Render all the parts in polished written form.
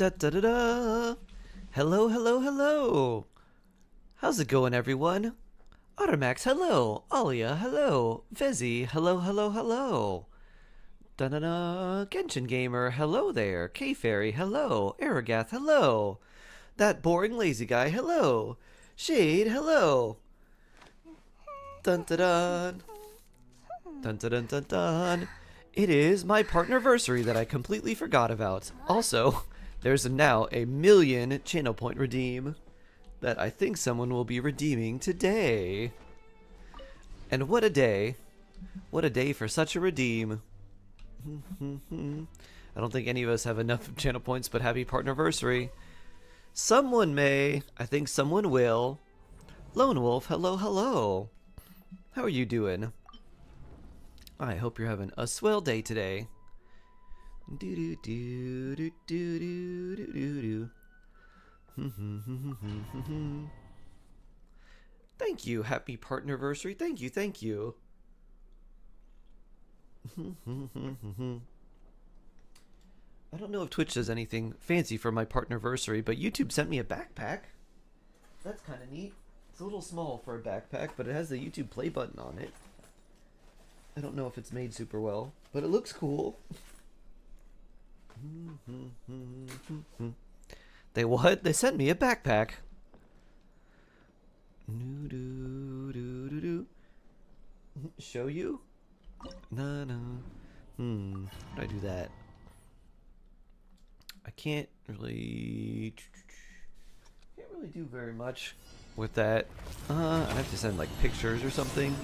Da da da da. Hello, hello, hello. How's it going, everyone? Ottermax, hello. Alia, hello. Vezi, hello, hello, hello. Da da da. Genshin Gamer, hello there. K Fairy, hello. Aragath, hello. That boring lazy guy, hello. Shade, hello. Dun dun dun. Dun dun dun dun dun. It is my Partnerversary that I completely forgot about. Also, there's now a 1,000,000 channel point redeem that I think someone will be redeeming today. And what a day. What a day for such a redeem. I don't think any of us have enough channel points, but happy Partnerversary. Someone may. I think someone will. Lone Wolf, hello, hello. How are you doing? I hope you're having a swell day today. Do do do do do do do do. Thank you, happy Partnerversary. Thank you, thank you. I don't know if Twitch does anything fancy for my Partnerversary, but YouTube sent me a backpack. That's kind of neat. It's a little small for a backpack, but it has the YouTube play button on it. I don't know if it's made super well, but it looks cool. They what? They sent me a backpack. Show you? No, no. How do I do that? I can't really do very much with that. I have to send like pictures or something.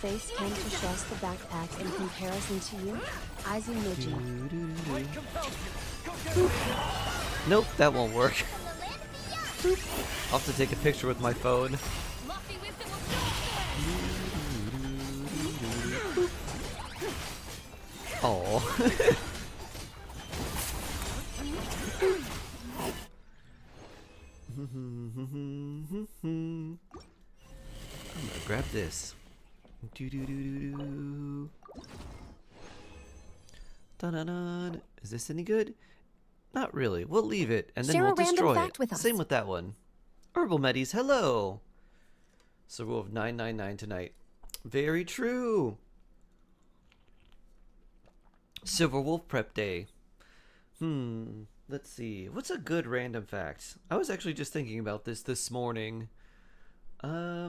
Face came to show us the backpack in comparison to you, Izzy Midget. Nope, that won't work. I'll have to take a picture with my phone. Oh. I'm gonna grab this. Dun-dun-dun. Is this any good? Not really. We'll leave it and then Share we'll a random destroy fact it. with us. Same with that one. Herbal Medis, hello. So rule of 999 tonight. Very true. Silver Wolf Prep Day. Let's see. What's a good random fact? I was actually just thinking about this morning. I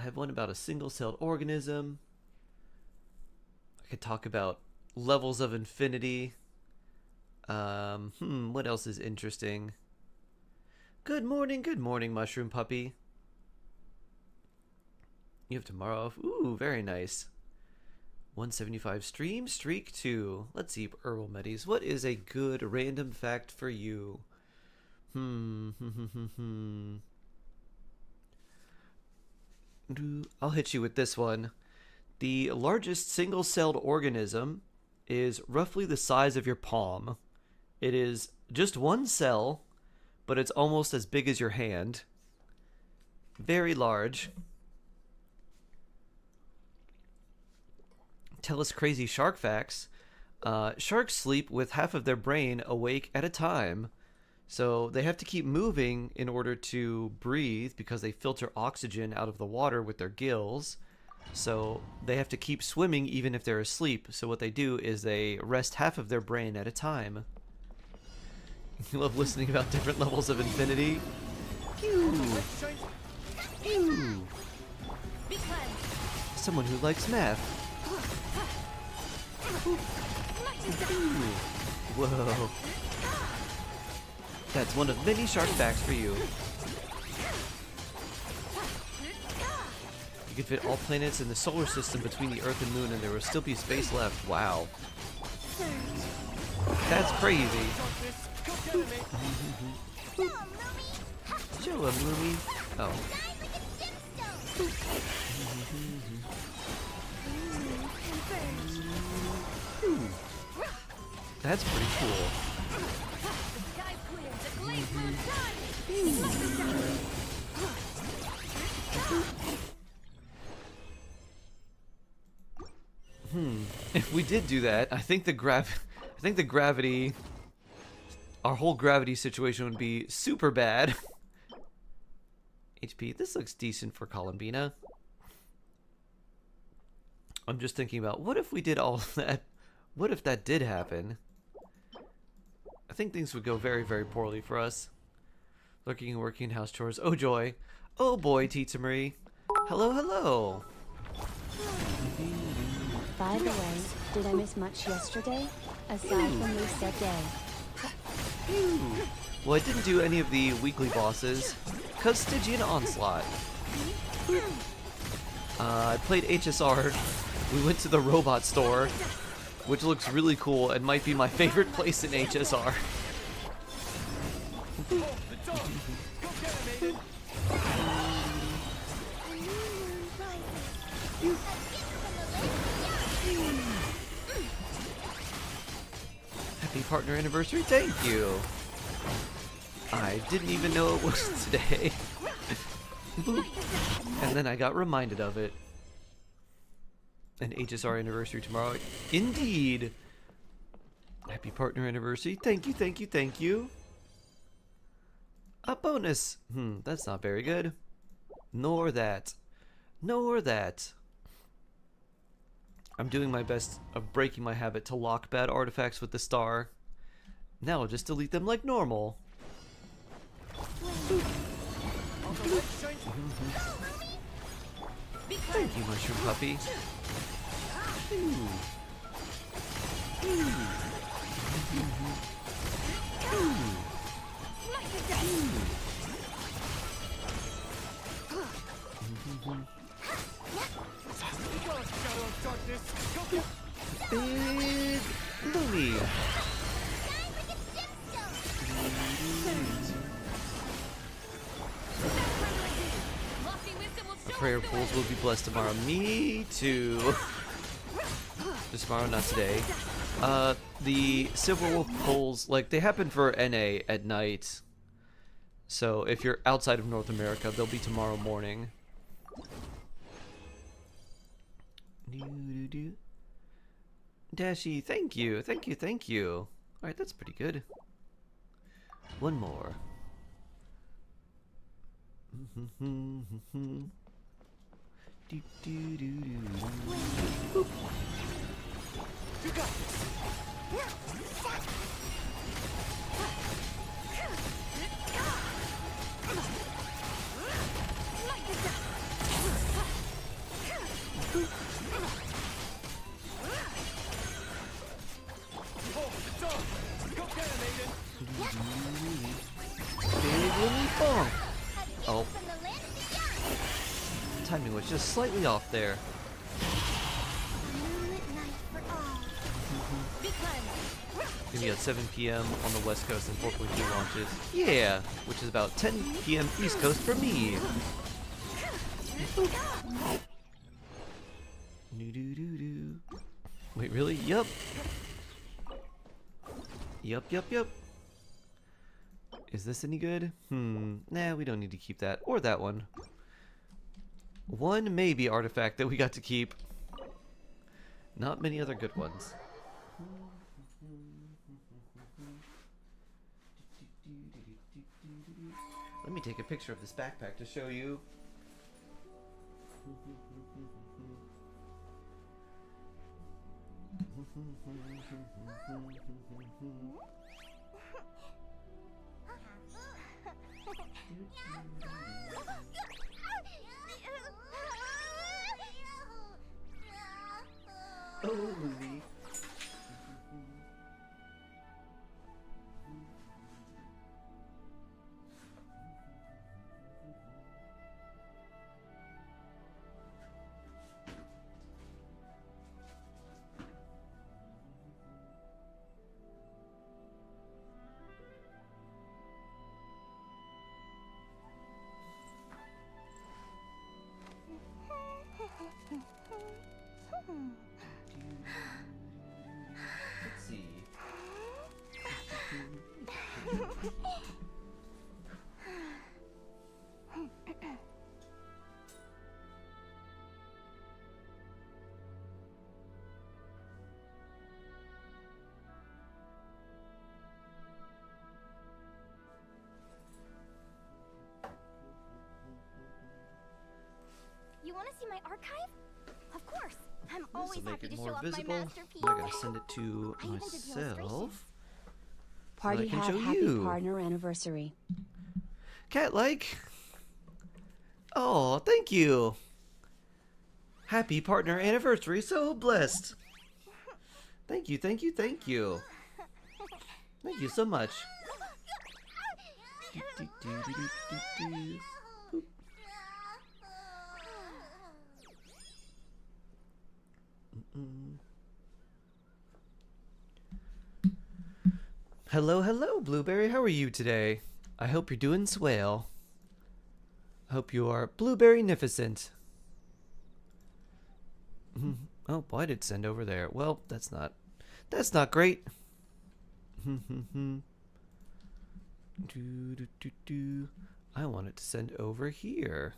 have one about a single-celled organism. I could talk about levels of infinity. What else is interesting? Good morning, Mushroom Puppy. You have tomorrow off. Ooh, very nice. 175 stream, streak 2. Let's see, Herbal Medis. What is a good random fact for you? I'll hit you with this one. The largest single-celled organism is roughly the size of your palm. It is just one cell, but it's almost as big as your hand. Very large. Tell us crazy shark facts. Sharks sleep with half of their brain awake at a time. So they have to keep moving in order to breathe because they filter oxygen out of the water with their gills. So they have to keep swimming even if they're asleep. So what they do is they rest half of their brain at a time. You love listening about different levels of infinity? Ew. Ew. Someone who likes math. Whoa. That's one of many shark facts for you. You could fit all planets in the solar system between the Earth and Moon and there will still be space left. Wow. That's crazy. Show a Moomy. Oh. That's pretty cool. If we did do that, I think the gravity, our whole gravity situation would be super bad. HP, this looks decent for Columbina. I'm just thinking about, what if we did all of that? What if that did happen? I think things would go very, very poorly for us. Lurking and working house chores. Oh joy. Oh boy, Tita Marie. Hello, hello. By the way, did I miss much yesterday? Aside from Lisa Day. Well, I didn't do any of the weekly bosses, cause Stygian Onslaught. I played HSR. We went to the robot store, which looks really cool and might be my favorite place in HSR. Happy partner anniversary, thank you. I didn't even know it was today. And then I got reminded of it. An HSR anniversary tomorrow. Indeed. Happy partner anniversary. Thank you, thank you, thank you. A bonus. That's not very good. Nor that. Nor that. I'm doing my best of breaking my habit to lock bad artifacts with the star. Now I'll just delete them like normal. Thank you, Mushroom Puppy. Big Looney. Prayer pools will be blessed tomorrow. Me too. Just tomorrow, not today. The Silver Wolf polls, like, they happen for NA at night. So if you're outside of North America, they'll be tomorrow morning. Dashi, thank you, thank you, thank you. Alright, that's pretty good. One more. Boop. You got this. Oh. Timing was just slightly off there. Gonna be at 7 p.m. on the West Coast and 4.2 launches. Yeah, which is about 10 p.m. East Coast for me. Wait, really? Yup. Yup. Is this any good? Nah, we don't need to keep that. Or that one. One maybe artifact that we got to keep. Not many other good ones. Let me take a picture of this backpack to show you. Oh, Lily. Let's see. You want to see my archive? Of course. I'm This always will make happy it to show more off visible. my masterpiece. I gotta send it to I even did the myself. illustrations. Party I can hat, show happy you. partner anniversary. Cat-like. Oh, thank you. Happy partner anniversary. So blessed. Thank you, thank you, thank you. Thank you so much. Boop. Hello, hello, Blueberry. How are you today? I hope you're doing swell. I hope you are blueberry-nificent. Oh, why did it send over there? Well, that's not great. I want it to send over here.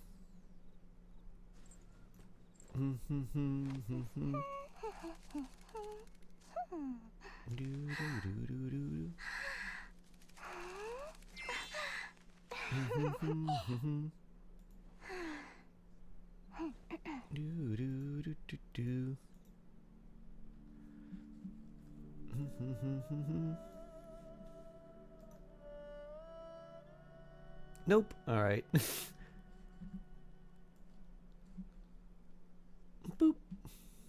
Nope. All right. Boop.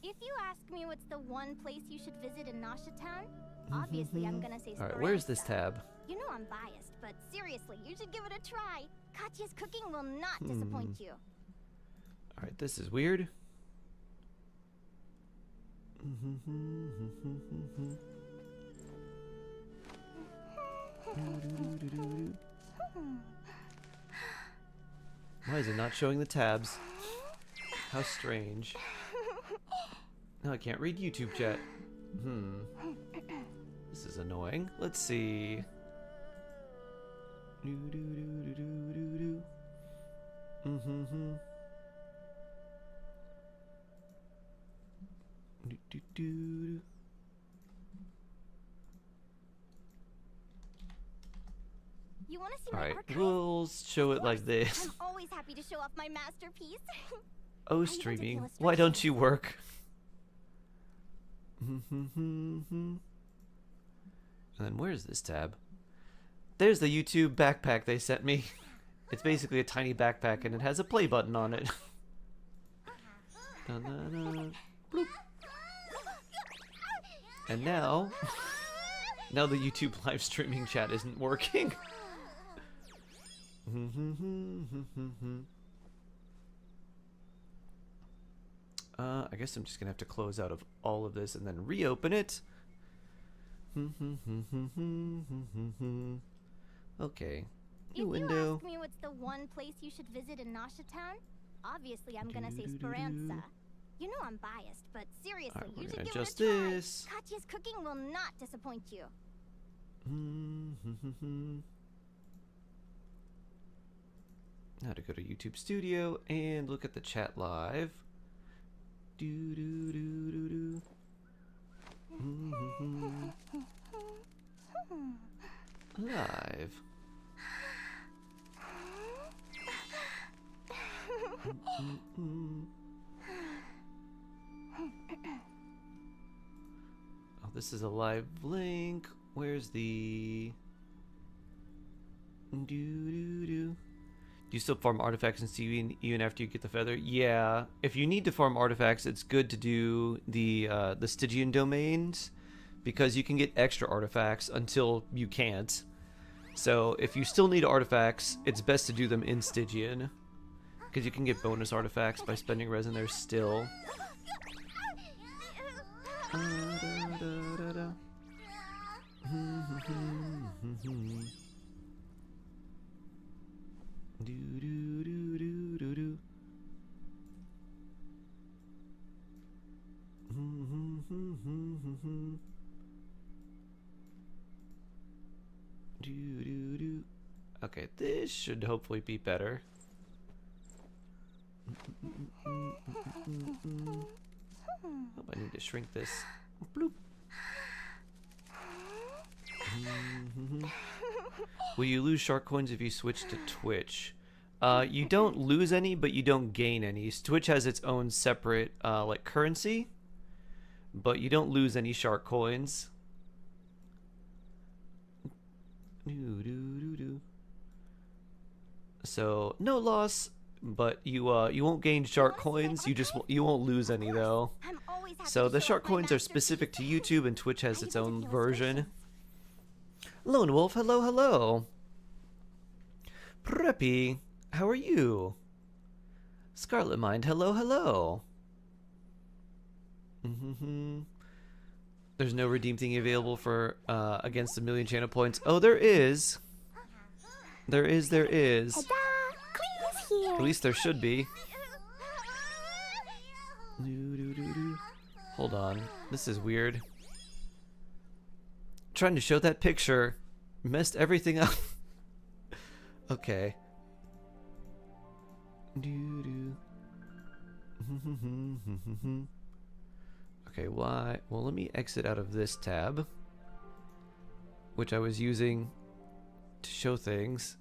If you ask me what's the one place you should visit in Nasha Town, obviously I'm gonna say All right. Where's this Speranza. tab? You know I'm biased, but seriously, you should give it a try. Katya's cooking will not disappoint you. All right. This is weird. Why is it not showing the tabs? How strange. No, I can't read YouTube chat. This is annoying. Let's see. You want to see All my right, archive? we'll show it like this. I'm always happy to show off my masterpiece. Oh, even did the streaming. Why don't you work? And then where's this tab? There's the YouTube backpack they sent me. It's basically a tiny backpack and it has a play button on it. Dun-dun-dun. Bloop. And now the YouTube live streaming chat isn't working. I guess I'm just gonna have to close out of all of this and then reopen it. Okay. New If window. you ask me what's the one place you should visit in Nasha Town, obviously I'm gonna say Speranza. You know I'm biased, but seriously, Alright, we're you gonna should give adjust it a try. this. Katya's cooking will not disappoint you. Now to go to YouTube Studio and look at the chat live. Live. Oh, this is a live link. Where's the... Do you still farm artifacts in Steam even after you get the feather? Yeah. If you need to farm artifacts, it's good to do the Stygian domains because you can get extra artifacts until you can't. So if you still need artifacts, it's best to do them in Stygian because you can get bonus artifacts by spending resin there still. Okay, this should hopefully be better. Oh, I need to shrink this. Bloop. Will you lose shark coins if you switch to Twitch? You don't lose any, but you don't gain any. Twitch has its own separate like currency, but you don't lose any shark coins. So no loss, but you won't gain shark coins. You won't lose any though. So the shark coins are specific to YouTube, and Twitch has its own version. Lone Wolf, hello, hello. Preppy, how are you? Scarlet Mind, hello, hello. There's no redeem thing available for against a million channel points. Oh, there is. There is. At least there should be. Hold on. This is weird. Trying to show that picture. Messed everything up. Okay. Okay, why? Well, let me exit out of this tab, which I was using to show things.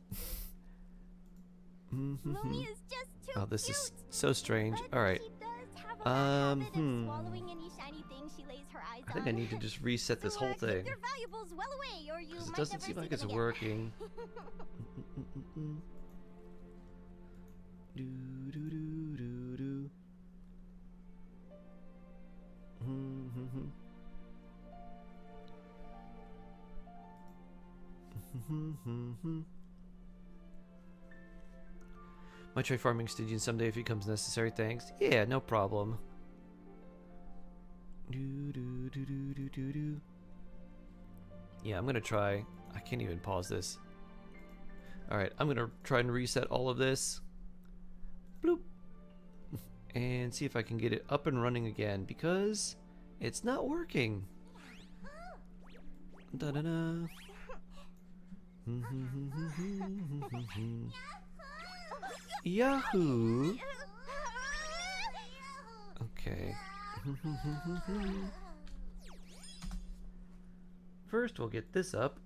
Lumi is just too Oh, this cute. is so strange. But All right. she does have a habit of swallowing any shiny thing she lays her eyes I think I on. need to just reset this So, whole keep thing. your valuables well away, or you Because it might doesn't never seem see like them it's again. working. Might try farming Stygian someday if it becomes necessary, thanks. Yeah, no problem. Yeah, I'm gonna try. I can't even pause this. Alright, I'm gonna try and reset all of this. Bloop. And see if I can get it up and running again, because it's not working. Da-da-da. Yahoo! Okay. First, we'll get this up.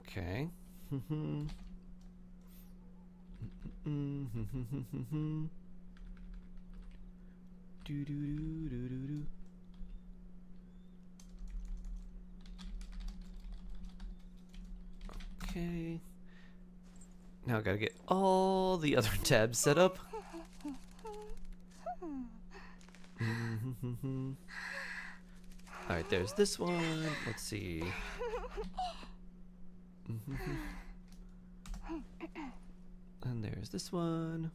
Okay. Okay. Now I gotta get all the other tabs set up. Alright, there's this one. Let's see. And there's this one.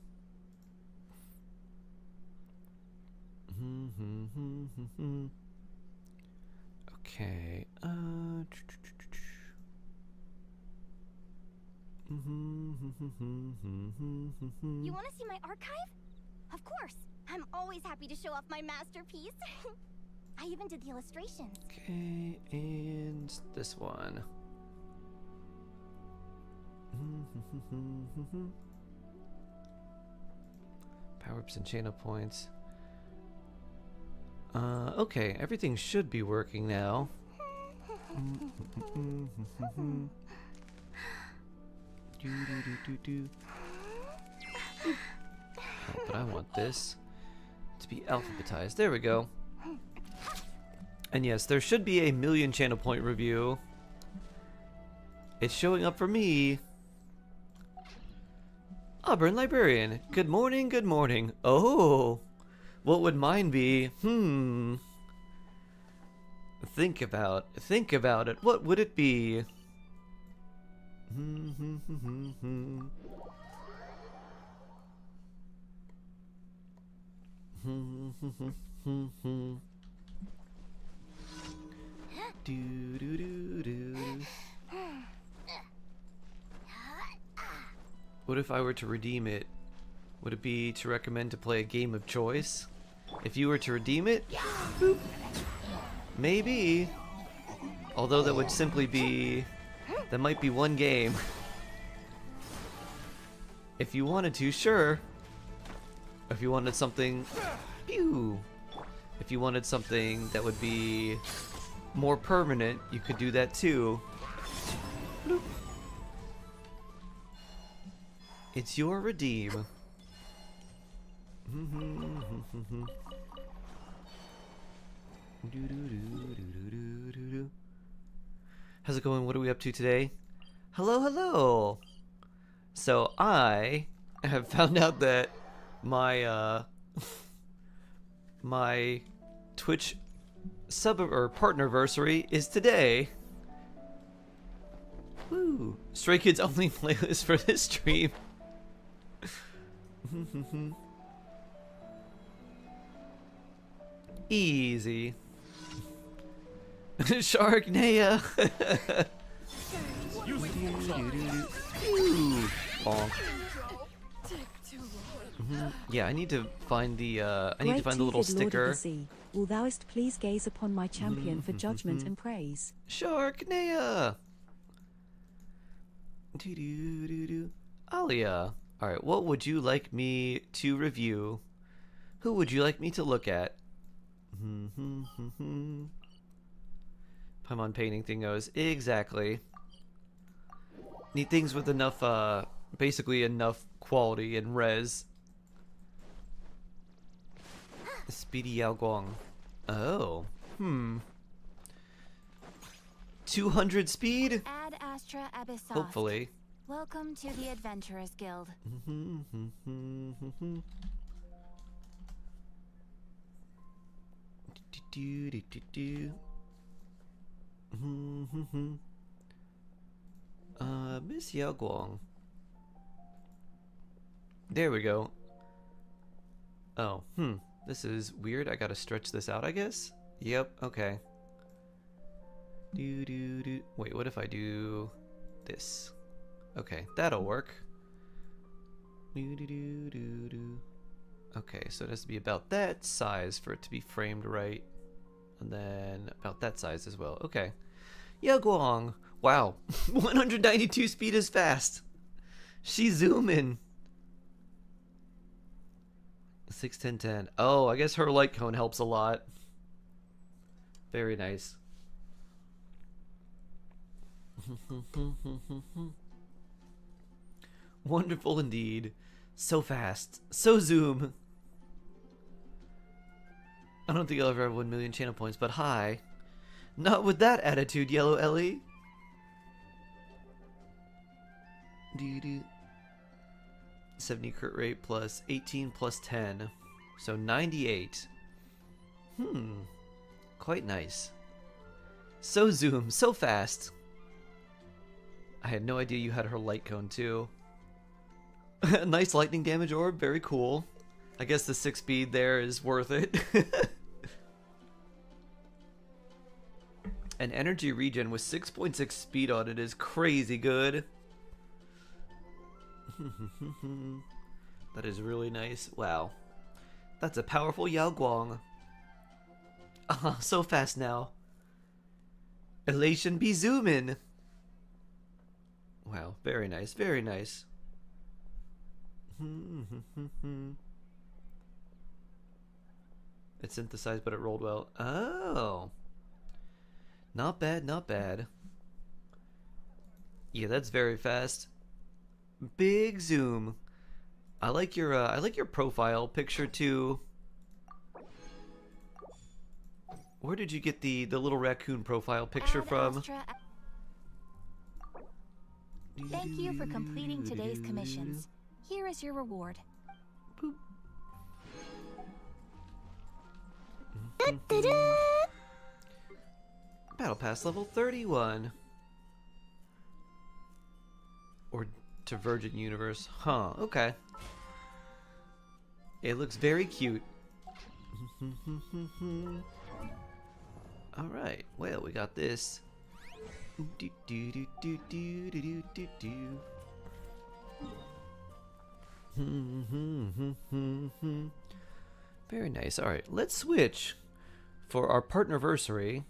Okay. You want to see my archive? Of course. I'm always happy to show off my masterpiece. I even did the illustrations. Okay, and this one. Power-ups and channel points. Okay, everything should be working now. Oh, but I want this to be alphabetized. There we go. And yes, there should be a million channel point review. It's showing up for me. Auburn Librarian. Good morning, good morning. Oh, what would mine be? Think about it. What would it be? What if I were to redeem it? Would it be to recommend to play a game of choice? If you were to redeem it? Boop. Maybe. Although that would simply be... that might be one game. If you wanted to, sure. If you wanted something... Pew! If you wanted something that would be more permanent, you could do that too. Bloop. It's your redeem. How's it going? What are we up to today? Hello, hello. So I have found out that my my Twitch sub or partnerversary is today. Woo! Stray Kids only playlist for this stream. Easy. Sharknaya. Bonk. Yeah, I need to find the little sticker. Will thou'st please gaze upon my champion for judgment and praise? Sharknaya. Alia. Alright, what would you like me to review? Who would you like me to look at? Paimon painting thing goes. Exactly. Need things with enough, basically enough quality and res. Speedy Yao Guang. Oh. 200 speed? Ad Astra Abyssos. Hopefully. Welcome to the Adventurers Guild. Miss Yao Guang. There we go. Oh, this is weird. I gotta stretch this out, I guess? Yep, okay. Wait, what if I do this? Okay, that'll work. Okay, so it has to be about that size for it to be framed right. And then about that size as well. Okay. Yao Guang. Wow. 192 speed is fast. She's zooming. 61010. Oh, I guess her light cone helps a lot. Very nice. Wonderful indeed. So fast. So zoom. I don't think I'll ever have 1 million channel points, but hi. Not with that attitude, Yellow Ellie. 70 crit rate plus 18 plus 10. So 98. Quite nice. So zoom, so fast. I had no idea you had her light cone too. Nice lightning damage orb, very cool. I guess the 6 speed there is worth it. An energy regen with 6.6 speed on it is crazy good. That is really nice. Wow. That's a powerful Yao Guang. So fast now. Elation be zooming. Wow, very nice, very nice. It synthesized, but it rolled well. Oh. Not bad, not bad. Yeah, that's very fast. Big zoom. I like your profile picture too. Where did you get the little raccoon profile picture Ad from? Astra. Thank you for completing today's commissions. Here is your reward. Boop. Battle Pass level 31. Or to Virgin Universe. Huh, okay. It looks very cute. Alright, well, we got this. Very nice. Alright, let's switch. For our partnerversary,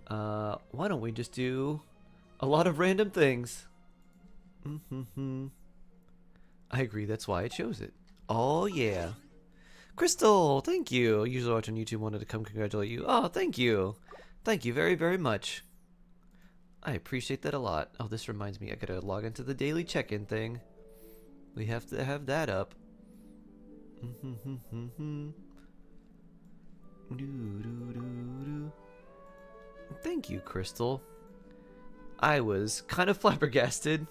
why don't we just do a lot of random things? I agree, that's why I chose it. Oh yeah. Crystal, thank you. Usually watch on YouTube, wanted to come congratulate you. Oh, thank you. Thank you very, very much. I appreciate that a lot. Oh, this reminds me, I gotta log into the daily check-in thing. We have to have that up. Thank you, Crystal. I was kind of flabbergasted.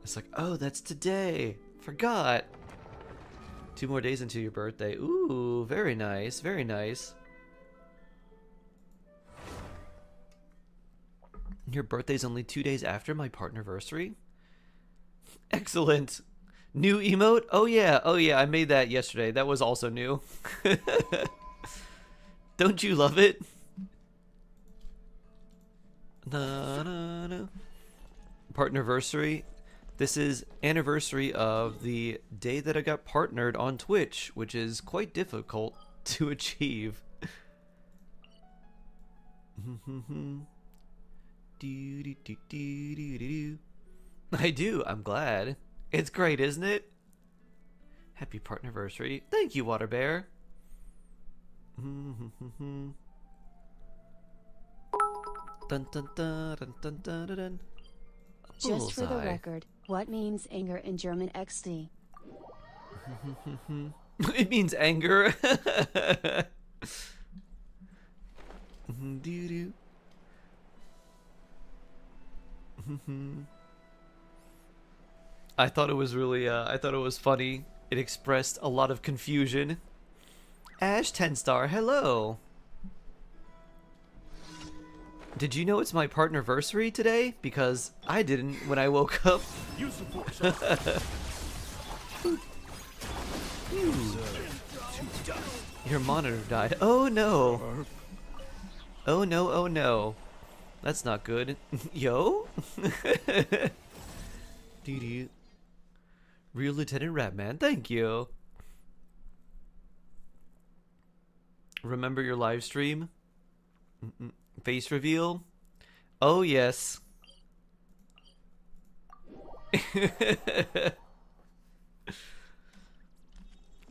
It's like, oh, that's today. Forgot. 2 more days until your birthday. Ooh, very nice, very nice. Your birthday's only 2 days after my partnerversary? Excellent. New emote? Oh yeah, I made that yesterday. That was also new. Don't you love it? Na, na, na. Partnerversary. This is anniversary of the day that I got partnered on Twitch, which is quite difficult to achieve. I do. I'm glad. It's great, isn't it? Happy partnerversary. Thank you, Water Bear. Dun, dun, dun, dun, dun, dun, dun, dun. Just for the Bullseye. record, what means anger in German XD? It means anger. Doo-doo. I thought it was really, I thought it was funny. It expressed a lot of confusion. Ash 10-star, hello. Did you know it's my partnerversary today? Because I didn't when I woke up. Your monitor died. Oh no. Oh no, oh no. That's not good. Yo? Doo-doo. Real Lieutenant Ratman, thank you. Remember your live stream? Face reveal? Oh yes.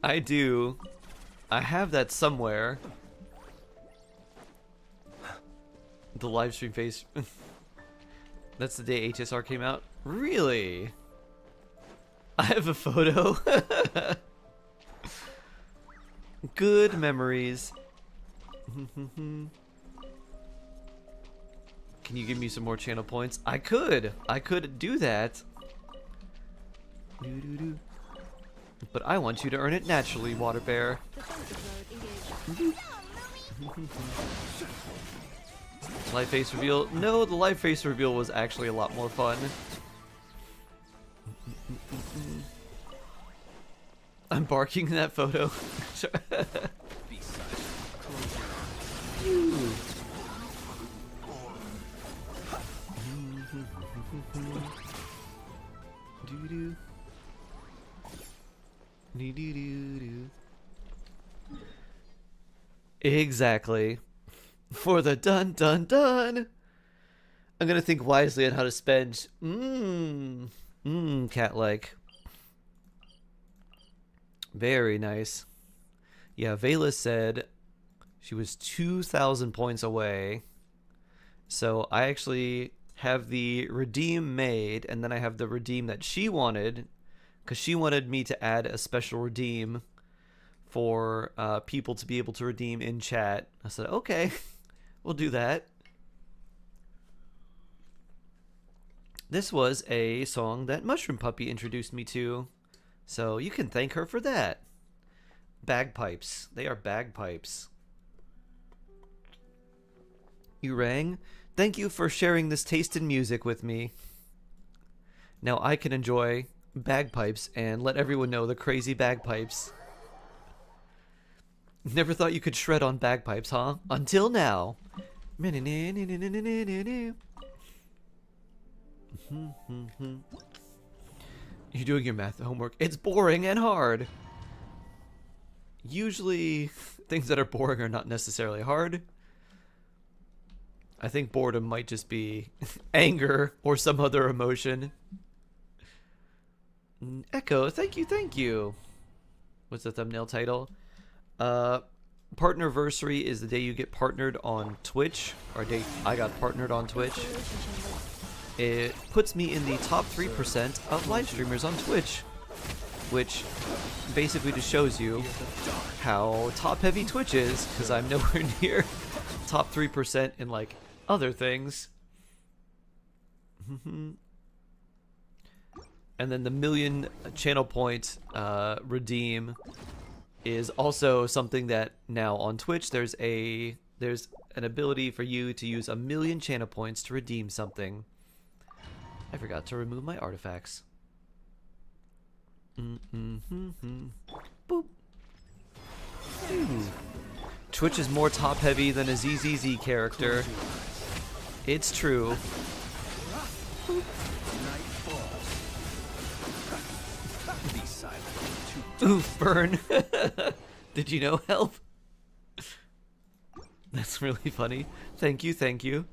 I do. I have that somewhere. The live stream face. That's the day HSR came out? Really? I have a photo. Good memories. Can you give me some more channel points? I could do that. Doo-doo-doo. But I want you to earn it naturally, Water Bear. Live face reveal? No, the live face reveal was actually a lot more fun. I'm barking in that photo. Doo-doo. Doo-doo-doo-doo. Exactly. For the dun dun dun. I'm gonna think wisely on how to spend. Cat-like. Very nice. Yeah, Vela said she was 2,000 points away. So I actually have the redeem made, and then I have the redeem that she wanted, because she wanted me to add a special redeem for people to be able to redeem in chat. I said, okay, we'll do that. This was a song that Mushroom Puppy introduced me to, so you can thank her for that. Bagpipes. They are bagpipes. You rang? Thank you for sharing this taste in music with me. Now I can enjoy bagpipes and let everyone know the crazy bagpipes. Never thought you could shred on bagpipes, huh? Until now. You're doing your math homework. It's boring and hard. Usually, things that are boring are not necessarily hard. I think boredom might just be anger or some other emotion. Echo, thank you, thank you. What's the thumbnail title? Partnerversary is the day you get partnered on Twitch. Or day I got partnered on Twitch. it puts me in the top 3% of live streamers on Twitch, which basically just shows you how top heavy Twitch is, because I'm nowhere near top 3% in like other things. And then the 1,000,000 channel point redeem is also something that now on Twitch there's an ability for you to use 1,000,000 channel points to redeem something. I forgot to remove my artifacts. Boop. Ooh. Twitch is more top heavy than a ZZZ character. It's true. Oof, burn. Did you know? Help. That's really funny. Thank you, thank you.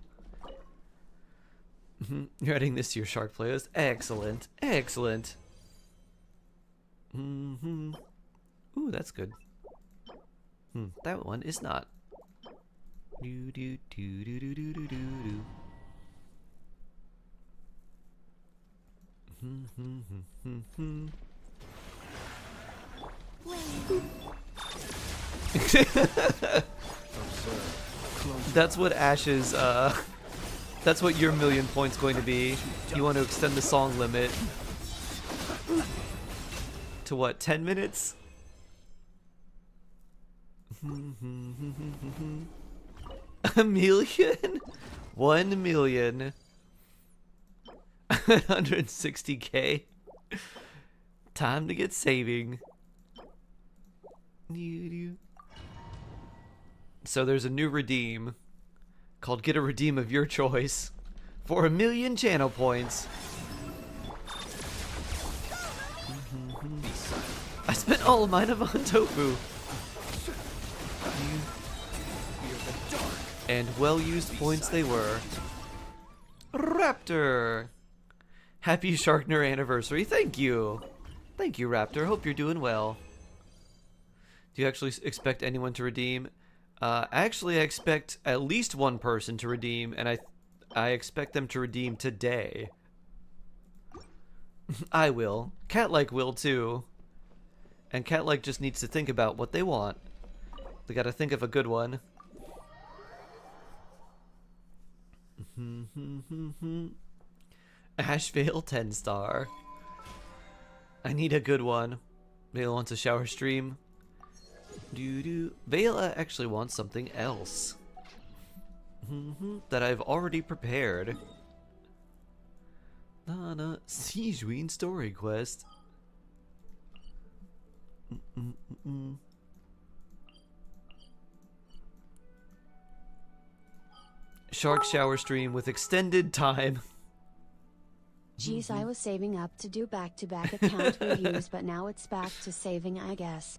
You're adding this to your shark playlist. Excellent, excellent. Ooh, that's good. That one is not. Do do do do do do do do. That's what Ash's, that's what your 1,000,000 points going to be. You want to extend the song limit to what, 10 minutes? A million? 1,000,000. 160K. Time to get saving. So there's a new redeem called Get a Redeem of Your Choice for 1,000,000 channel points. I spent all of mine on tofu. And well-used points they were. Raptor! Happy Sharkner anniversary. Thank you. Thank you, Raptor. Hope you're doing well. Do you actually expect anyone to redeem? Actually, I expect at least one person to redeem, and I expect them to redeem today. I will. Catlike will too. And Catlike just needs to think about what they want. They gotta think of a good one. Ashvale 10-star. I need a good one. Vela wants a shower stream. Vela actually wants something else. That I've already prepared. Nana Siegewein story quest. Shark shower stream with extended time. Geez, I was saving up to do back-to-back account reviews, but now it's back to saving, I guess.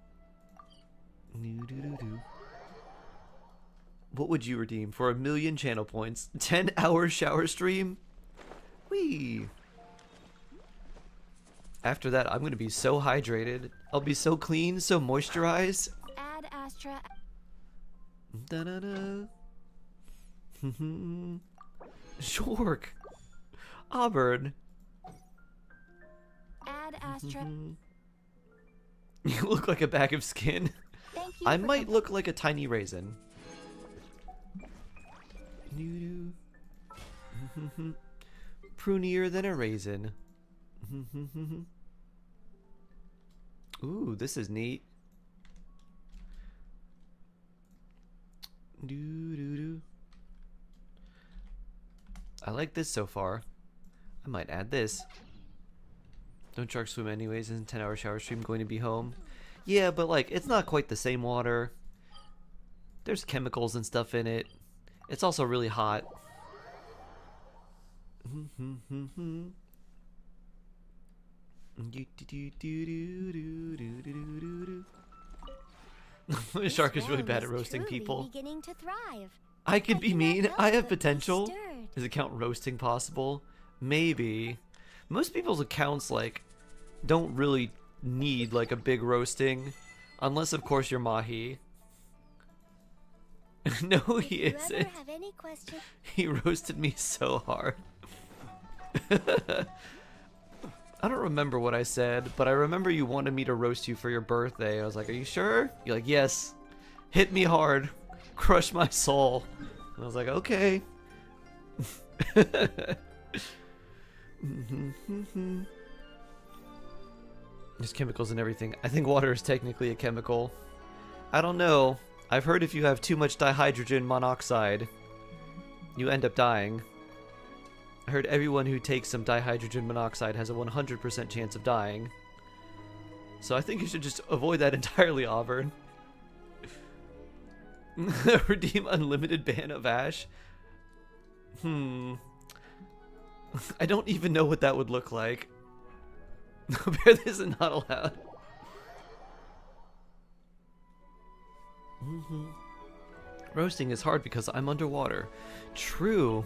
What would you redeem for 1,000,000 channel points? 10-hour shower stream? Whee! After that, I'm gonna be so hydrated. I'll be so clean, so moisturized. Add Astra. Da-da-da. Shork. Auburn. Add Astra. You look like a bag of skin. Thank you. I might look like a tiny raisin. Prunier than a raisin. Ooh, this is neat. I like this so far. I might add this. Don't sharks swim anyways? Isn't 10-hour shower stream going to be home? Yeah, but like, it's not quite the same water. There's chemicals and stuff in it. It's also really hot. The shark is really bad at roasting people. Beginning to thrive. I could be mean. I have Could be potential. stirred. Is account roasting possible? Maybe. Most people's accounts like don't really need like a big roasting, unless of course you're Mahi. No, he If you isn't. ever have any questions, He roasted me so hard. I don't remember what I said, but I remember you wanted me to roast you for your birthday. I was like, are you sure? You're like, yes. Hit me hard. Crush my soul. And I was like, okay. There's chemicals and everything. I think water is technically a chemical. I don't know. I've heard if you have too much dihydrogen monoxide, you end up dying. I heard everyone who takes some dihydrogen monoxide has a 100% chance of dying. So I think you should just avoid that entirely, Auburn. Redeem unlimited ban of Ash? I don't even know what that would look like. This is not allowed. Roasting is hard because I'm underwater. True.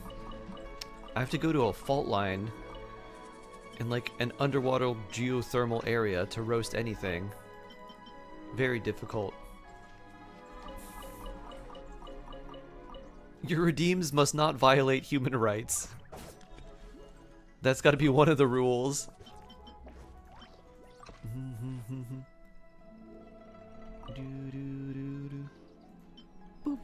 I have to go to a fault line in like an underwater geothermal area to roast anything. Very difficult. Your redeems must not violate human rights. That's got to be one of the rules. Boop.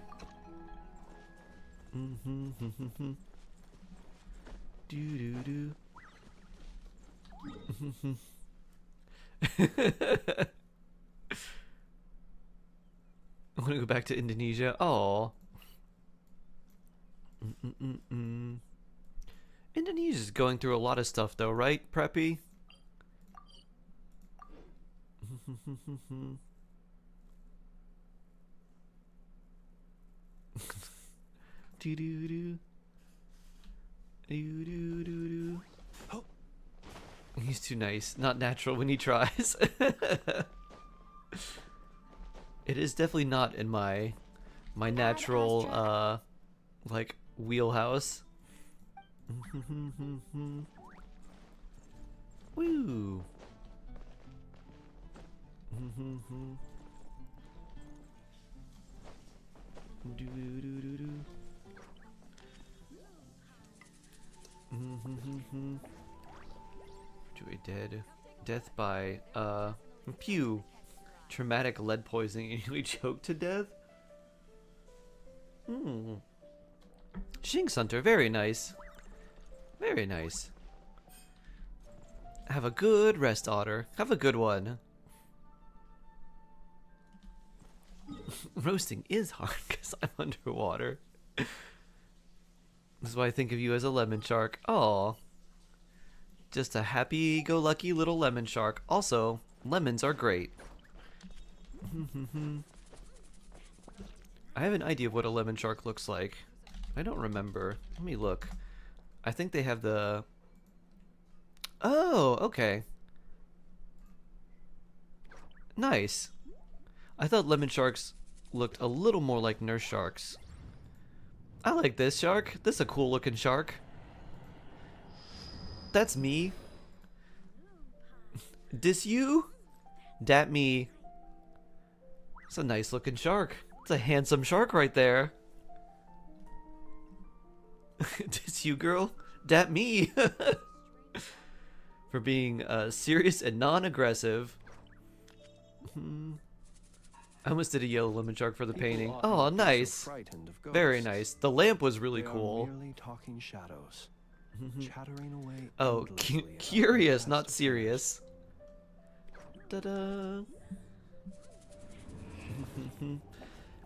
I want to go back to Indonesia. Oh. Indonesia's going through a lot of stuff though, right, Preppy? Oh. He's too nice. Not natural when he tries. It is definitely not in my natural like wheelhouse. Woo. Joy dead. Death by pew. Traumatic lead poisoning and you choked to death? Shinx Hunter, very nice. Very nice. Have a good rest, Otter. Have a good one. Roasting is hard because I'm underwater. This is why I think of you as a lemon shark. Aw. Just a happy-go-lucky little lemon shark. Also, lemons are great. I have an idea of what a lemon shark looks like. I don't remember. Let me look. I think they have the... Oh, okay. Nice. I thought lemon sharks looked a little more like nurse sharks. I like this shark. This is a cool looking shark. That's me. Dis you? Dat me. It's a nice looking shark. It's a handsome shark right there. Dis you, girl? Dat me. For being serious and non-aggressive. I almost did a yellow lemon shark for the painting. Oh, nice. Very nice. The lamp was really cool. Oh, curious, not serious. Ta-da.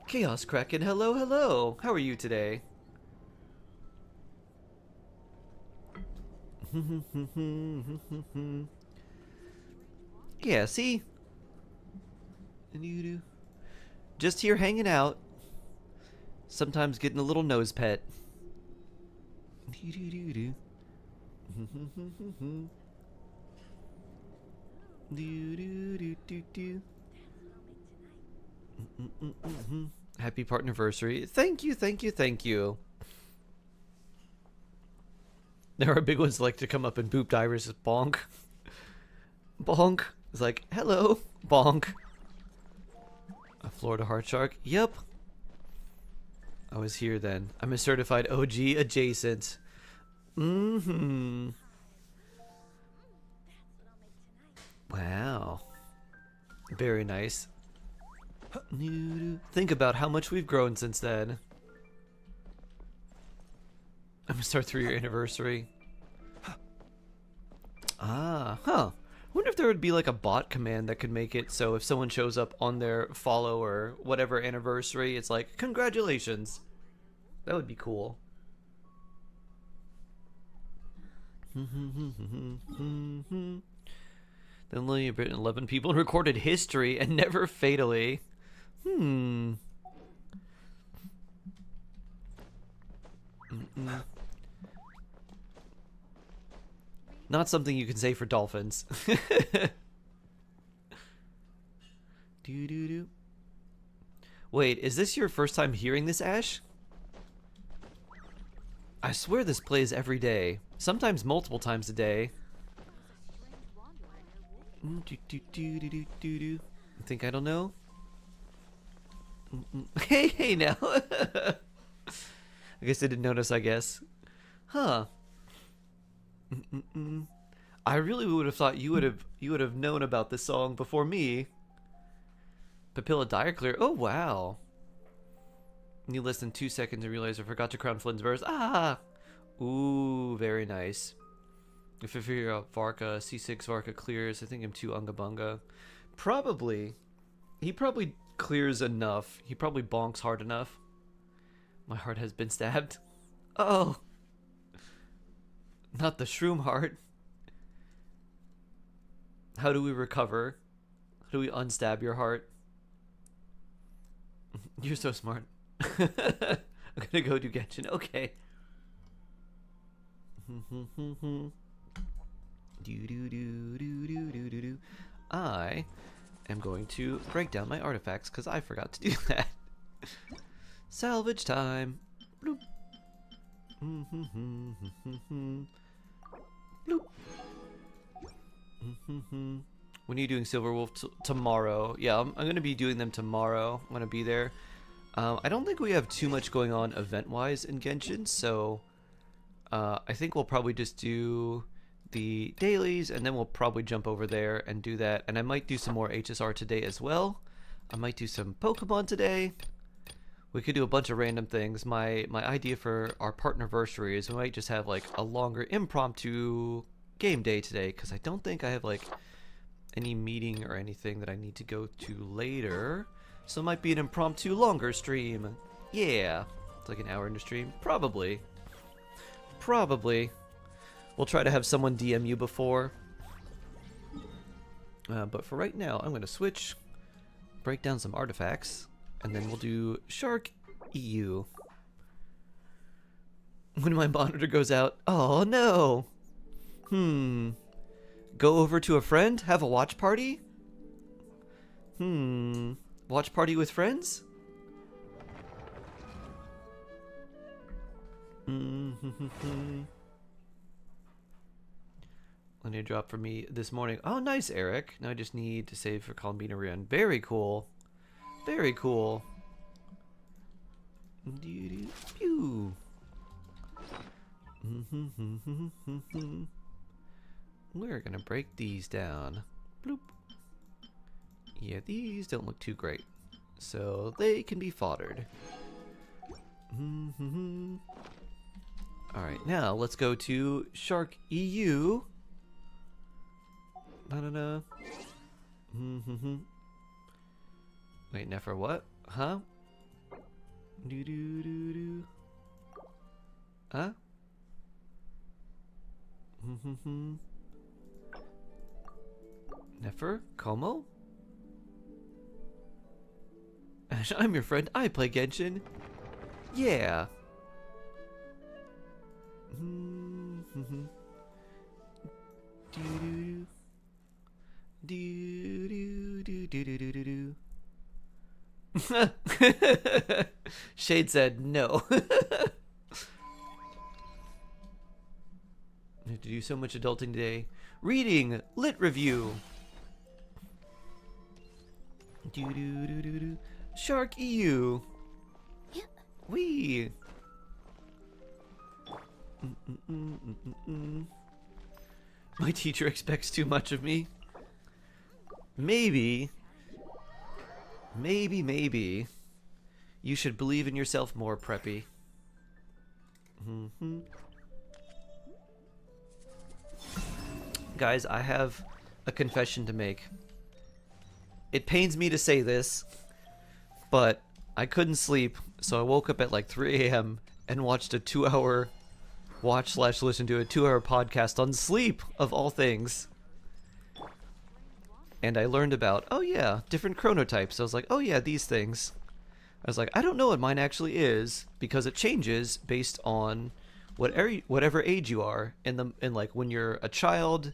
Chaos Kraken, hello, hello. How are you today? Yeah, see? Just here hanging out. Sometimes getting a little nose pet. Happy Partnerversary. Thank you, thank you, thank you. There are big ones like to come up and boop Iris' bonk. Bonk. It's like, hello, bonk. A Florida heart shark? Yep. I was here then. I'm a certified OG adjacent. Wow. Very nice. Think about how much we've grown since then. I'm gonna start 3-year anniversary. Ah, huh. I wonder if there would be like a bot command that could make it so if someone shows up on their follow or whatever anniversary, it's like, congratulations. That would be cool. Then only 11 people recorded history and never fatally. Not something you can say for dolphins. Do. Wait, is this your first time hearing this, Ash? I swear this plays every day. Sometimes multiple times a day. You think I don't know? Hey now. I guess I didn't notice, I guess. Huh. I really would have thought you would have known about this song before me. Papilla Dire Clear. Oh wow. You less than 2 seconds and realize I forgot to crown Flynn's verse. Ah. Ooh, very nice. If I figure out Varka, C6 Varka clears, I think I'm 2 Unga Bunga. Probably. He probably clears enough. He probably bonks hard enough. My heart has been stabbed. Oh. Not the shroom heart. How do we recover? How do we unstab your heart? You're so smart. I'm gonna go do Genshin. Okay. I am going to break down my artifacts because I forgot to do that. Salvage time. Bloop. Bloop. When are you doing Silverwolf tomorrow? Yeah, I'm going to be doing them tomorrow. I'm going to be there. I don't think we have too much going on event-wise in Genshin, so I think we'll probably just do the dailies, and then we'll probably jump over there and do that. And I might do some more HSR today as well. I might do some Pokemon today. We could do a bunch of random things. My idea for our Partnerversary is we might just have like a longer impromptu game day today, because I don't think I have like any meeting or anything that I need to go to later. So it might be an impromptu longer stream. Yeah. It's like an hour into stream. Probably. We'll try to have someone DM you before. But for right now, I'm going to switch, break down some artifacts, and then we'll do Shark EU. When my monitor goes out, oh no! Go over to a friend? Have a watch party? Watch party with friends? I need to drop for me this morning. Oh, nice, Eric. Now I just need to save for Columbina Run. Very cool. Very cool. Pew. We're gonna break these down. Bloop. Yeah, these don't look too great, so they can be foddered. Alright, now let's go to Shark EU. Da-da-da. Wait, Nefer, what? Huh? Do-do-do-do. Huh? Nefer? Como? Ash, I'm your friend. I play Genshin. Yeah. Shade said no. I have to do so much adulting today. Reading, lit review. Shark EU. Wee. My teacher expects too much of me. maybe you should believe in yourself more, Preppy. Guys, I have a confession to make. It pains me to say this, but I couldn't sleep, so I woke up at like 3 a.m. and watched a 2-hour listen to a 2-hour podcast on sleep, of all things. And I learned about, oh yeah, different chronotypes. I was like, oh yeah, these things. I was like, I don't know what mine actually is, because it changes based on whatever age you are. And like when you're a child,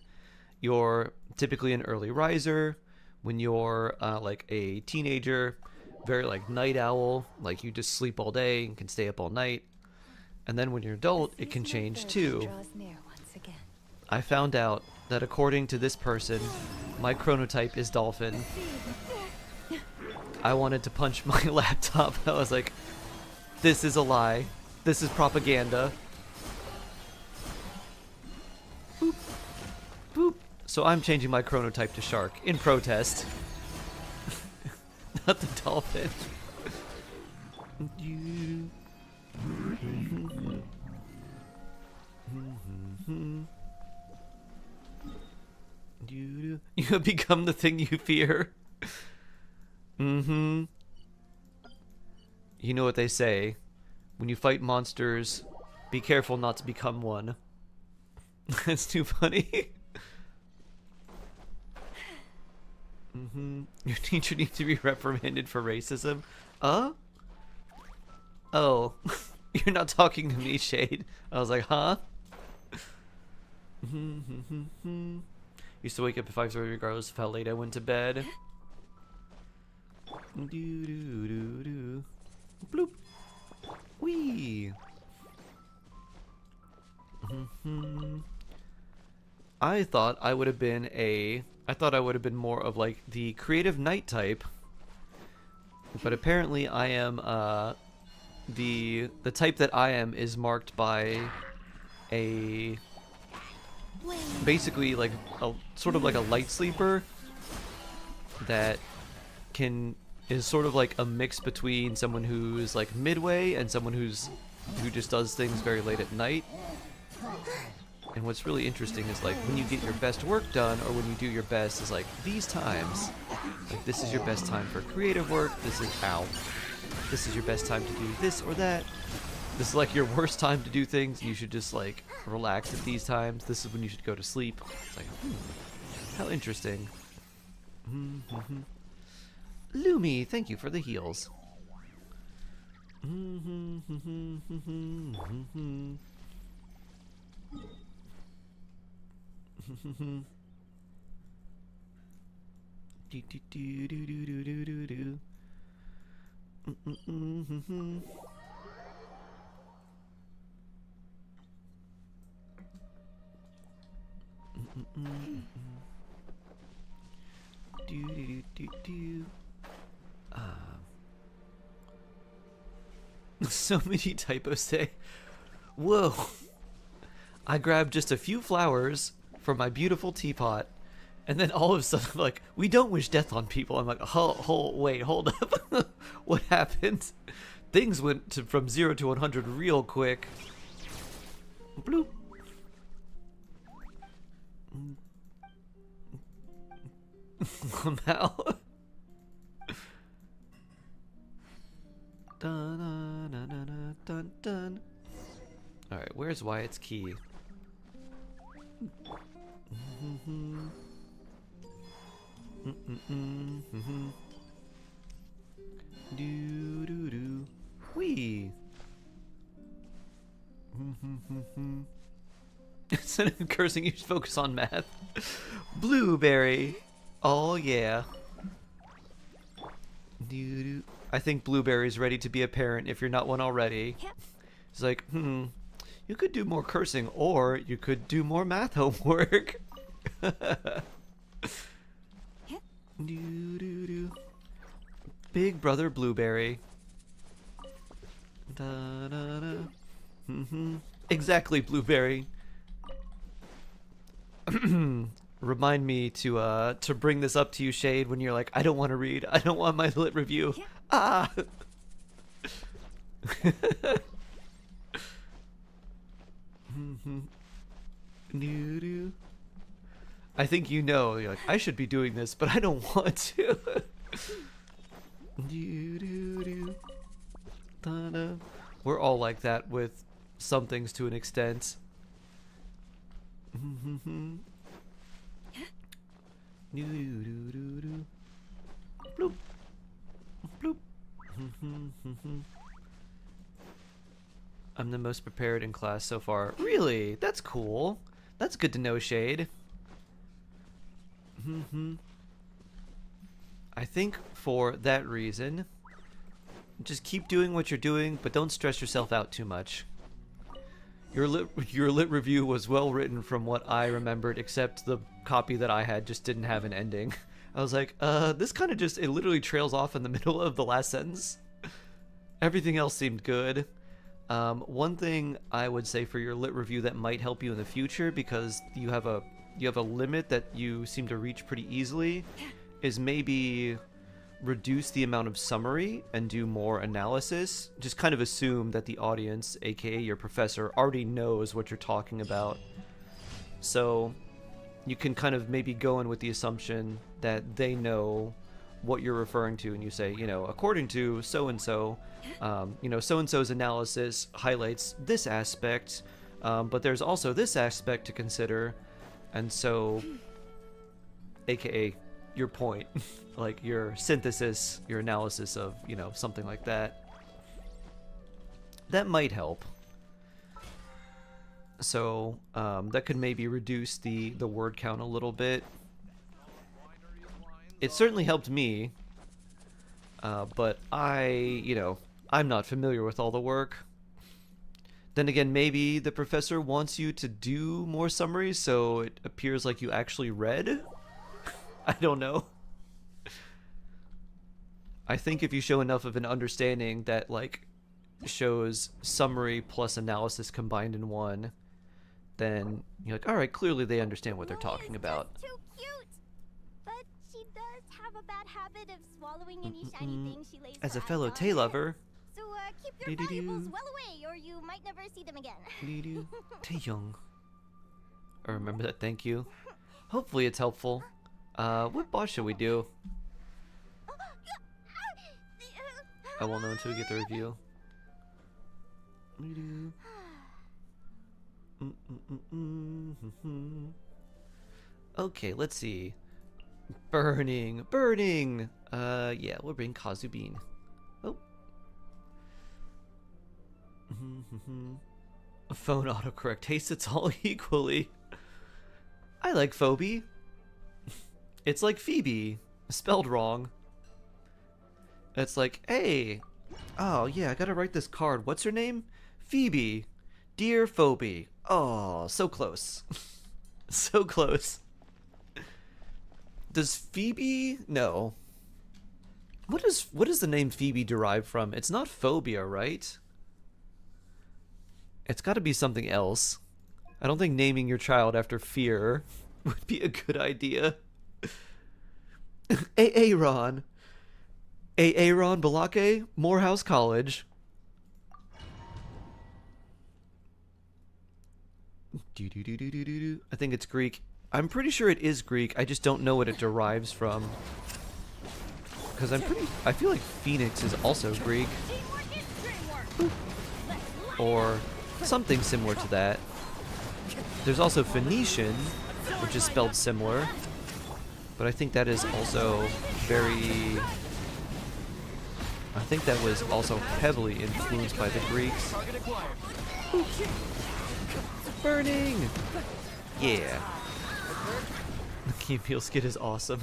you're typically an early riser. When you're like a teenager, very like night owl, like you just sleep all day and can stay up all night. And then when you're an adult, it can change too. I found out that according to this person, my chronotype is dolphin. I wanted to punch my laptop. I was like, this is a lie. This is propaganda. Boop. Boop. So I'm changing my chronotype to shark in protest. Not the dolphin. You have become the thing you fear. You know what they say. When you fight monsters, be careful not to become one. That's too funny. Your teacher needs to be reprimanded for racism. Oh. You're not talking to me, Shade. I was like, huh? Used to wake up at 5:30 regardless of how late I went to bed. Bloop. Wee. I thought I would have been more of like the creative night type, but apparently I am the type that I am is marked by a basically like a sort of like a light sleeper that is sort of like a mix between someone who's like midway and someone who just does things very late at night. And what's really interesting is like when you get your best work done or when you do your best is like these times. Like this is your best time for creative work. This is your best time to do this or that. This is like your worst time to do things. You should just like relax at these times. This is when you should go to sleep. It's like, how interesting. Lumi, thank you for the heals. So many typos today. Whoa. I grabbed just a few flowers from my beautiful teapot, and then all of a sudden, I'm like, we don't wish death on people. I'm like, wait, hold up. What happened? Things went from 0 to 100 real quick. Bloop. Now. Dun, dun, dun, dun, dun, dun. All right, where's Wyatt's key? Do do do. Wee. Instead of cursing, you should focus on math. Blueberry. Oh yeah. Do do. I think Blueberry's ready to be a parent if you're not one already. It's like, you could do more cursing or you could do more math homework. Big brother Blueberry. Da, da, da. Exactly, Blueberry. remind me to bring this up to you, Shade, when you're like, I don't want to read. I don't want my lit review. Ah. I think you know, you're like, I should be doing this, but I don't want to. We're all like that with some things to an extent. Bloop. Bloop. I'm the most prepared in class so far. Really? That's cool. That's good to know, Shade. I think for that reason, just keep doing what you're doing, but don't stress yourself out too much. Your lit review was well written from what I remembered, except the copy that I had just didn't have an ending. I was like, this kind of just, it literally trails off in the middle of the last sentence. Everything else seemed good. One thing I would say for your lit review that might help you in the future, because you have a limit that you seem to reach pretty easily, is maybe reduce the amount of summary and do more analysis. Just kind of assume that the audience, aka your professor, already knows what you're talking about. So you can kind of maybe go in with the assumption that they know what you're referring to, and you say, you know, according to so-and-so, you know, so-and-so's analysis highlights this aspect, but there's also this aspect to consider, and so, aka your point, like your synthesis, your analysis of, you know, something like that. That might help. So, that could maybe reduce the word count a little bit. It certainly helped me, but you know, I'm not familiar with all the work. Then again, maybe the professor wants you to do more summaries so it appears like you actually read? I don't know. I think if you show enough of an understanding that, like, shows summary plus analysis combined in one, then you're like, alright, clearly they understand what they're talking about. Too cute. But she does have a bad habit of swallowing any shiny thing she lays As her a eyes fellow on. Tay lover, So keep your valuables well away, or you might never see them again. Taeyong. I remember that, thank you. Hopefully it's helpful. What boss should we do? I won't know until we get the review. Okay, let's see. Burning. Yeah, we'll bring Kazubin. Oh. A phone autocorrect tastes it's all equally. I like Phoebe. It's like Phoebe, spelled wrong. It's like, hey, oh yeah, I gotta write this card. What's her name? Phoebe. Dear Phoebe. Oh, so close. So close. Does Phoebe? No. What is the name Phoebe derived from? It's not phobia, right? It's got to be something else. I don't think naming your child after fear would be a good idea. Aaron. Aaron Balake, Morehouse College. I think it's Greek. I'm pretty sure it is Greek. I just don't know what it derives from. Because I feel like Phoenix is also Greek. Or something similar to that. There's also Phoenician, which is spelled similar. But I think that is also very... I think that was also heavily influenced by the Greeks. Burning! Yeah. The Key Peel skit is awesome.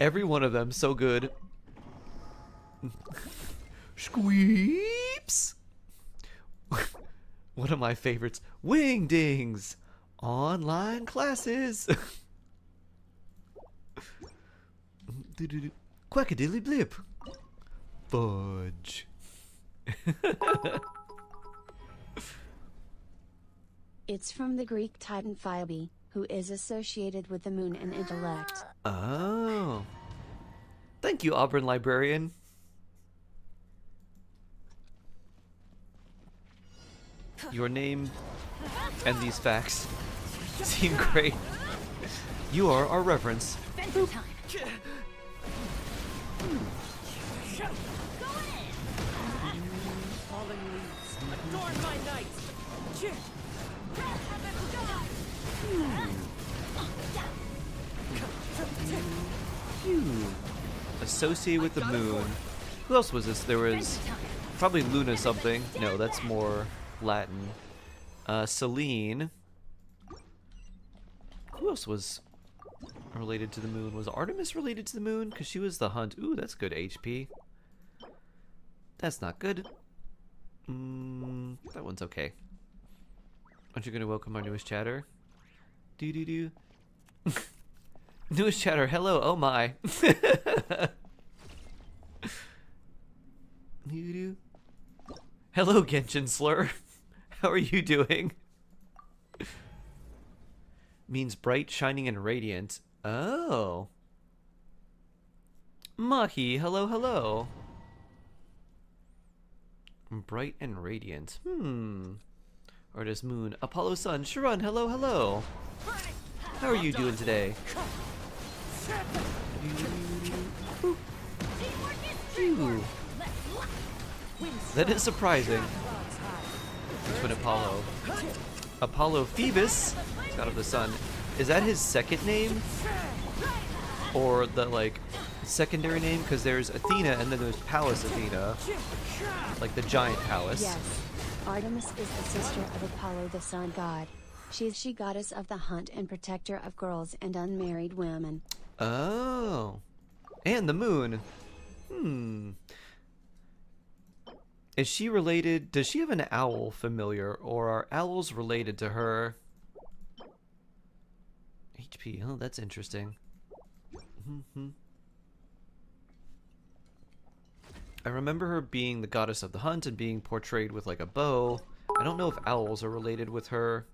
Every one of them, so good. Squeeps! One of my favorites. Wingdings! Online classes! Quackadilly blip! Fudge. It's from the Greek titan Phoebe, who is associated with the moon and intellect. Oh. Thank you, Auburn Librarian. Your name and these facts seem great. You are our reference. Adventure time. Falling leaves, adorn my night. Associated with the moon. Who else was this? There was probably Luna something. No, that's more Latin. Celine. Who else was related to the moon? Was Artemis related to the moon? Because she was the hunt. Ooh, that's good HP. That's not good. That one's okay. Aren't you going to welcome our newest chatter? Do. Newest chatter, hello, oh my. Do. Hello, Genshin Slur. How are you doing? Means bright, shining, and radiant. Oh. Mahi, hello, hello. Bright and radiant. Or does moon? Apollo Sun, Sharon, hello, hello. How are you doing today? Ooh. That is surprising. That's when Apollo Phoebus, god of the sun, is that his second name? Or the, like, secondary name? Because there's Athena and then there's Pallas Athena. Like the giant Pallas. Yes. Artemis is the sister of Apollo the sun god. She's she goddess of the hunt and protector of girls and unmarried women. Oh. And the moon. Is she related? Does she have an owl familiar? Or are owls related to her? HP. Oh, that's interesting. I remember her being the goddess of the hunt and being portrayed with like a bow. I don't know if owls are related with her.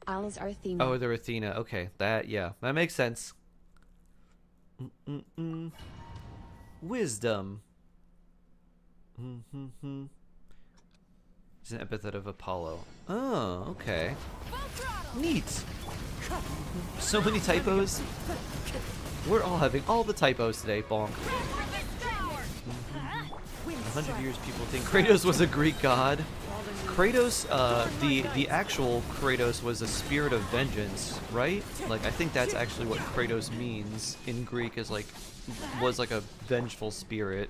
Owls are Athena. Oh, they're Athena. Okay, that that makes sense. Wisdom. It's an epithet of Apollo. Oh, okay. Neat. So many typos. We're all having all the typos today, bonk. 100 years people think Kratos was a Greek god. Kratos, the actual Kratos was a spirit of vengeance, right? Like, I think that's actually what Kratos means in Greek, is like, was like a vengeful spirit.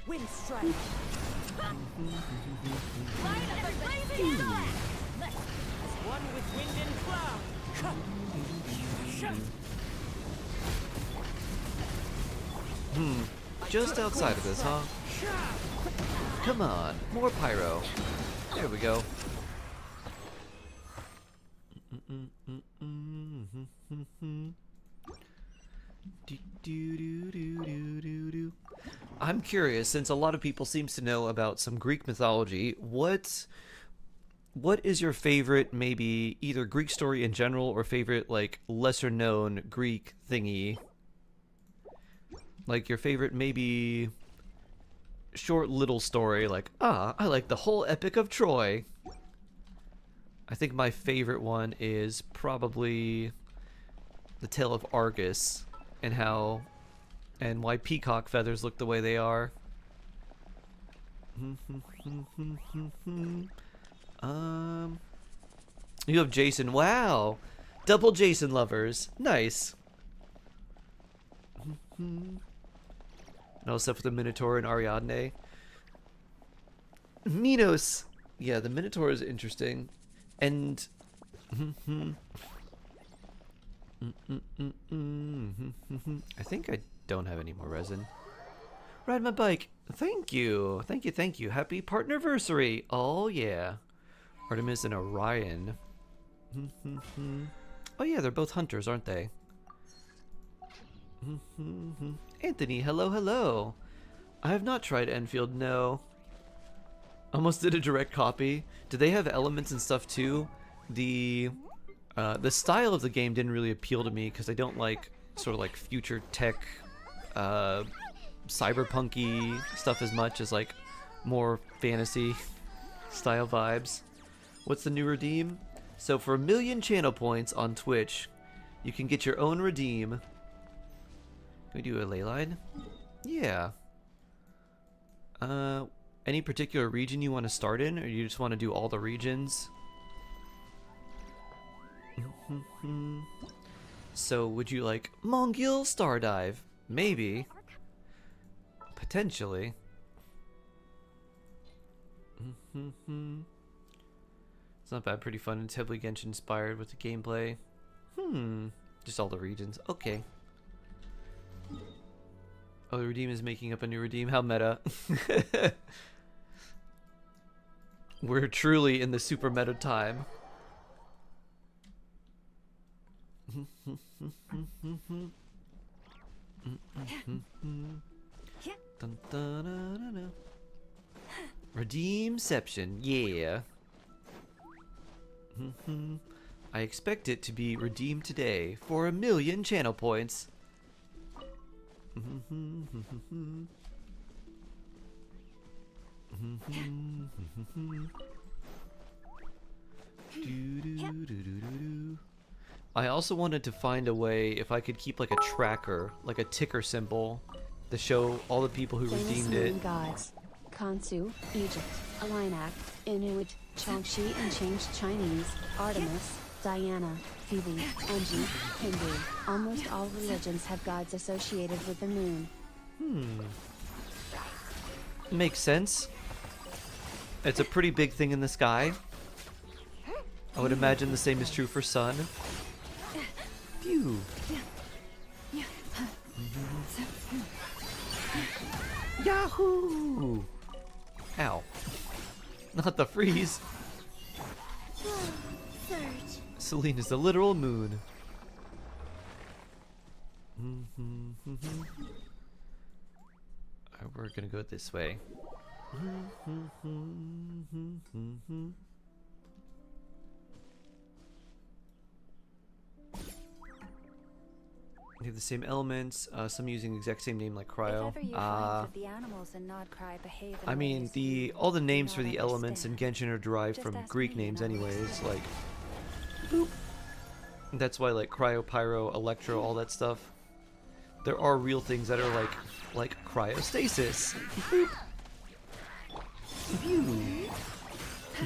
Wind strike. One with wind and cloud. Just outside of this, huh? Come on, more pyro. There we go. I'm curious, since a lot of people seems to know about some Greek mythology, what is your favorite, maybe either Greek story in general or favorite like lesser known Greek thingy? Like your favorite maybe short little story, like, I like the whole epic of Troy. I think my favorite one is probably the tale of Argus and how and why peacock feathers look the way they are. You have Jason. Wow. Double Jason lovers. Nice. No stuff with the Minotaur and Ariadne. Minos. Yeah, the Minotaur is interesting. And I think I don't have any more resin. Ride my bike. Thank you. Thank you, thank you. Happy Partnerversary. Oh yeah. Artemis and Orion. Oh yeah, they're both hunters, aren't they? Anthony, hello, hello. I have not tried Enfield, no. Almost did a direct copy. Do they have elements and stuff too? The style of the game didn't really appeal to me because I don't like sort of like future tech, cyberpunky stuff as much as like more fantasy style vibes. What's the new redeem? So for 1,000,000 channel points on Twitch, you can get your own redeem. Can we do a ley line? Yeah. Any particular region you want to start in, or you just want to do all the regions? So would you like Mongil Stardive? Maybe. Potentially. It's not bad, pretty fun. It's heavily Genshin inspired with the gameplay. Just all the regions. Okay. Oh, the redeem is making up a new redeem. How meta. We're truly in the super meta time. Dun, dun, dun, dun, dun. Redeemception, yeah. I expect it to be redeemed today for 1,000,000 channel points. I also wanted to find a way if I could keep like a tracker, like a ticker symbol, to show all the people who redeemed it. Gods. Kansu, Egypt, Alinak, Inuit, Chongshi and changed Chinese, Artemis, Diana, Phoebe, Angie, Hindu. Almost all religions have gods associated with the moon. Makes sense. It's a pretty big thing in the sky. I would imagine the same is true for sun. Phew. Yahoo! Ow. Not the freeze. Surge. Selene is the literal moon. Alright, we're gonna go this way. They have the same elements, some using the exact same name like Cryo. If ever you find that the animals in Nodcry behave in I mean, ways all the you names do for not the elements in understand, Genshin are derived just from ask Greek me names and I'll anyways, explain. like boop. That's why like Cryo, Pyro, Electro, all that stuff. There are real things that are like cryostasis. Boop. Pew.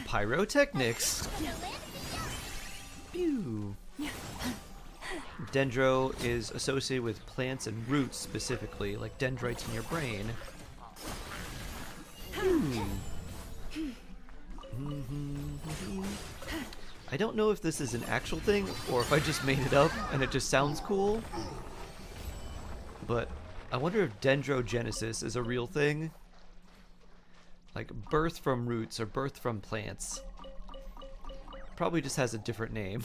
Pyrotechnics. Pew. Dendro is associated with plants and roots specifically, like dendrites in your brain. I don't know if this is an actual thing or if I just made it up and it just sounds cool. But I wonder if dendrogenesis is a real thing. Like birth from roots or birth from plants. Probably just has a different name.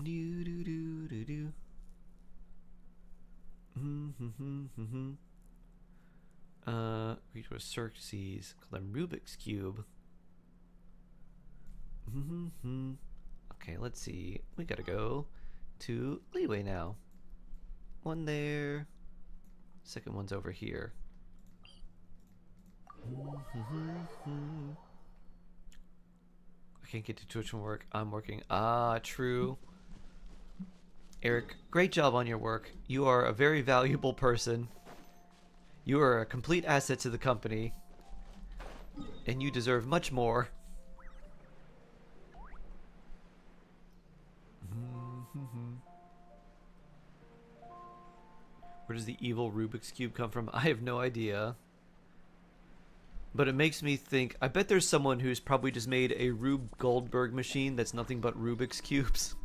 Do do do do do. Reach with Xerxes. Call them Rubik's Cube. Okay, let's see. We gotta go to Leeway now. One there. Second one's over here. I can't get to Twitch from work. I'm working. Ah, true. Eric, great job on your work. You are a very valuable person. You are a complete asset to the company. And you deserve much more. Where does the evil Rubik's Cube come from? I have no idea. But it makes me think, I bet there's someone who's probably just made a Rube Goldberg machine that's nothing but Rubik's Cubes.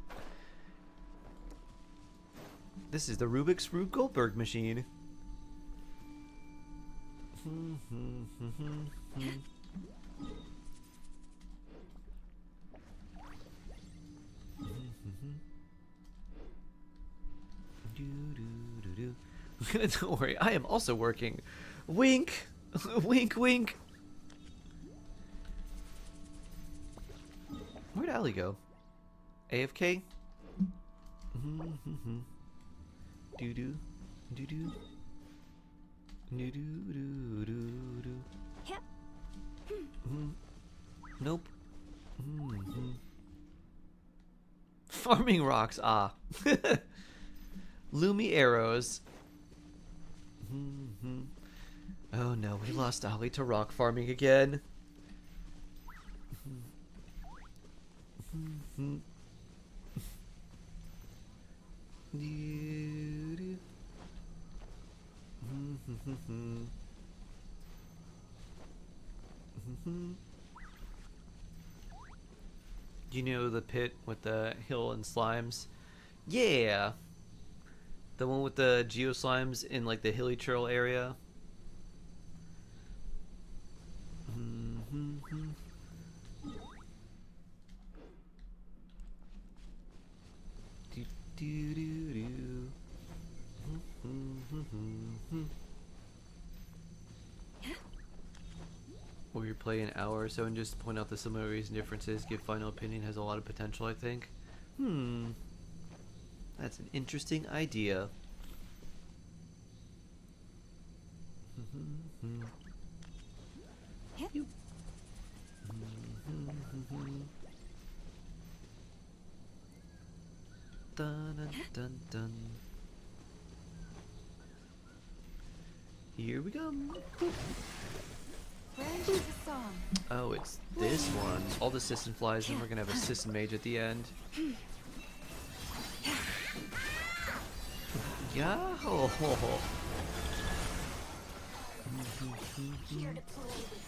This is the Rubik's Rube Goldberg machine. Don't worry, I am also working. Wink! Wink, wink! Where'd Allie go? AFK? Doo doo. Doo doo. Doo doo doo doo doo. Nope. Farming rocks, ah. Loomy arrows. Oh no, we lost Ollie to rock farming again. You know the pit with the hill and slimes? Yeah! The one with the geo slimes in like the hilly trail area? Will you play an hour or so and just point out the similarities and differences? Give final opinion has a lot of potential, I think. That's an interesting idea. Dun, dun, dun, dun. Here we go. Branch of the song. Oh, it's this one. All the Sisson flies, and we're gonna have a Sisson mage at the end. Yahoo! Here to play with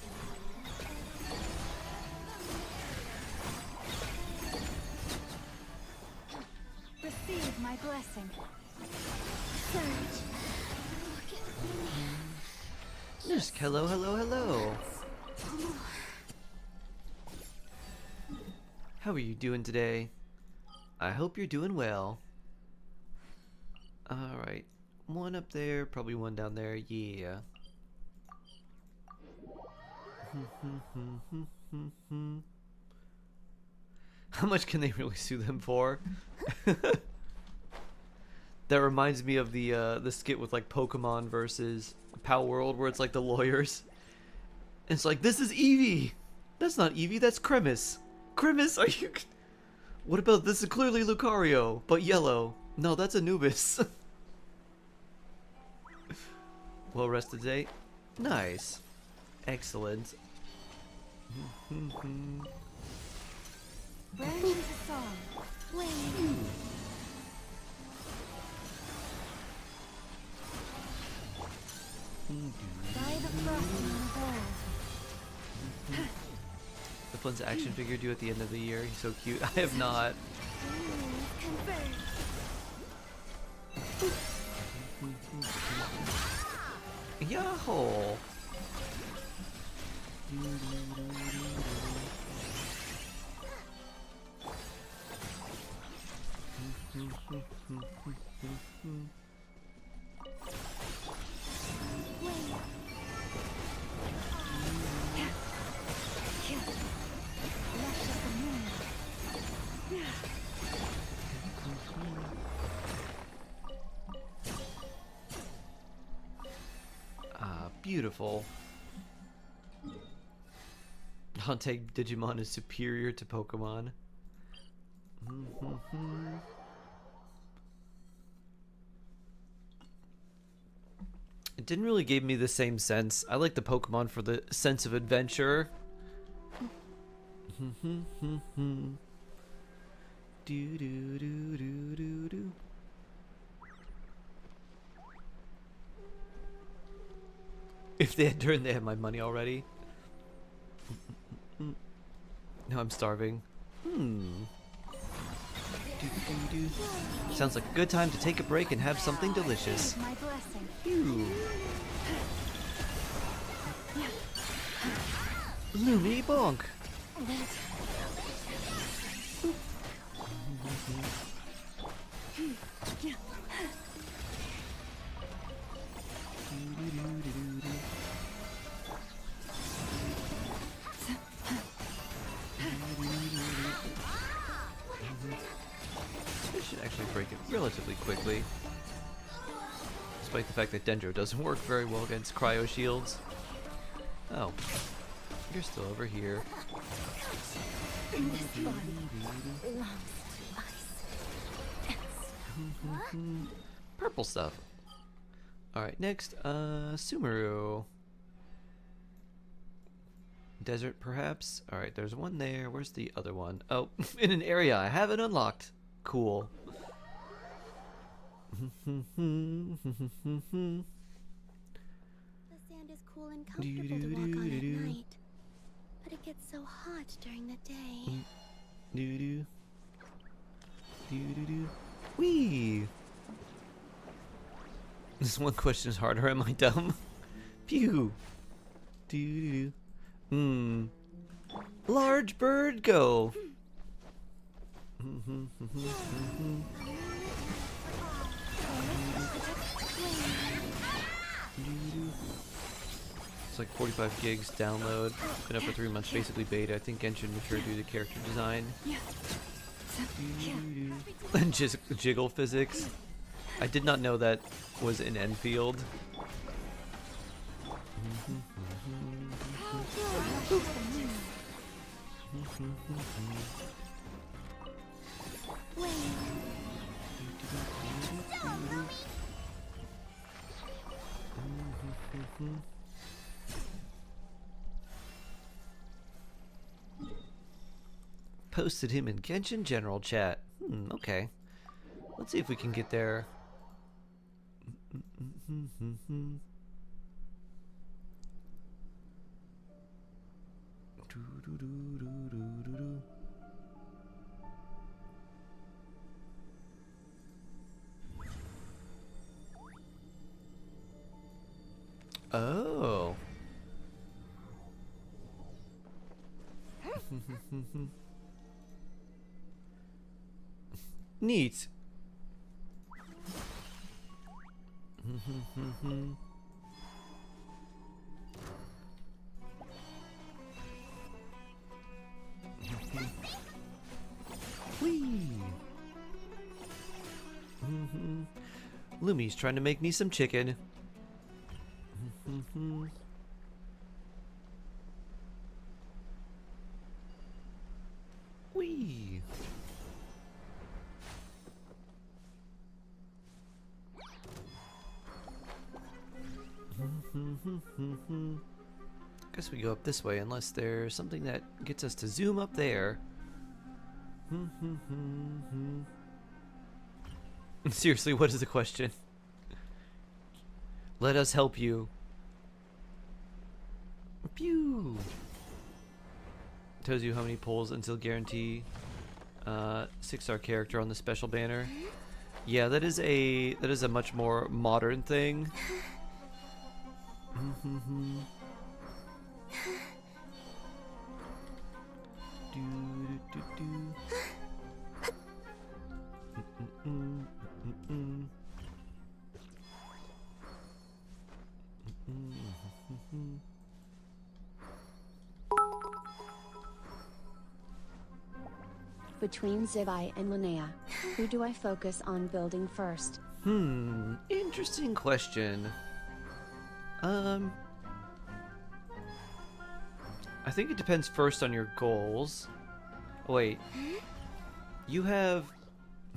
Receive my blessing. Just hello, hello, hello. How are you doing today? I hope you're doing well. Alright. One up there, probably one down there, yeah. How much can they really sue them for? That reminds me of the skit with like Pokemon versus Pal World, where it's like the lawyers. And it's like, this is Eevee! That's not Eevee, that's Cremis. Cremis, are you... What about this is clearly Lucario, but yellow. No, that's Anubis. Well rested day? Nice. Excellent. Branch of the song. By the frost and gold. The Flint's action figure due at the end of the year. He's so cute. I have not. Yahoo! Beautiful. Dante Digimon is superior to Pokemon. It didn't really give me the same sense. I like the Pokemon for the sense of adventure. Do do do do do do. If they had turned, they had my money already. Now I'm starving. Sounds like a good time to take a break and have something delicious. My blessing. Loomy bonk. relatively quickly. Despite the fact that Dendro doesn't work very well against cryo shields. Oh. You're still over here. This body belongs to us. Purple stuff. Alright, next, Sumeru. Desert, perhaps? Alright, there's one there. Where's the other one? Oh, in an area I haven't unlocked. Cool. The sand is cool and comfortable to walk on at night, but it gets so hot during the day. Doo-doo. Doo-doo-doo. Whee! This one question is harder. Am I dumb? Pew! Doo-doo-doo. Large bird, go! It's like 45 gigs download. Been up for 3 months, basically beta. I think Genshin matured due to character design. And jiggle physics. I did not know that was in Enfield. Posted him in Genshin general chat. Okay. Let's see if we can get there. Oh. Neat. Whee! Lumi's trying to make me some chicken. Whee! Guess we go up this way unless there's something that gets us to zoom up there. Seriously, what is the question? Let us help you. Pew! Tells you how many pulls until guarantee 6-star character on the special banner. Yeah, that is a much more modern thing. Between Zibai and Linnea, who do I focus on building first? Interesting question. I think it depends first on your goals. Wait. You have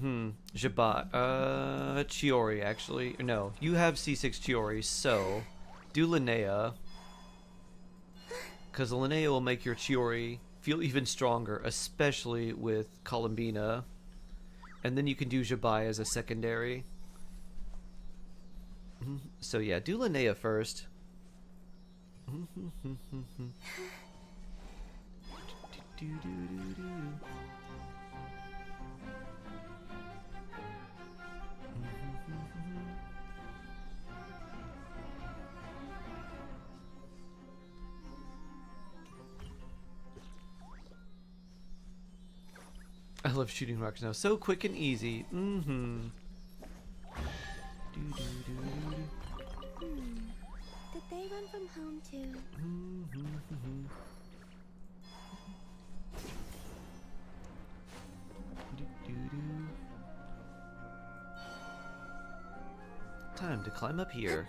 Chiori actually. No, you have C6 Chiori, so do Linnea. Cause Linnea will make your Chiori feel even stronger, especially with Columbina. And then you can do Jabai as a secondary. So yeah, do Linnea first. I love shooting rocks now. So quick and easy. Did they run from home too? time to climb up here.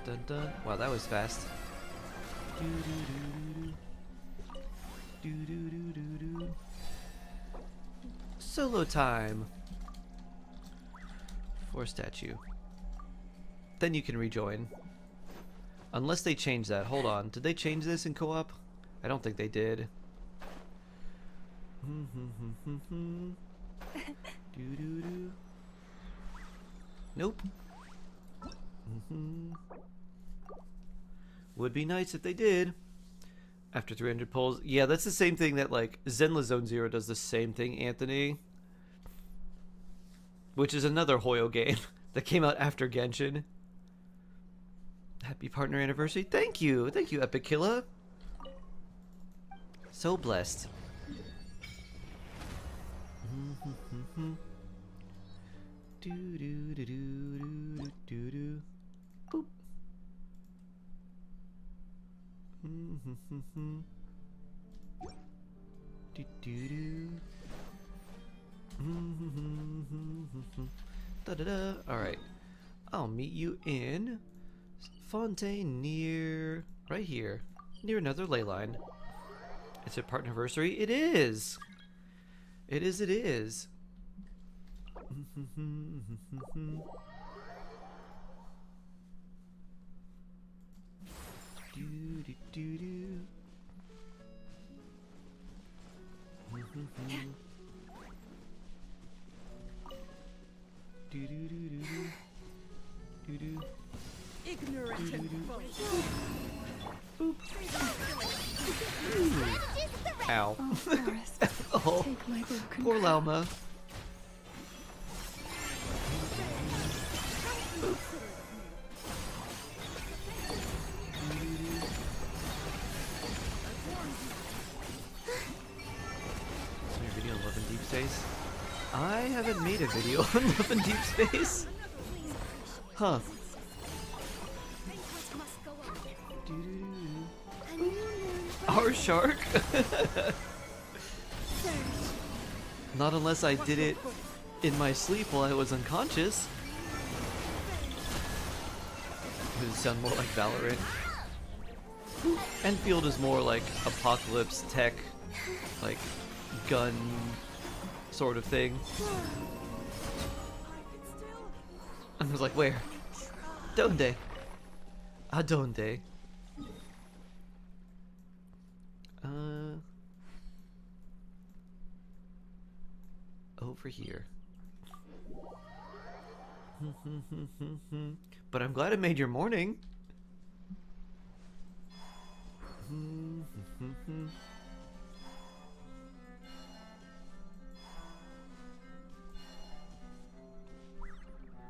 Dun, dun. Wow, that was fast. Solo time for statue. Then you can rejoin. Unless they change that. Hold on. Did they change this in co-op? I don't think they did. Nope. Would be nice if they did. After 300 pulls. Yeah, that's the same thing that, like, Zenless Zone Zero does the same thing, Anthony. Which is another Hoyo game that came out after Genshin. Happy partner anniversary. Thank you. Thank you, Epic Killa. So blessed. Do do do do do do do. Boop. Do do do. Da da da. All right. I'll meet you in Fontaine near right here, near another ley line. It's a Partnerversary. It is. It is. It is. Do do do do. Do do do do do do. Ignorant and Boop. Ow. Oh, Forest, Oh, take my broken poor crown. Lauma. So your video on Love and Deep Space? I haven't made a video on Love and Deep Space. Huh. Our shark? Not unless I did it in my sleep while I was unconscious. Does it sound more like Valorant? Enfield is more like apocalypse tech, like gun sort of thing. I was like, where? Donde? Adonde? Over here. But I'm glad it made your morning.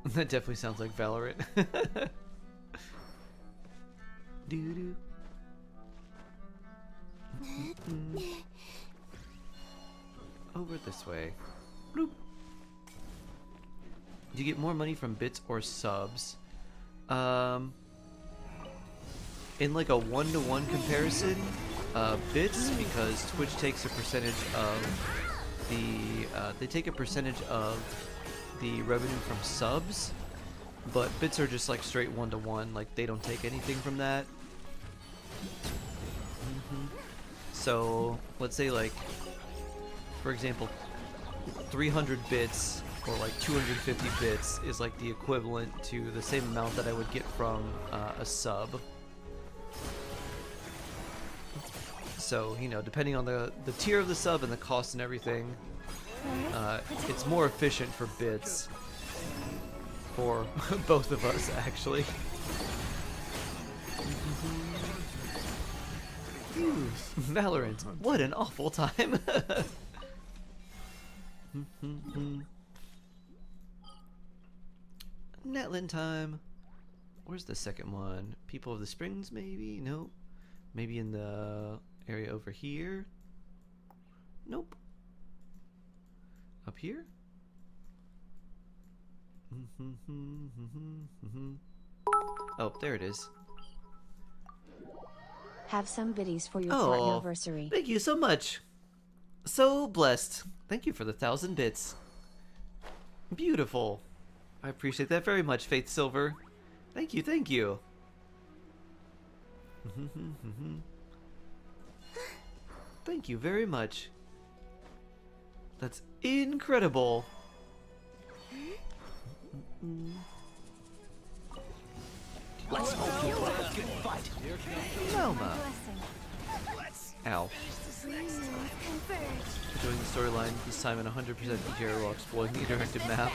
That definitely sounds like Valorant. Doo-doo. Over this way. Bloop. Do you get more money from bits or subs? In like a one-to-one comparison, bits, because Twitch takes a percentage of the they take a percentage of the revenue from subs, but bits are just like straight one-to-one, like they don't take anything from that. So let's say, like, for example, 300 bits or like 250 bits is like the equivalent to the same amount that I would get from a sub. So, you know, depending on the tier of the sub and the cost and everything, it's more efficient for bits for both of us, actually. Valorant, what an awful time. Netlin time. Where's the second one? People of the Springs, maybe? Nope. Maybe in the area over here? Nope. Up here? Oh, there it is. Have some biddies for your Oh, Partnerversary. thank you so much. So blessed. Thank you for the 1,000 bits. Beautiful. I appreciate that very much, Faith Silver. Thank you, thank you. Thank you very much. That's incredible. Let's hope you have a good fight. Velma. Ow. Enjoying the storyline this time in 100% PTR while exploring the interactive map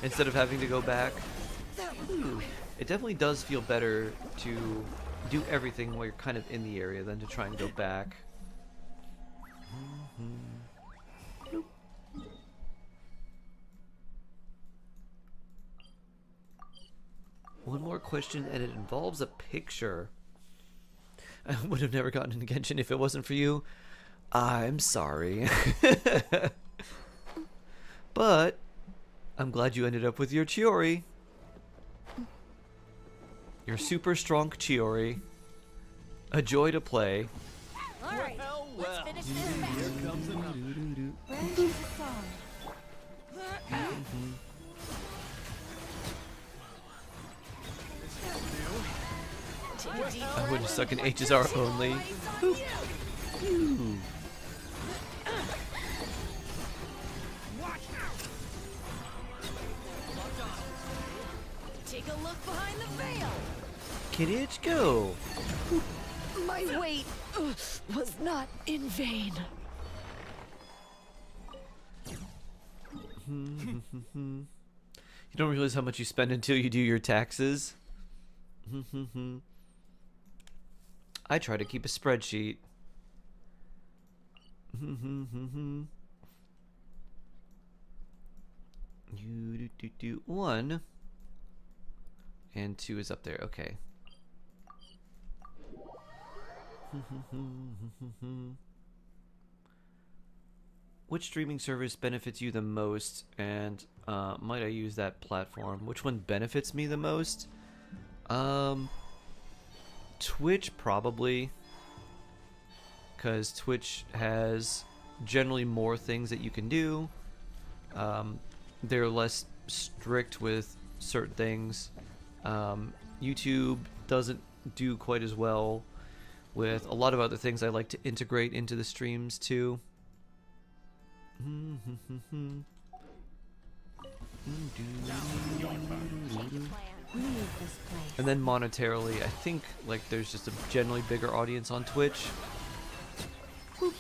instead of having to go back. Ooh. It definitely does feel better to do everything while you're kind of in the area than to try and go back. Nope. One more question, and it involves a picture. I would have never gotten into Genshin if it wasn't for you. I'm sorry. But I'm glad you ended up with your Chiori. Your super strong Chiori. A joy to play. Alright, let's finish this match. Here comes another. Branch the song. Take a deep I wouldn't suck in HSR only. Boop. Ooh. Take a look behind the veil. Kid Itch, go. My wait was not in vain. You don't realize how much you spend until you do your taxes. I try to keep a spreadsheet. You do 1 and 2 is up there. Okay. Which streaming service benefits you the most, and might I use that platform? Which one benefits me the most? Twitch probably, because Twitch has generally more things that you can do. They're less strict with certain things. YouTube doesn't do quite as well with a lot of other things I like to integrate into the streams too. Leave this place. And then monetarily, I think like there's just a generally bigger audience on Twitch. Ooh.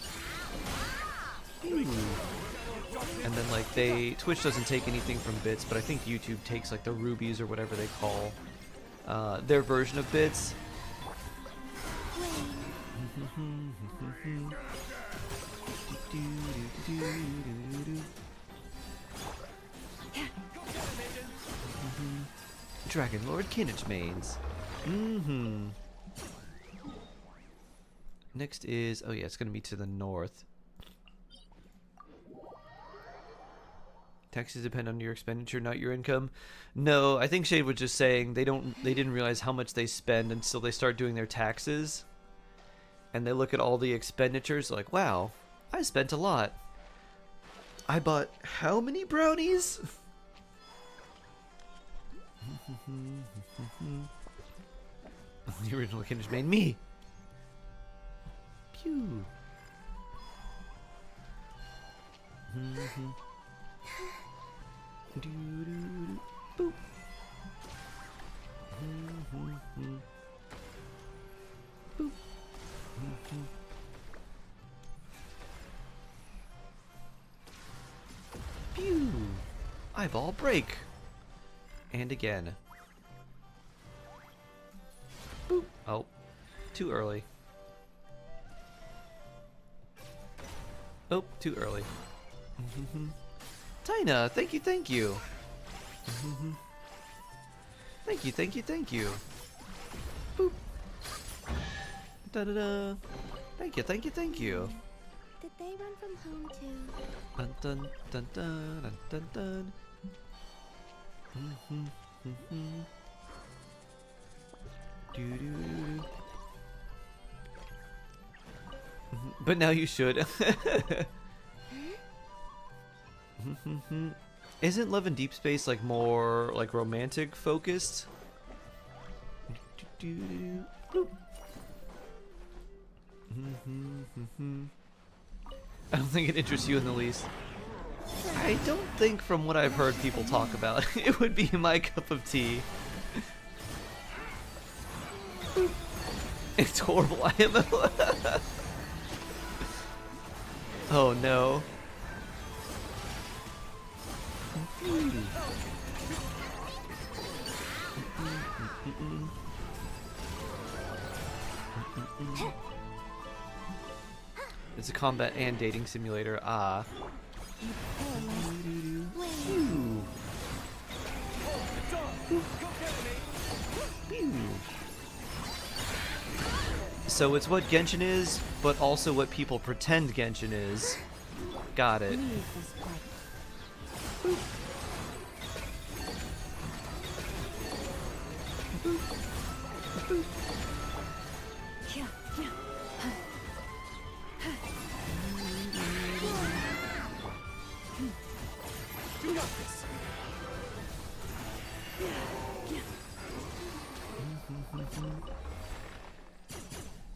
And then like Twitch doesn't take anything from bits, but I think YouTube takes like the rubies or whatever they call their version of bits. Dragon Lord Kinich mains. Next is, oh yeah, it's gonna be to the north. Taxes depend on your expenditure, not your income. No, I think Shade was just saying they didn't realize how much they spend until they start doing their taxes. And they look at all the expenditures like, wow, I spent a lot. I bought how many brownies? The original Kinich made me. Pew. Boop. Boop. Pew. Eyeball break. And again. Boop. Oh, too early. Oh, too early. Tina, thank you, thank you. Thank you, thank you, thank you. Boop. Da-da-da. Thank you, thank you, thank you. Did they run from home too? Dun dun dun dun dun dun dun. Mm-hmm, mm-hmm. Doo-doo-doo. Mhm. But now you should. Isn't Love in Deep Space like more like romantic focused? Boop. I don't think it interests you in the least. I don't think from what I've heard people talk about it would be my cup of tea. It's horrible IMO. Oh no. It's a combat and dating simulator. Ah. Ooh. So it's what Genshin is, but also what people pretend Genshin is. Got it.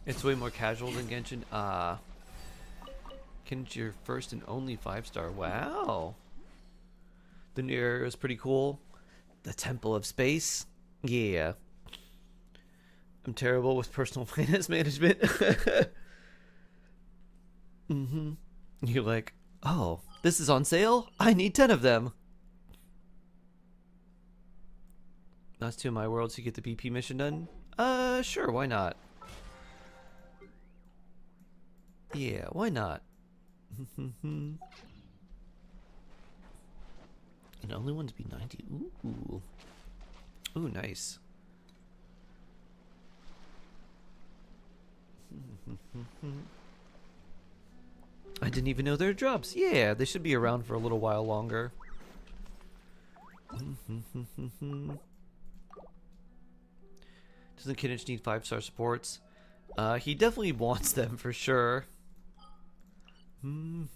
It's way more casual than Genshin. Genshin's your first and only 5-star. Wow. The new area is pretty cool. The Temple of Space. Yeah. I'm terrible with personal finance management. You're like, oh, this is on sale? I need 10 of them. That's 2 of my worlds to get the BP mission done. Sure, why not? Yeah, why not? And only one to be 90. Ooh. Ooh, nice. I didn't even know there were drops. Yeah, they should be around for a little while longer. Doesn't Kinnich need 5-star supports? He definitely wants them for sure. Who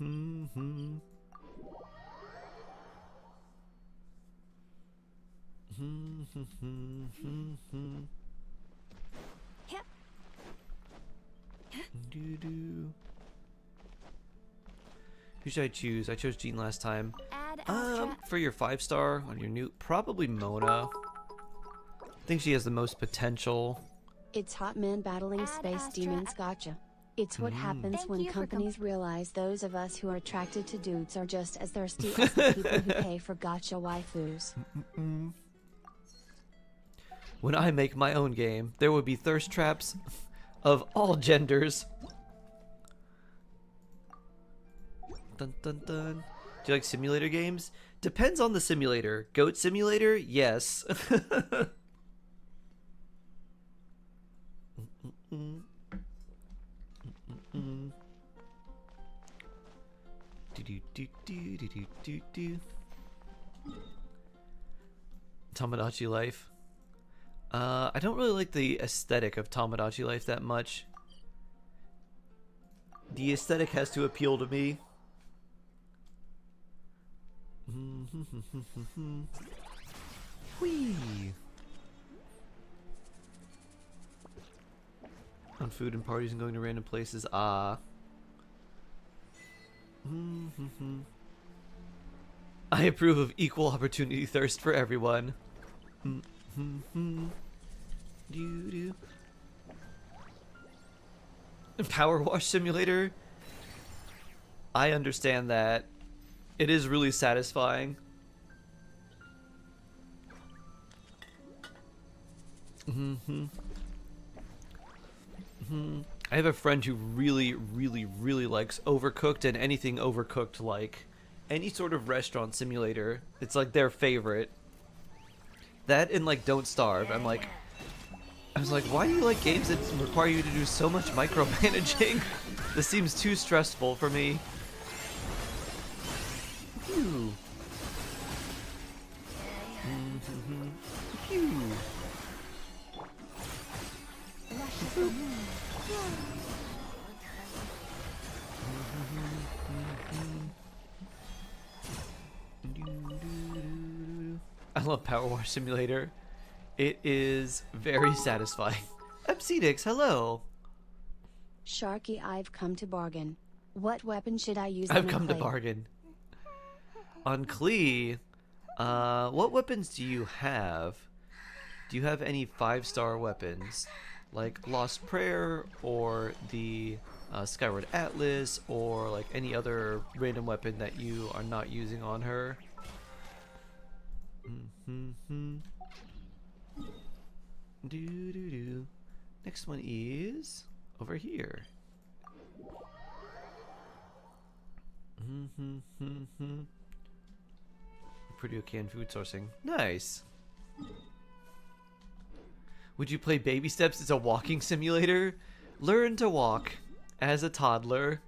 should I choose? I chose Jean last time. For your 5-star on your new, probably Mona. I think she has the most potential. It's hot men battling space demons. Gotcha. It's what happens when companies realize those of us who are attracted to dudes are just as thirsty as the people who pay for gotcha waifus. When I make my own game, there would be thirst traps of all genders. Dun dun dun. Do you like simulator games? Depends on the simulator. Goat Simulator? Yes. Tomodachi Life. I don't really like the aesthetic of Tomodachi Life that much. The aesthetic has to appeal to me. Whee! On food and parties and going to random places. I approve of equal opportunity thirst for everyone. Power wash simulator. I understand that. It is really satisfying. I have a friend who really likes Overcooked and anything Overcooked, like any sort of restaurant simulator. It's like their favorite. That and like Don't Starve. I was like, why do you like games that require you to do so much micromanaging? This seems too stressful for me. Phew. Phew. I love Power Wash Simulator. It is very satisfying. Epsidix, hello. Sharky, I've come to bargain. What weapon should I use? I've on come to Clay? bargain. On Klee, what weapons do you have? Do you have any 5-star weapons? Like Lost Prayer, or the Skyward Atlas, or like any other random weapon that you are not using on her? Next one is over here. Pretty okay in food sourcing. Nice. Would you play Baby Steps? It's a walking simulator. Learn to walk as a toddler.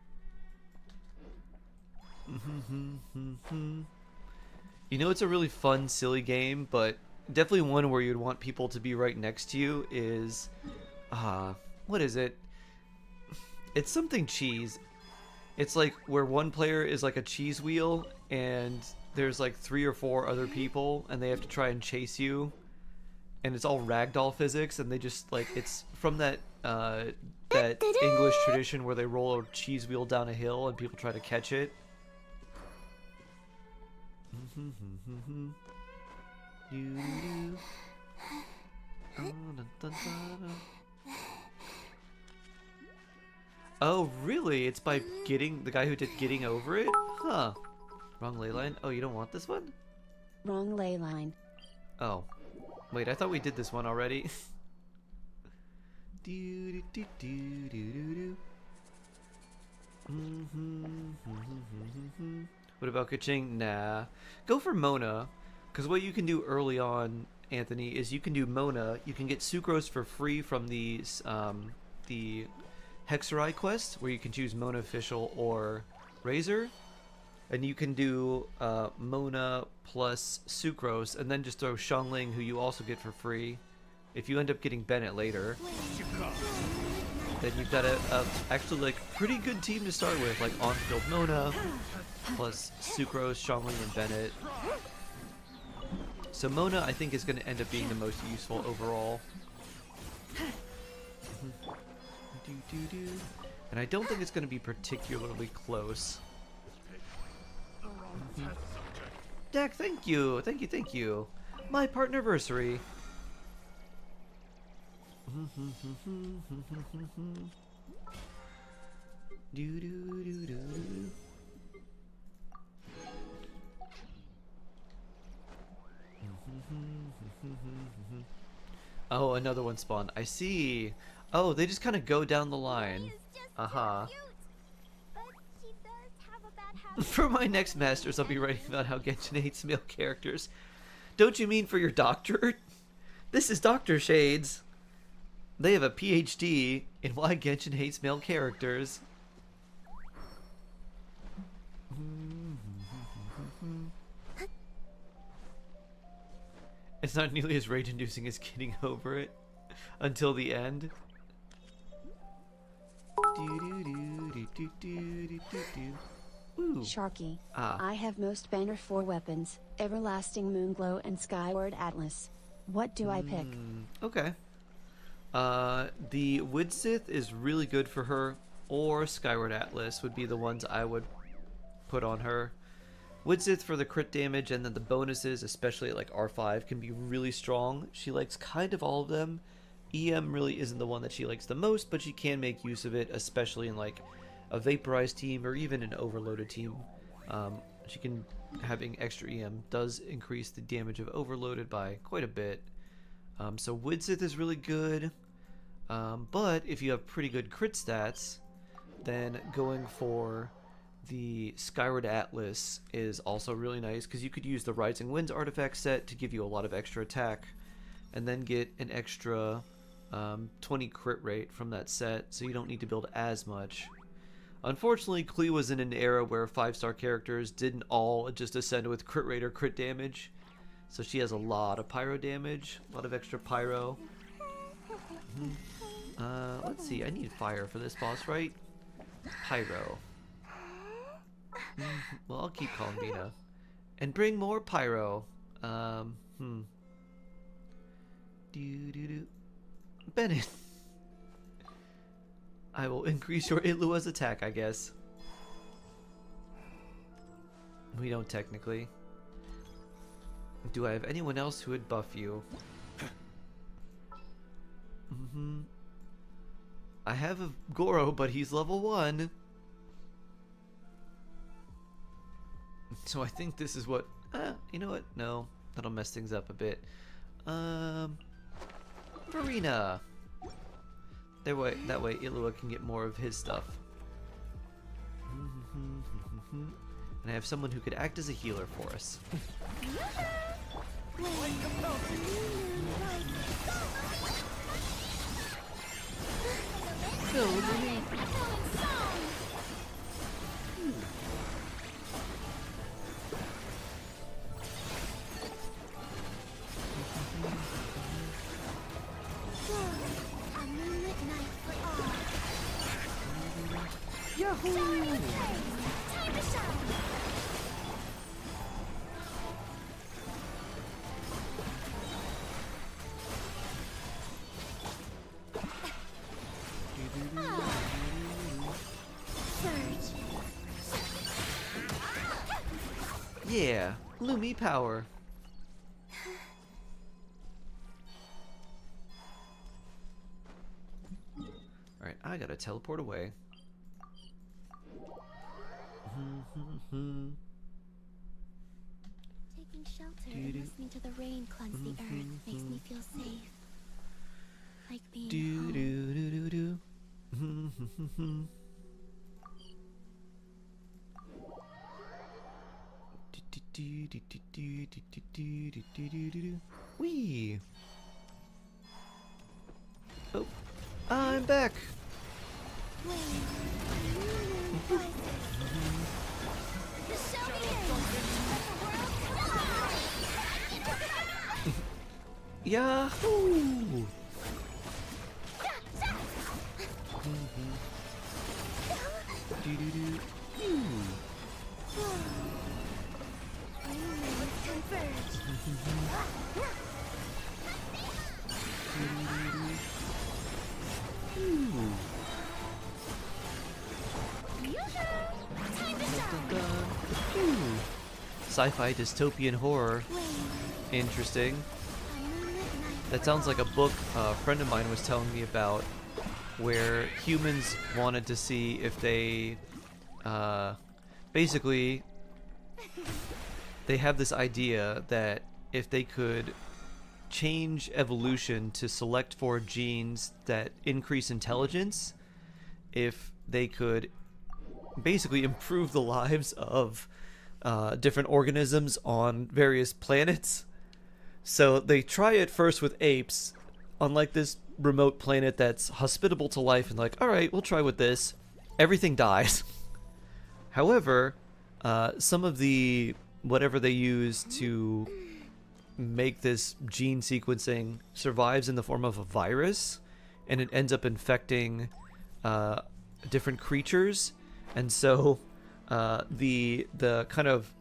You know, it's a really fun, silly game, but definitely one where you'd want people to be right next to you is, what is it? It's something cheese. It's like where one player is like a cheese wheel, and there's like 3 or 4 other people, and they have to try and chase you. And it's all ragdoll physics, and they just like, it's from that that English tradition where they roll a cheese wheel down a hill and people try to catch it. Oh, really? It's by the guy who did Getting Over It? Huh. Wrong ley line. Oh, you don't want this one? Wrong ley line. Oh. Wait, I thought we did this one already. What about Kaching? Nah. Go for Mona. Because what you can do early on, Anthony, is you can do Mona. You can get Sucrose for free from the Hexerai quest, where you can choose Mona Official or Razor. And you can do Mona plus Sucrose, and then just throw Xiangling, who you also get for free. If you end up getting Bennett later, then you've got a actually like pretty good team to start with, like on-field Mona plus Sucrose, Xiangling, and Bennett. So Mona, I think, is going to end up being the most useful overall. And I don't think it's going to be particularly close. Dak, thank you. Thank you, thank you. My Partnerversary. Oh, another one spawned. I see. Oh, they just kind of go down the line. For my next Masters, I'll be writing about how Genshin hates male characters. Don't you mean for your doctorate? This is Dr. Shades. They have a PhD in why Genshin hates male characters. It's not nearly as rage-inducing as Getting Over It until the end. Ooh. Sharky, I have most banner 4 weapons, Everlasting Moonglow and Skyward Atlas. What do I pick? Okay. The Woodsith is really good for her, or Skyward Atlas would be the ones I would put on her. Woodsith for the crit damage, and then the bonuses, especially at like R5, can be really strong. She likes kind of all of them. EM really isn't the one that she likes the most, but she can make use of it, especially in like a vaporized team or even an overloaded team. She can, having extra EM does increase the damage of overloaded by quite a bit. So Woodsith is really good, but if you have pretty good crit stats, then going for the Skyward Atlas is also really nice because you could use the Rising Winds artifact set to give you a lot of extra attack and then get an extra 20 crit rate from that set, so you don't need to build as much. Unfortunately, Klee was in an era where 5-star characters didn't all just ascend with crit rate or crit damage, so she has a lot of pyro damage, a lot of extra pyro. Let's see, I need fire for this boss, right? Pyro. Well, I'll keep calling Mina. And bring more pyro. Bennett. I will increase your Itlua's attack, I guess. We don't technically. Do I have anyone else who would buff you? I have a Goro, but he's level 1. So I think this is what... you know what? No, that'll mess things up a bit. Marina! That way Ilua can get more of his stuff. And I have someone who could act as a healer for us. Go, Lily! Yahoo! Time to shine! Yeah, Lumi power. Alright, I gotta teleport away. Taking shelter and listening to the rain cleanse the earth makes me feel safe. Like being home. Wee. Oh, I'm back. Yahoo! Sci-fi dystopian horror. Interesting. That sounds like a book a friend of mine was telling me about, where humans wanted to see if they, basically, they have this idea that if they could change evolution to select for genes that increase intelligence, if they could basically improve the lives of different organisms on various planets. So they try it first with apes on like this remote planet that's hospitable to life, and like, alright, we'll try with this. Everything dies. However, some of the whatever they use to make this gene sequencing survives in the form of a virus, and it ends up infecting different creatures. And so the kind of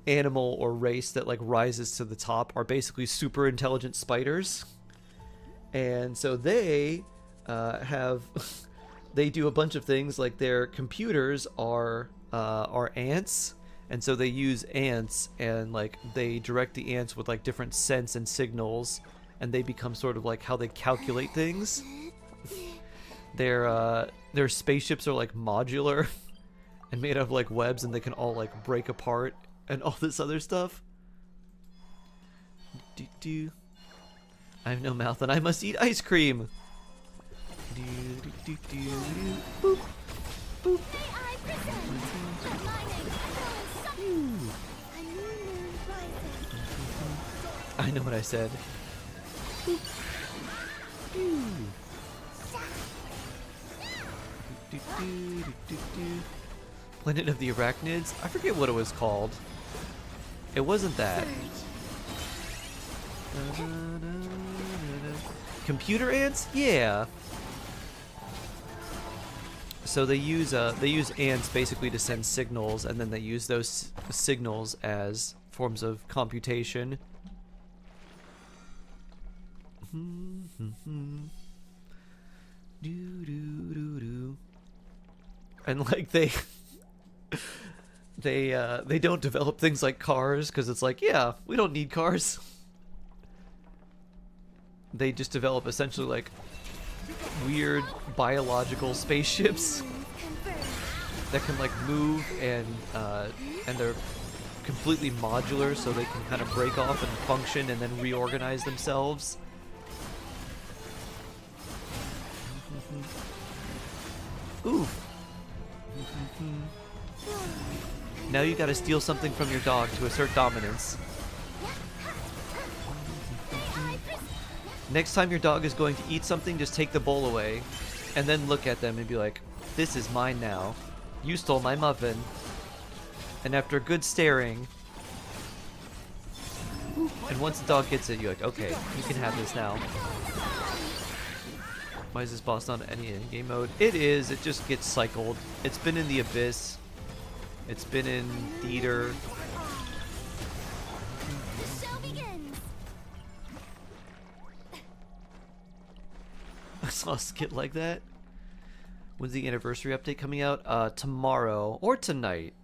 animal or race that like rises to the top are basically super intelligent spiders. And so they have they do a bunch of things, like their computers are ants, and so they use ants, and like they direct the ants with like different scents and signals, and they become sort of like how they calculate things. Their spaceships are like modular and made out of like webs, and they can all like break apart and all this other stuff. I have no mouth and I must eat ice cream. Boop. Boop. I know what I said. Planet of the Arachnids? I forget what it was called. It wasn't that. Computer ants? Yeah. So they use ants basically to send signals, and then they use those signals as forms of computation. And like they don't develop things like cars because it's like, yeah, we don't need cars. They just develop essentially like weird biological spaceships that can like move, and they're completely modular, so they can kind of break off and function and then reorganize themselves. Ooh. Now you gotta steal something from your dog to assert dominance. Next time your dog is going to eat something, just take the bowl away, and then look at them and be like, this is mine now. You stole my muffin. And after good staring, and once the dog gets it, you're like, okay, you can have this now. Why is this boss not any in-game mode? It is, it just gets cycled. It's been in the Abyss. It's been in Theater. I saw a skit like that. When's the anniversary update coming out? Tomorrow or tonight.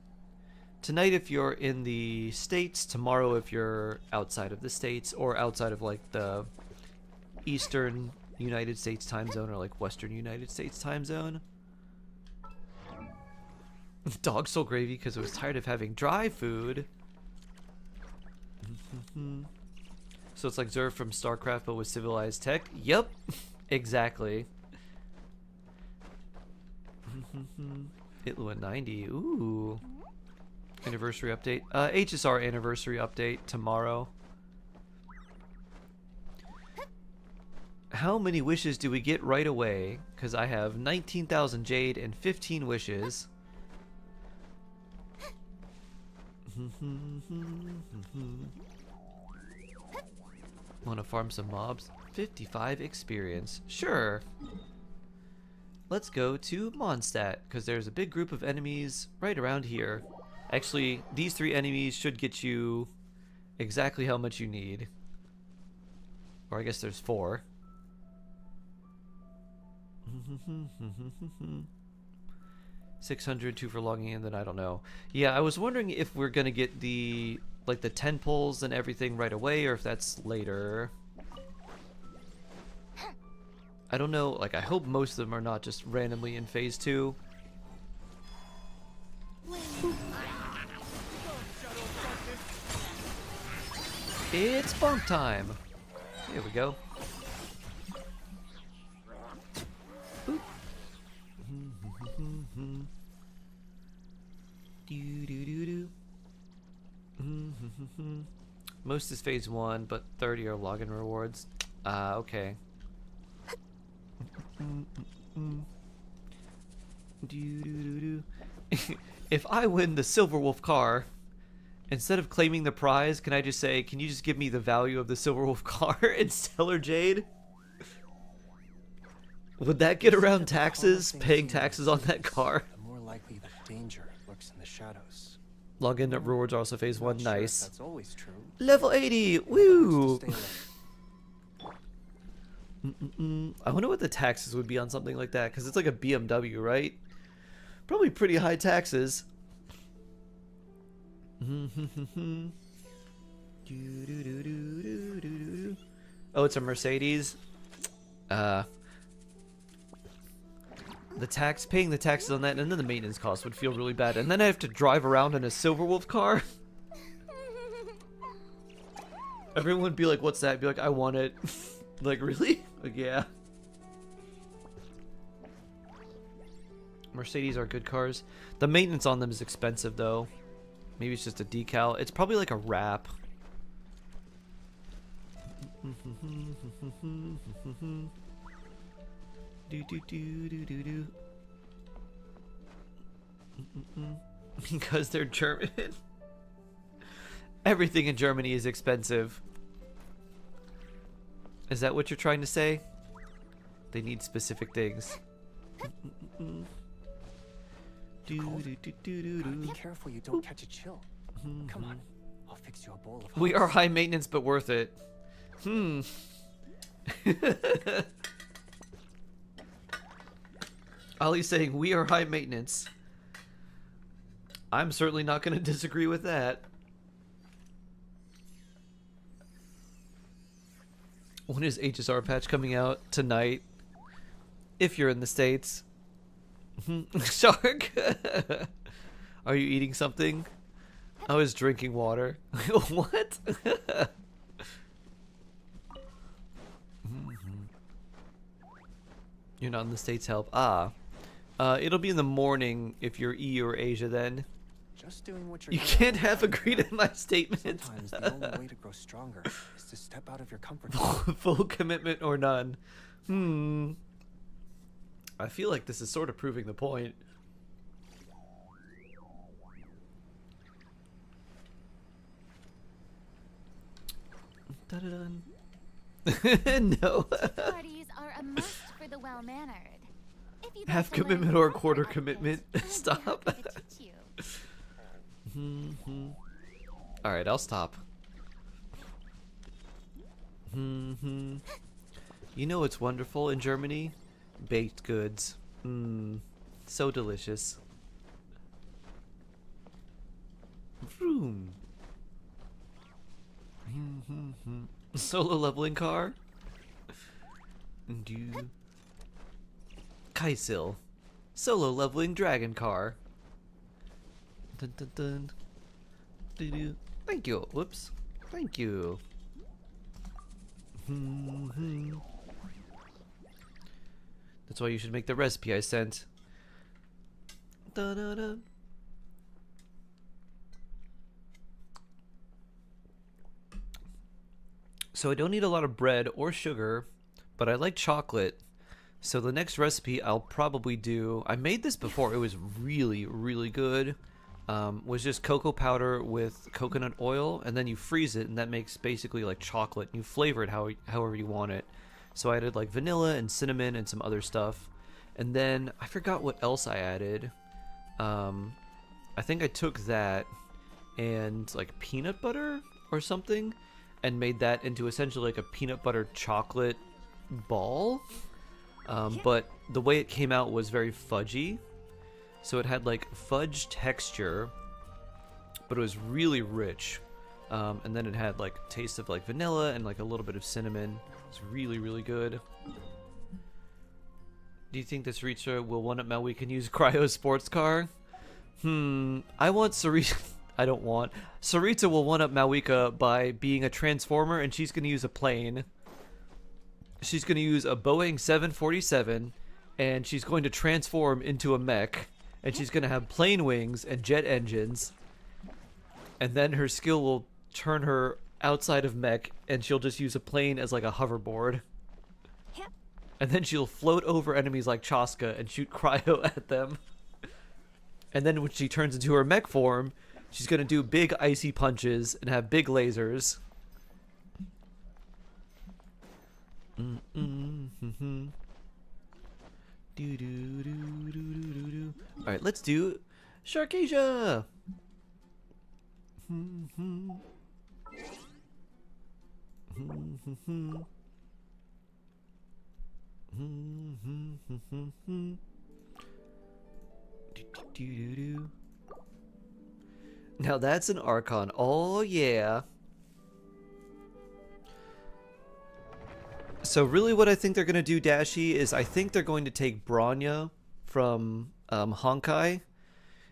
Tonight if you're in the States, tomorrow if you're outside of the States, or outside of like the Eastern United States time zone, or like Western United States time zone. Dog stole gravy because it was tired of having dry food. So it's like Zerg from StarCraft but with civilized tech? Yep. Exactly. Itlua 90. Ooh. Anniversary update. HSR anniversary update tomorrow. How many wishes do we get right away? Because I have 19,000 jade and 15 wishes. Want to farm some mobs? 55 experience. Sure. Let's go to Mondstadt, because there's a big group of enemies right around here. Actually, these 3 enemies should get you exactly how much you need. Or I guess there's 4. 600, 2 for logging in, then I don't know. Yeah, I was wondering if we're gonna get the like the 10 pulls and everything right away, or if that's later. I don't know, like I hope most of them are not just randomly in phase 2. It's bonk time! Here we go. Oop. Most is phase 1, but 30 are login rewards. Okay. If I win the Silver Wolf car, instead of claiming the prize, can I just say, can you just give me the value of the Silver Wolf car in Stellar Jade? Would that get around taxes, paying taxes on that car? The more likely that danger lurks in the shadows. Login rewards are also phase 1, Not sure if nice. that's always true. Level 80, woo! Stay alert. I wonder what the taxes would be on something like that, because it's like a BMW, right? Probably pretty high taxes. Oh, it's a Mercedes. Paying the taxes on that, and then the maintenance costs would feel really bad, and then I have to drive around in a Silverwolf car. Everyone would be like, "What's that?" I'd be like, "I want it." Like, really? Like, yeah. Mercedes are good cars. The maintenance on them is expensive, though. Maybe it's just a decal. It's probably like a wrap. Do do do do do do. Because they're German. Everything in Germany is expensive. Is that what you're trying to say? They need specific things. Be careful you don't catch a chill. Come on, I'll fix you a bowl of We hot are high maintenance but worth it. Ollie's saying we are high maintenance. I'm certainly not going to disagree with that. When is HSR patch coming out? Tonight. If you're in the States. Shark! Are you eating something? I was drinking water. What? You're not in the States, help. Ah. It'll be in the morning if you're EU or Asia then. Just doing what you're You doing can't all have the time. agreed in my statement. Sometimes the only way to grow stronger is to step out of your comfort zone. Full commitment or none. I feel like this is sort of proving the point. Dun-dun-dun. No. Parties are a must for the well-mannered. If you'd like Half to learn commitment more or quarter about commitment. this, I'd be Stop. happy to teach you. Alright, I'll stop. You know what's wonderful in Germany? Baked goods. So delicious. Vroom. Solo leveling car? Do Kaisil. Solo leveling dragon car. Dun dun dun. Doo-doo. Thank you. Whoops. Thank you. That's why you should make the recipe I sent. Da-da-da. So I don't need a lot of bread or sugar, but I like chocolate. So the next recipe I'll probably do, I made this before, it was really, really good. Was just cocoa powder with coconut oil, and then you freeze it, and that makes basically like chocolate. You flavor it however you want it. So I added like vanilla and cinnamon and some other stuff. And then I forgot what else I added. I think I took that and like peanut butter or something and made that into essentially like a peanut butter chocolate ball. But the way it came out was very fudgy. So it had like fudge texture, but it was really rich. And then it had like taste of like vanilla and like a little bit of cinnamon. It's really, really good. Do you think this Sarita will one-up Maui can use Cryo Sports Car? I want Sarita. I don't want. Sarita will one-up Mauika by being a transformer, and she's going to use a plane. She's going to use a Boeing 747, and she's going to transform into a mech, and she's going to have plane wings and jet engines, and then her skill will turn her outside of mech, and she'll just use a plane as like a hoverboard. And then she'll float over enemies like Chaska and shoot cryo at them. And then when she turns into her mech form, she's going to do big icy punches and have big lasers. Alright, let's do Sharkasia! Now that's an Archon. Oh yeah. So really what I think they're going to do, Dashi, is I think they're going to take Bronya from Honkai,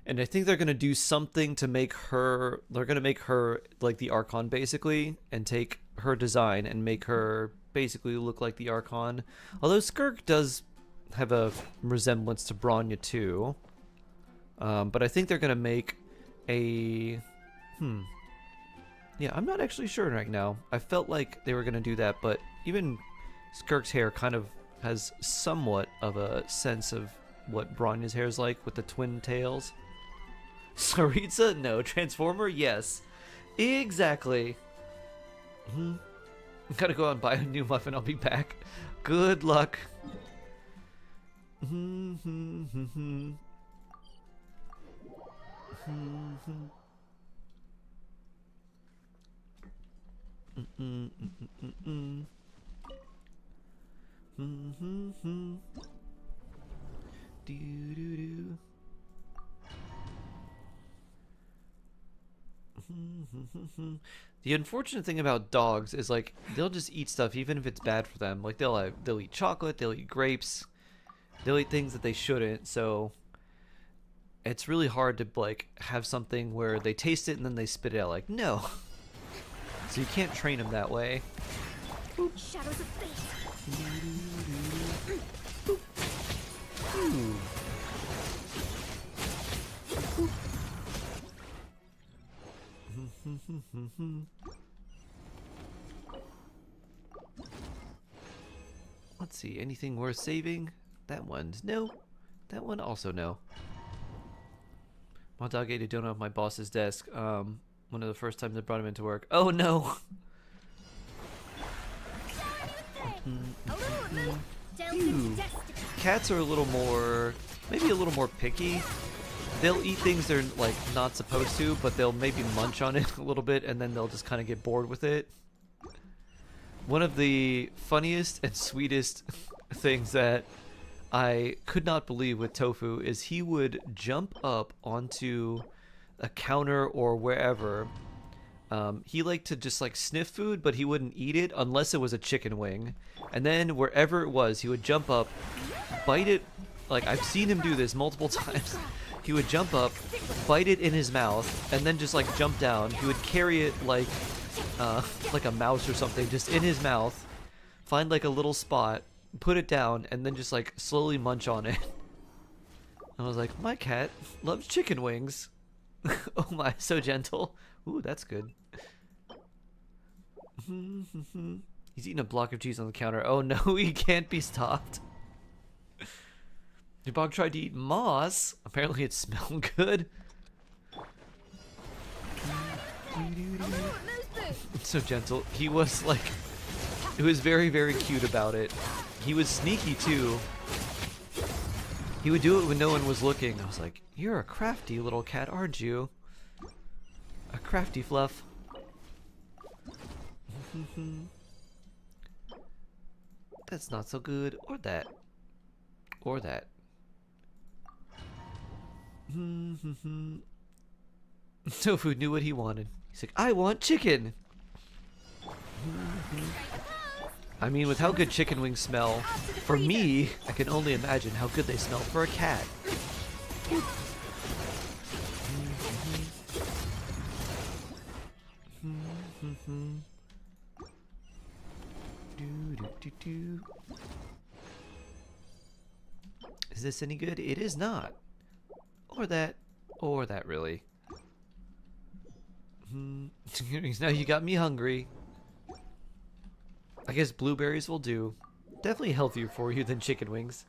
and I think they're going to do something to make her, they're going to make her like the Archon basically, and take her design and make her basically look like the Archon. Although Skirk does have a resemblance to Bronya too. But I think they're going to make a... Yeah, Yeah, I'm not actually sure right now. I felt like they were going to do that, but even Skirk's hair kind of has somewhat of a sense of what Bronya's hair is like with the twin tails. Saritsa? No. Transformer? Yes. Exactly. Gotta go out and buy a new muffin. I'll be back. Good luck. The unfortunate thing about dogs is like they'll just eat stuff even if it's bad for them. Like they'll eat chocolate, they'll eat grapes, they'll eat things that they shouldn't. So it's really hard to like have something where they taste it and then they spit it out. Like no, so you can't train them that way. Shadows of fate. Ooh. Let's see, anything worth saving? That one's no. That one also no. My dog ate a donut off my boss's desk. One of the first times I brought him into work. Oh no! Ew. Cats are a little more, maybe a little more picky. They'll eat things they're like not supposed to, but they'll maybe munch on it a little bit and then they'll just kind of get bored with it. One of the funniest and sweetest things that I could not believe with Tofu is he would jump up onto a counter or wherever. He liked to just like sniff food, but he wouldn't eat it unless it was a chicken wing. And then wherever it was, he would jump up, bite it. Like I've seen him do this multiple times. He would jump up, bite it in his mouth, and then just like jump down. He would carry it like a mouse or something, just in his mouth, find like a little spot, put it down, and then just like slowly munch on it. I was like, my cat loves chicken wings. Oh my, so gentle. Ooh, that's good. He's eating a block of cheese on the counter. Oh no, he can't be stopped. Your dog tried to eat moss. Apparently it smelled good. So gentle. He was like, it was very, very cute about it. He was sneaky too. He would do it when no one was looking. I was like, you're a crafty little cat, aren't you? A crafty fluff. That's not so good. Or that. Or that. Tofu knew what he wanted. He's like, I want chicken. I mean, with how good chicken wings smell, for me, I can only imagine how good they smell for a cat. Is this any good? It is not. Or that really. Now you got me hungry. I guess blueberries will do. Definitely healthier for you than chicken wings.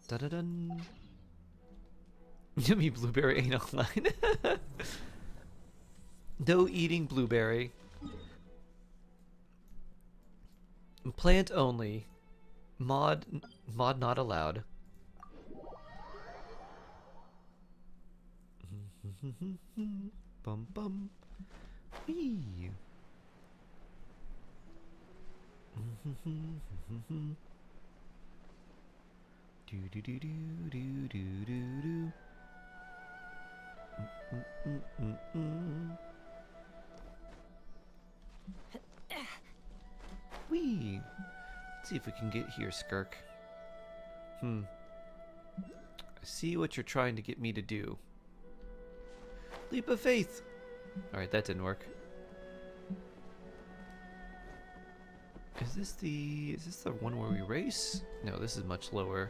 Da-da-dun. Yummy blueberry ain't online. No eating blueberry. Plant only. Mod not allowed. Bum bum. Wee. Do do do do do do do do. Wee. Let's see if we can get here, Skirk. I see what you're trying to get me to do. Leap of faith. Alright, that didn't work. Is this the one where we race? No, this is much lower.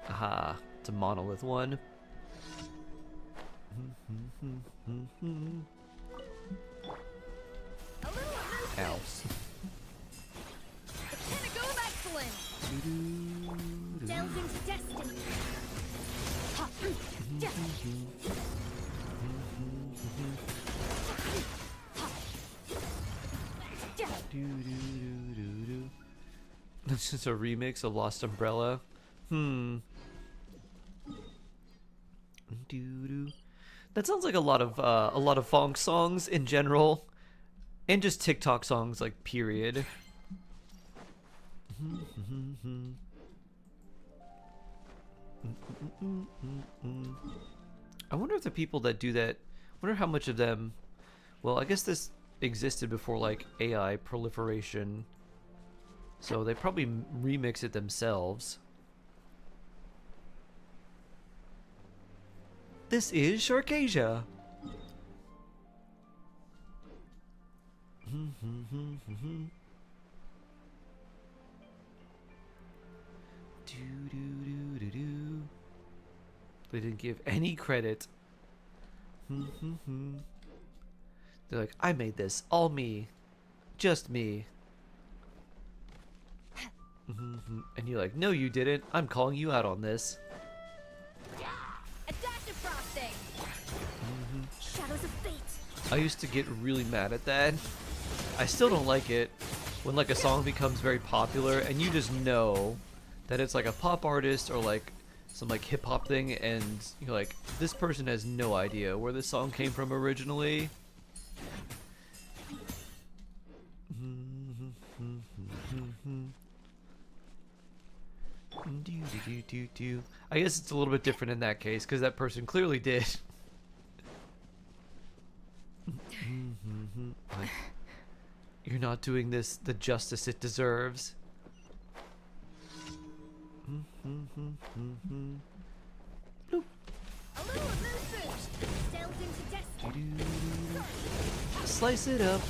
Aha, it's a monolith one. Ow. The pinnacle of excellence. Delve into destiny. That's just a remix of Lost Umbrella. That sounds like a lot of funk songs in general, and just TikTok songs like period. I wonder if the people that do that, wonder how much of them, well, I guess this existed before like AI proliferation, so they probably remix it themselves. This is Sharkasia. They didn't give any credit. They're like, I made this, all me, just me. And you're like, no you didn't, I'm calling you out on this. A dash of frosting. Shadows of fate. I used to get really mad at that. I still don't like it when like a song becomes very popular and you just know that it's like a pop artist or like some like hip hop thing, and you're like, this person has no idea where this song came from originally. I guess it's a little bit different in that case because that person clearly did. Like, you're not doing this the justice it deserves. Bloop. A little mood boost. Delve into destiny. Slice it up.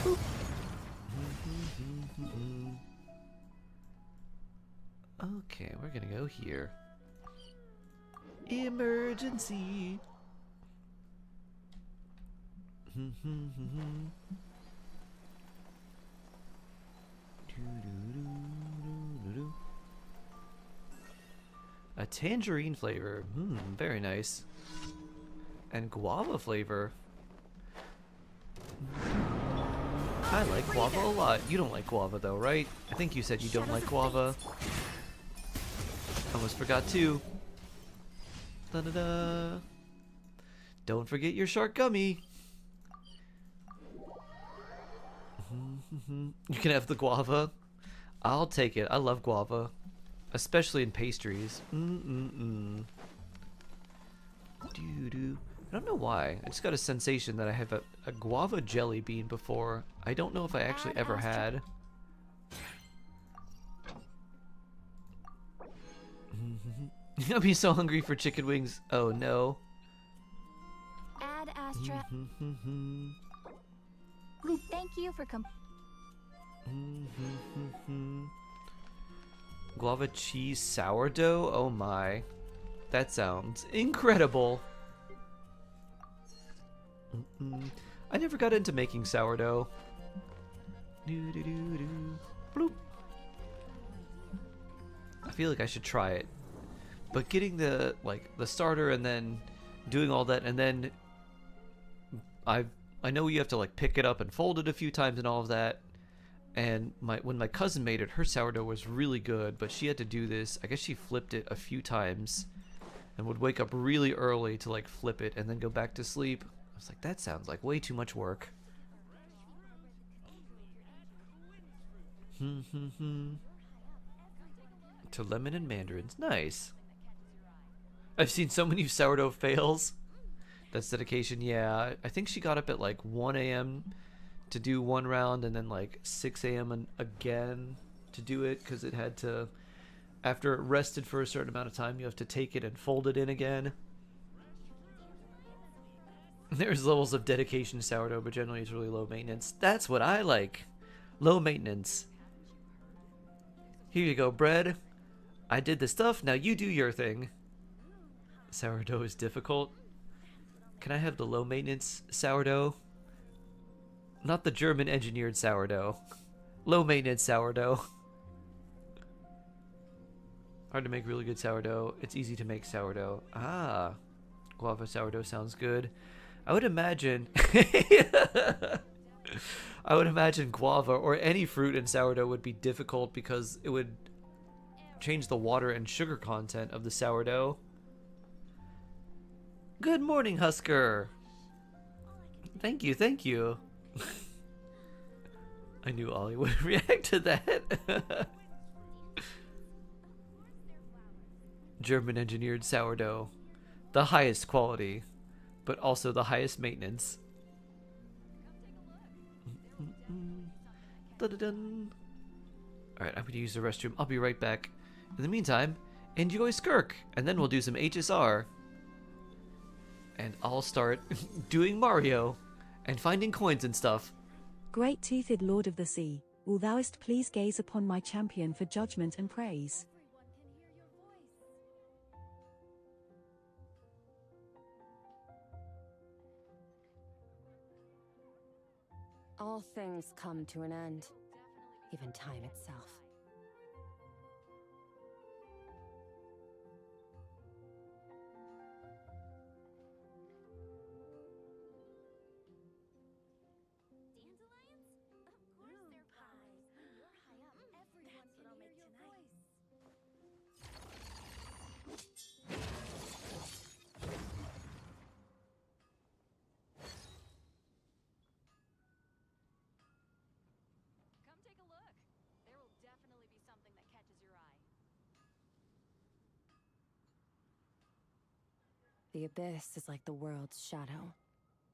Boop. Okay, we're gonna go here. Emergency. A tangerine flavor. Very nice. And guava flavor. I like guava a lot. You don't like guava though, right? I think you said you don't like guava. Almost forgot too. Da-da-da. Don't forget your shark gummy. You can have the guava. I'll take it. I love guava. Especially in pastries. Doo-doo. I don't know why. I just got a sensation that I have a guava jelly bean before. I don't know if I actually ever had. I'll be so hungry for chicken wings. Oh no. Add Astra. Thank you for Guava cheese sourdough? Oh my. That sounds incredible. I never got into making sourdough. Bloop. I feel like I should try it. But getting the starter and then doing all that, and then I know you have to like pick it up and fold it a few times and all of that. And when my cousin made it, her sourdough was really good, but she had to do this. I guess she flipped it a few times and would wake up really early to like flip it and then go back to sleep. I was like, that sounds like way too much work. To lemon and mandarins. Nice. I've seen so many sourdough fails. That's dedication. Yeah, I think she got up at like 1 a.m. to do one round and then like 6 a.m. again to do it because it had to, after it rested for a certain amount of time, you have to take it and fold it in again. There's levels of dedication to sourdough, but generally it's really low maintenance. That's what I like. Low maintenance. Here you go, bread. I did the stuff, now you do your thing. Sourdough is difficult. Can I have the low maintenance sourdough? Not the German engineered sourdough. Low maintenance sourdough. Hard to make really good sourdough. It's easy to make sourdough. Ah. Guava sourdough sounds good. I would imagine I would imagine guava or any fruit in sourdough would be difficult because it would change the water and sugar content of the sourdough. Good morning, Husker. Thank you, thank you. I knew Ollie would react to that. German engineered sourdough. The highest quality, but also the highest maintenance. Dun-dun-dun. Alright, I'm gonna use the restroom. I'll be right back. In the meantime, enjoy Skirk, and then we'll do some HSR. And I'll start doing Mario and finding coins and stuff. Great-toothed Lord of the Sea, will thouest please gaze upon my champion for judgment and praise. All things come to an end, even time itself. Dandelions? Of course they're pies. You're high up. Everyone can hear your voice. Come take a look. There will definitely be something that catches your eye. The abyss is like the world's shadow.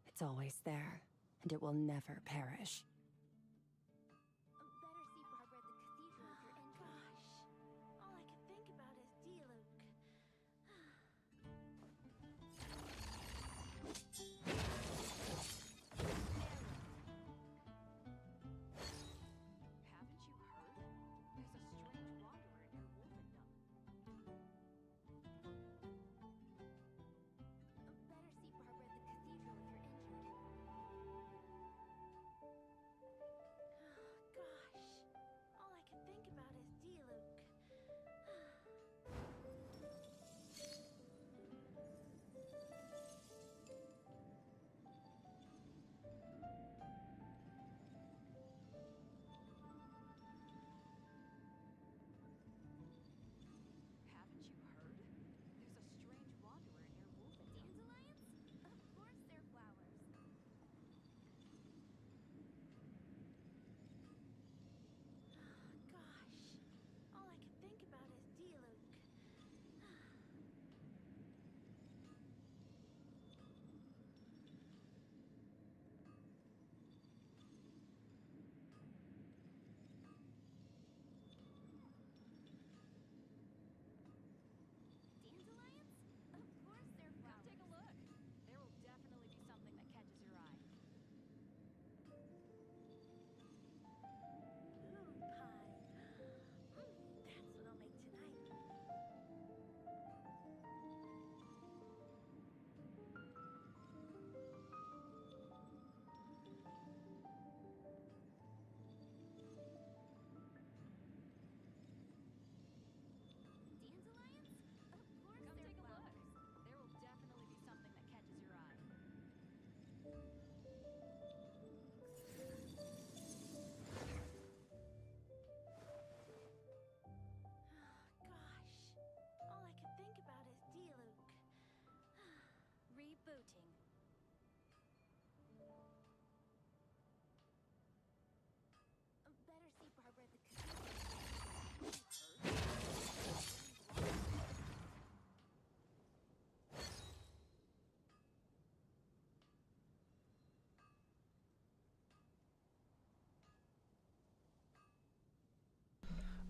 It's always there, and it will never perish. Better see Barbara at the cathedral if you're in. Gosh, all I can think about is Diluc. Haven't you heard? There's a strange wanderer near Wolfendom. Better see Barbara at the cathedral if you're injured. Gosh, all I can think about is Diluc. Haven't you heard? There's a strange wanderer near Wolfendom. Dandelions? Of course they're flowers. Gosh, all I can think about is Diluc. Dandelions? Of course they're Come flowers. take a look. There will definitely be something that catches your eye. Ooh, pie. That's what I'll make tonight. Dandelions? Of course Come they're take a look. flowers. There will definitely be something that catches your eye. Gosh, all I can think about is Diluc. Rebooting. Better see Barbara at the cathedral.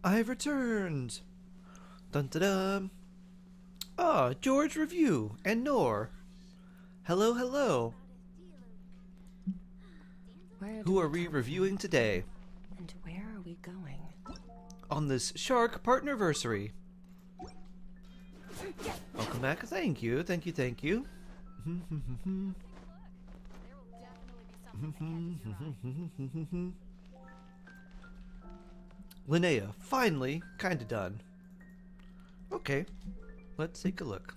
I've returned. Dun dun dun. Ah, George Review and Nor. Hello, hello. Where Who do are we come reviewing today? from, and where are we going? On this Shark Partnerversary. Welcome back. Thank you. Thank you. Thank you. There will definitely be something to catch your eye. Linnea, finally, kinda done. Okay, let's take a look.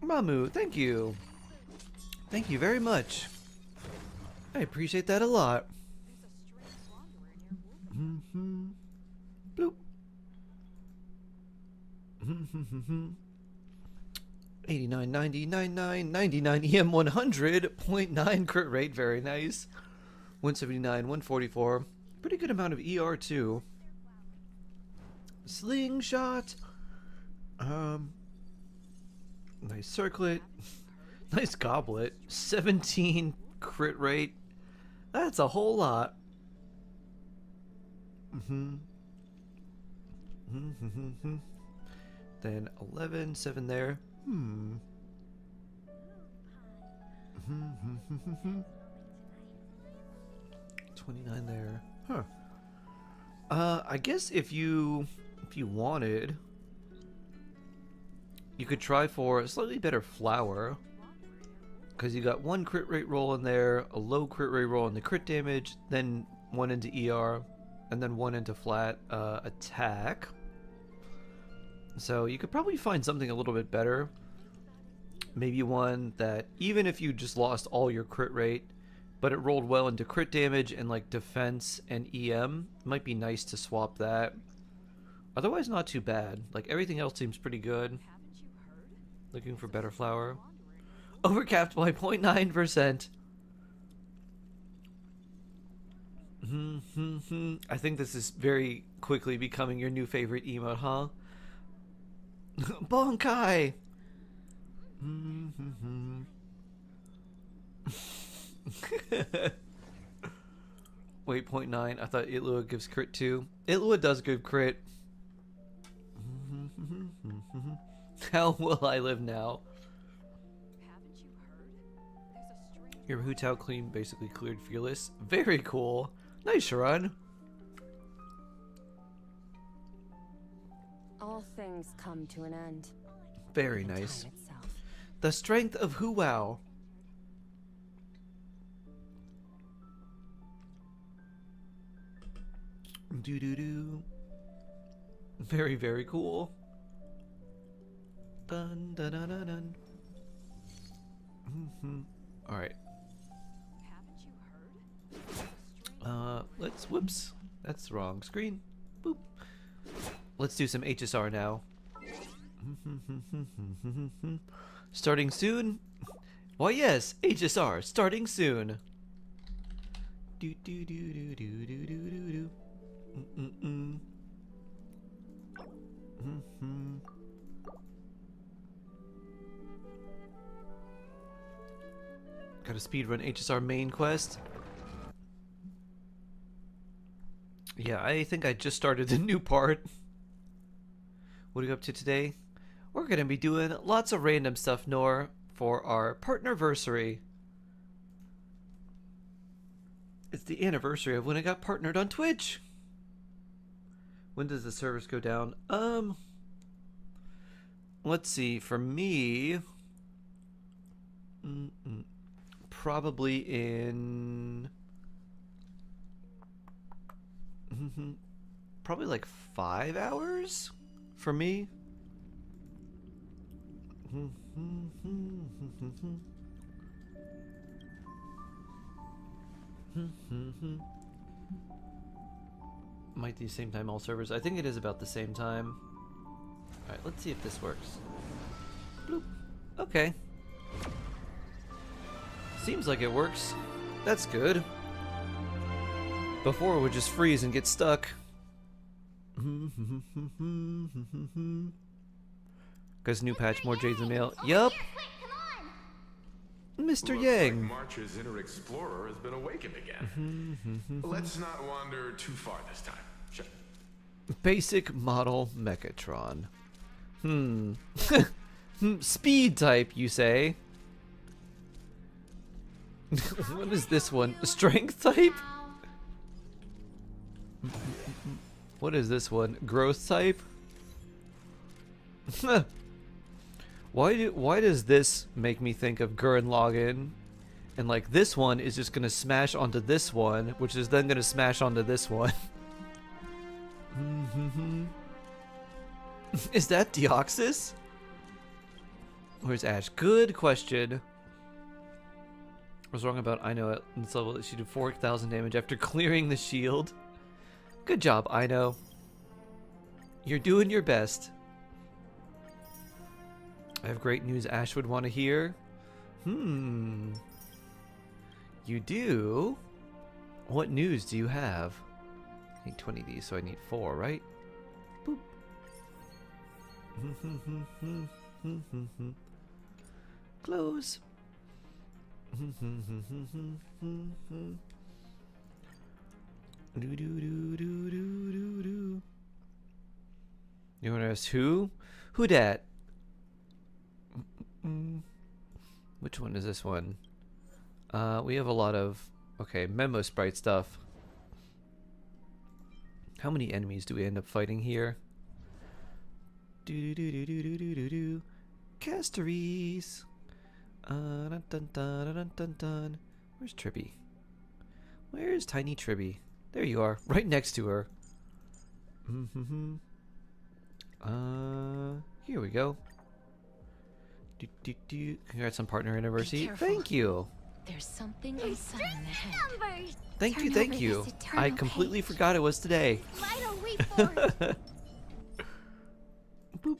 Mamu, thank you. Thank you very much. I appreciate that a lot. There's a strange wanderer near Wolf. Bloop. 89, 90, 99, 99 EM 100.9 crit rate, very nice. 179, 144. Pretty good amount of ER too. Slingshot. Nice circlet. Nice goblet. 17 crit rate. That's a whole lot. Then 11, 7 there. 29 there. Huh. I guess if you wanted, you could try for a slightly better flower. Because you got one crit rate roll in there, a low crit rate roll in the crit damage, then one into ER, and then one into flat attack. So you could probably find something a little bit better. Maybe one that, even if you just lost all your crit rate, but it rolled well into crit damage and like defense and EM, it might be nice to swap that. Otherwise, not too bad. Like everything else seems pretty good. Haven't you heard? Looking for better flower. Overcapped by 0.9%. I think this is very quickly becoming your new favorite emote, huh? Bonkai! Wait, 0.9. I thought Itlua gives crit too. Itlua does give crit. How will I live now? Haven't you heard? There's a strange Your Hu Tao clean basically cleared Fearless. Very cool. Nice, Sharon. All things come to an end. Very in nice. time itself. The strength of Hu Wao. Doo doo doo. Very, very cool. Dun dun dun dun dun. Alright. Haven't you heard? There's a strange Let's, whoops. That's the wrong screen. Boop. Let's do some HSR now. Starting soon? Why yes, HSR, starting soon. Do do do do do do do do do. Got a speedrun HSR main quest. Yeah, I think I just started the new part. What are you up to today? We're gonna be doing lots of random stuff, Nor, for our Partnerversary. It's the anniversary of when I got partnered on Twitch. When does the service go down? Let's see. For me, probably in probably like 5 hours for me. Might be the same time all servers. I think it is about the same time. Alright, let's see if this works. Bloop. Okay. Seems like it works. That's good. Before it would just freeze and get stuck. Because new patch, more Jades in the mail. Yup. Mr. Looks Yang. like March's inner explorer has been awakened again. Let's not wander too far this time. Sure. Speed type, you say? What is this one? Strength type? What is this one? Growth type? Why does this make me think of Gurren Lagann? And like this one is just gonna smash onto this one, which is then gonna smash onto this one. Is that Deoxys? Where's Ash? Good question. I was wrong about Ino at this level that she did 4,000 damage after clearing the shield. Good job, Ino. You're doing your best. I have great news Ash would want to hear. You do? What news do you have? I need 20 of these, so I need 4, right? Boop. Close. You want to ask who? Who dat? Which one is this one? We have a lot of memo sprite stuff. How many enemies do we end up fighting here? Casteries. Dun, dun, dun, dun, dun, dun. Where's Tribby? Where's Tiny Tribby? There you are, right next to her. Here we go. Congrats on Partnerversary. Thank you. There's something inside in the head. Numbers. Thank Turn you, over thank you. this eternal I completely page. forgot it was today. Vital wait for it. Boop.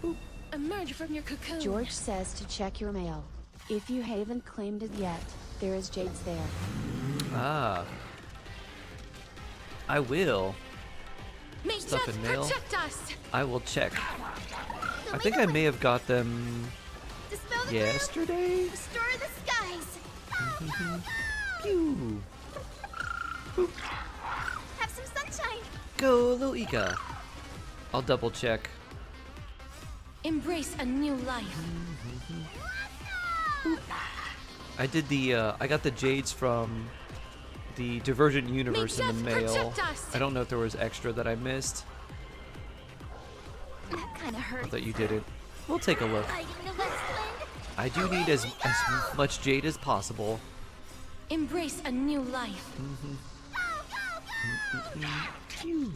Boop. Emerge from your cocoon. George says to check your mail. If you haven't claimed it yet, there is Jade's there. Ah. I will. May Stuff death in mail. protect us. I will check. I think I may have got them Dispel the yesterday. gloom. Restore the skies. Pew. Have some sunshine. Go, Loika. I'll double check. Embrace a new life. I did the I got the jades from the Divergent Universe in the May death mail. protect us. I don't know if there was extra that I missed. That kind of I hurts. thought you didn't. We'll take a look. Hiding the Westland. I do need as much jade as possible. Embrace a new life. Phew.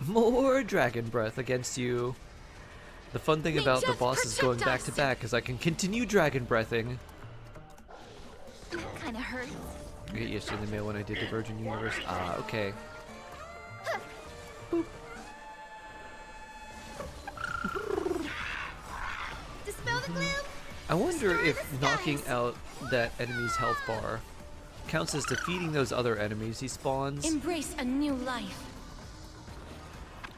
More dragon breath against you. The fun thing May about the death boss is going protect back to us. back is I can continue dragon breathing. That kind of hurts. I get used to the mail when I did the Virgin Universe. Ah, okay. Boop. Dispel the gloom. I wonder Restore if the knocking skies. out that enemy's health bar counts as defeating those other enemies he spawns. Embrace a new life.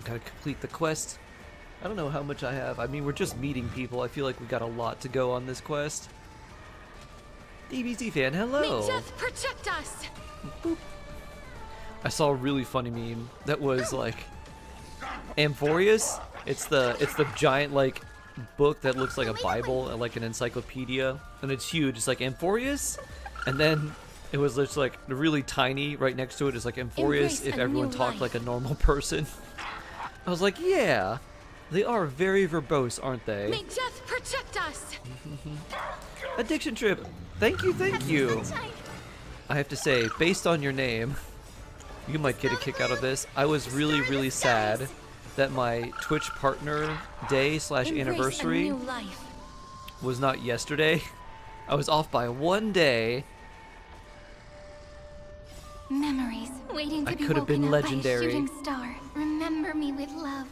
Gotta complete the quest. I don't know how much I have. I mean, we're just meeting people. I feel like we got a lot to go on this quest. DBZ fan, hello! May death protect us. I saw a really funny meme that was like Amphorius. It's the giant like book that looks like a Bible and like an encyclopedia, and it's huge. It's like Amphorius, and then it was just like really tiny right next to it is like Amphorius Embrace if a everyone new talked life. like a normal person. I was like, yeah, they are very verbose, aren't they? May death protect us. Addiction Trip, thank you, thank you. Sunshine. I have to say, based on your name, you might get a kick out of this. I was really sad that my Twitch partner day / Embrace a anniversary new life. was not yesterday. I was off by 1 day. Memories waiting to I be could have been woken up legendary. by a shooting star. Remember me with love.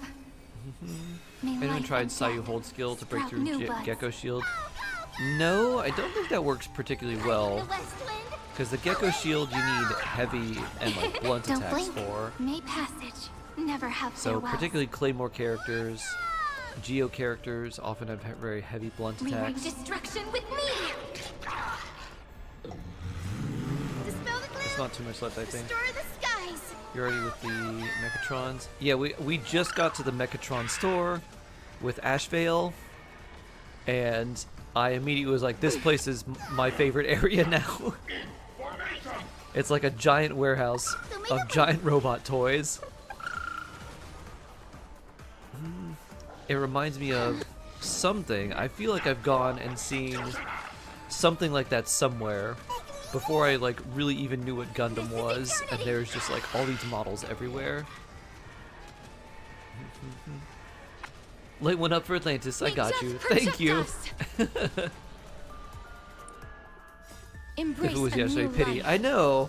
May Anyone life tried and Sayu death hold skill to break sprout through new buds. Gecko Shield? No, I don't think that works particularly well. The Westland. Because the Gecko Shield you need heavy and like blunt Don't attacks blink. for. May passage. Never have So farewell. particularly Claymore characters, Geo characters often have very heavy blunt Rewrite attacks. destruction with me. Dispel the gloom. It's not too much left, I think. Restore the skies. You're already with the Mechatrons. Yeah, we just got to the Mechatron store with Ashvale, and I immediately was like, this place is my favorite area now. It's like a giant warehouse of giant robot toys. It reminds me of something. I feel like I've gone and seen something like that somewhere before I like really even knew what Gundam was, and there's just like all these models everywhere. Light one up for Atlantis. I got you. Thank you. If it was yesterday, pity. I know,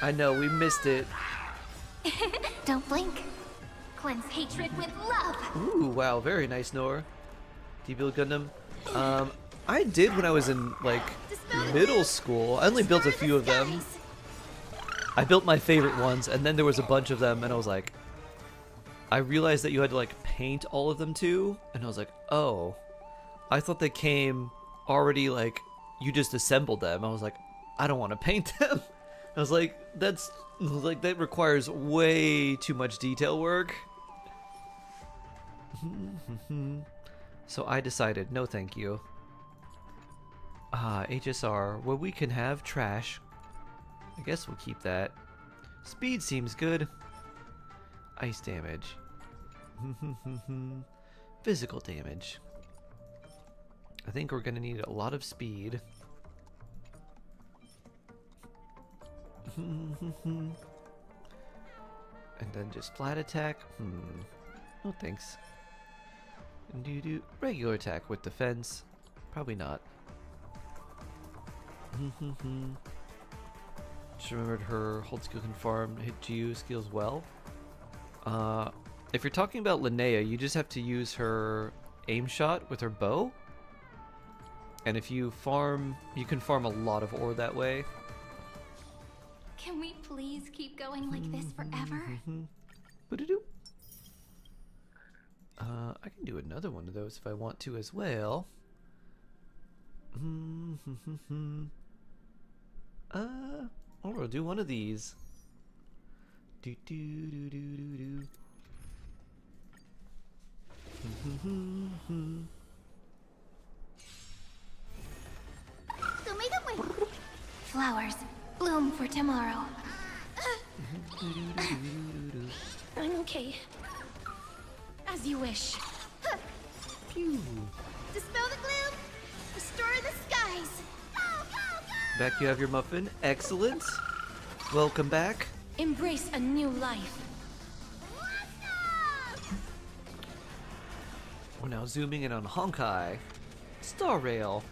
we missed it. Don't blink. Cleanse hatred with love. Ooh, wow, very nice, Nor. Do you build Gundam? I did when I was in like middle school. I only built a few of them. I built my favorite ones, and then there was a bunch of them, and I was like, I realized that you had to like paint all of them too, and I was like, oh, I thought they came already like you just assembled them. I was like, I don't want to paint them. I was like, that requires way too much detail work. So I decided, no thank you. HSR, where we can have trash. I guess we'll keep that. Speed seems good. Ice damage. Physical damage. I think we're gonna need a lot of speed. And then just flat attack. No thanks. Regular attack with defense. Probably not. Just remembered her hold skill confirmed hit GU skills well. If you're talking about Linnea, you just have to use her aim shot with her bow. And if you farm, you can farm a lot of ore that way. Can we please keep going like this forever? I can do another one of those if I want to as well. Or we'll do one of these. Flowers bloom for tomorrow. I'm okay. As you wish. Pew. Dispel the gloom. Restore the skies. Back you have your muffin. Excellent. Welcome back. Embrace a new life. We're now zooming in on Honkai. Star Rail.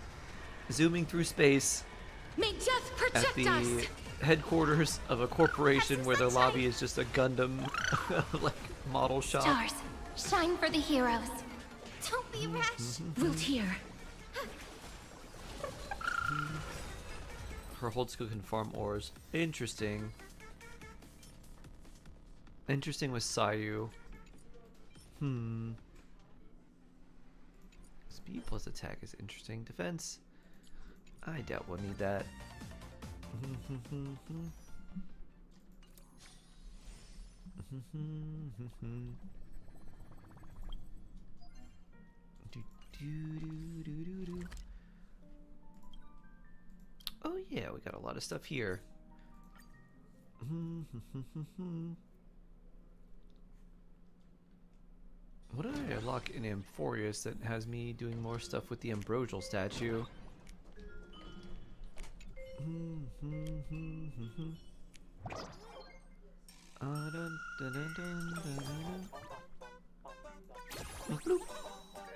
Zooming through space May death at protect the us. headquarters of a corporation where their lobby is just a Gundam like model shop. Stars, shine for the heroes. Don't be rash. Wilt hear. Her hold skill can farm ores. Interesting. Interesting with Sayu. Speed plus attack is interesting. Defense, I doubt we'll need that. Oh yeah, we got a lot of stuff here. What did I unlock in Amphorius that has me doing more stuff with the Ambrosial statue?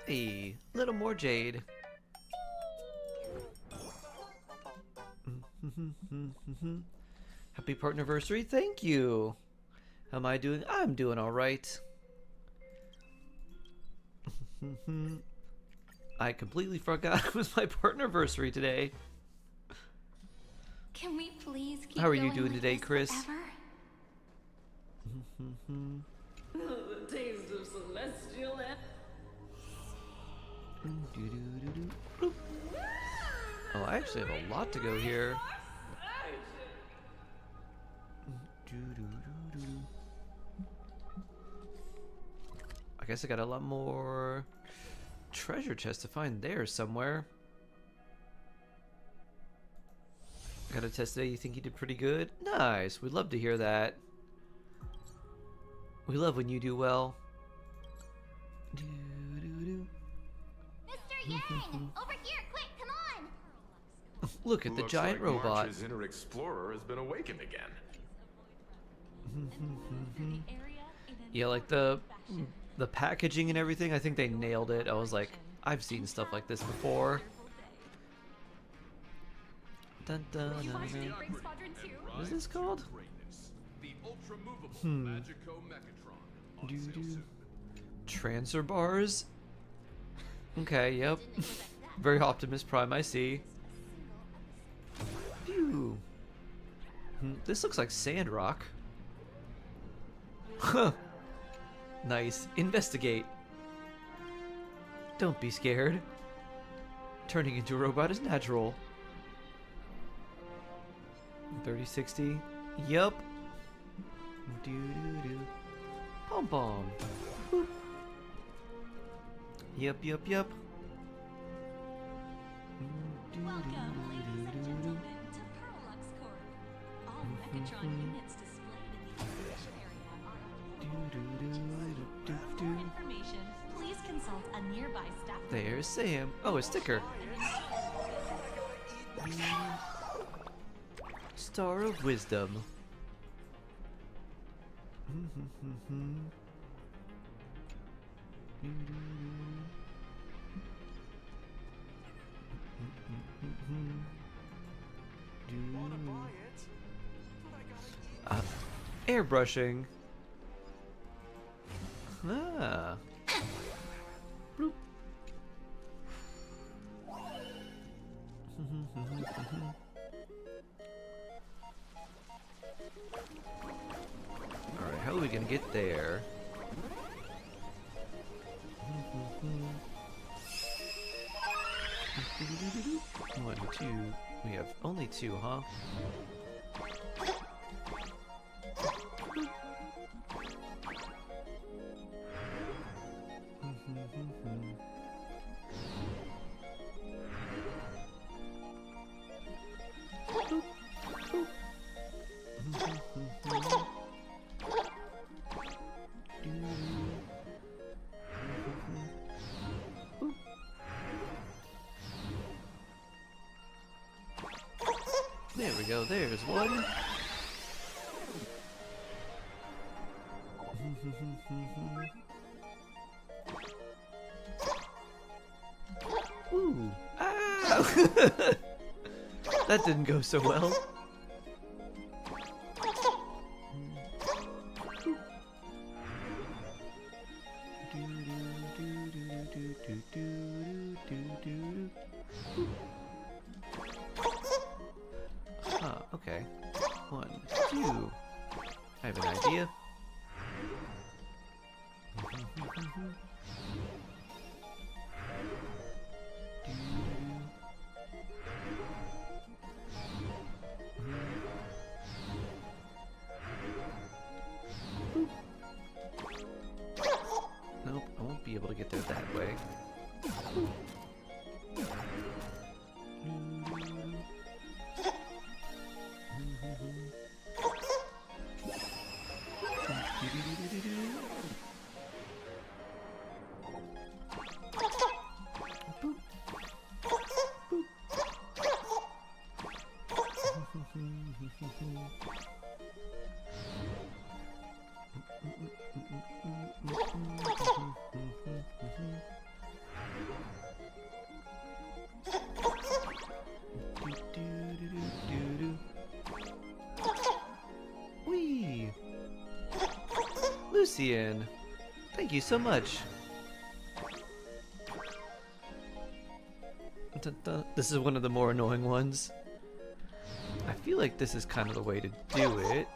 Hey, little more jade. Happy Partnerversary, thank you. How am I doing? I'm doing alright. I completely forgot it was my Partnerversary today. Can we please keep How are you going doing like today, this Chris? forever? The taste of celestial air. Oh, I actually have a lot to go here. Doo-doo-doo-doo. I guess I got a lot more treasure chests to find there somewhere. Got a test today. You think you did pretty good? Nice. We'd love to hear that. We love when you do well. Doo-doo-doo. Mr. Yang! Over here, quick, come on! Look at the Looks giant like robot. March's inner explorer has been awakened again. Yeah, like the packaging and everything, I think they nailed it. I was like, I've seen stuff like this before. Dun, dun, dun, dun. What is this called? Doo-doo. Transfer bars? Okay, yep. Very Optimus Prime, I see. Phew. This looks like sand rock. Huh. Nice. Investigate. Don't be scared. Turning into a robot is natural. 3060. Yup. Doo doo doo. Pom pom. Boop. Yup, yup, yup. Welcome, ladies and gentlemen, to Perlux Corp. All Mechatron units displayed in the exhibition area are for more information, please consult a nearby staff. There's Sam. Oh, a sticker. Star of Wisdom. Airbrushing. Ah. Bloop. Alright, how are we gonna get there? One, two. We have only two, huh? There we go, there's one. Ooh. Ah! That didn't go so well. Huh, okay. 1, 2. I have an idea. Nope, I won't be able to get there that way. Whee! Lucian, thank you so much. This is one of the more annoying ones. I feel like this is kind of the way to do it.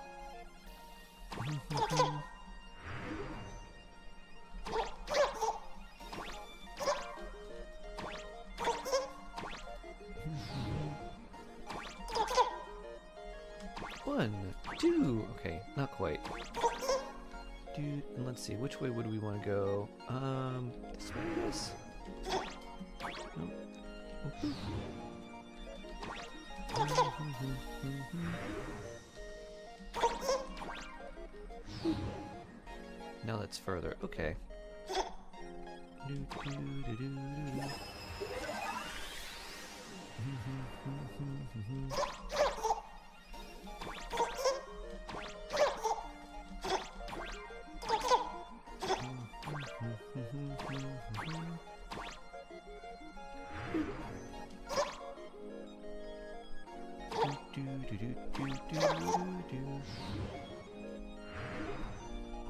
1, 2. Okay, not quite. Dude, and let's see, which way would we want to go? This way, I guess. Nope. Now that's further. Okay.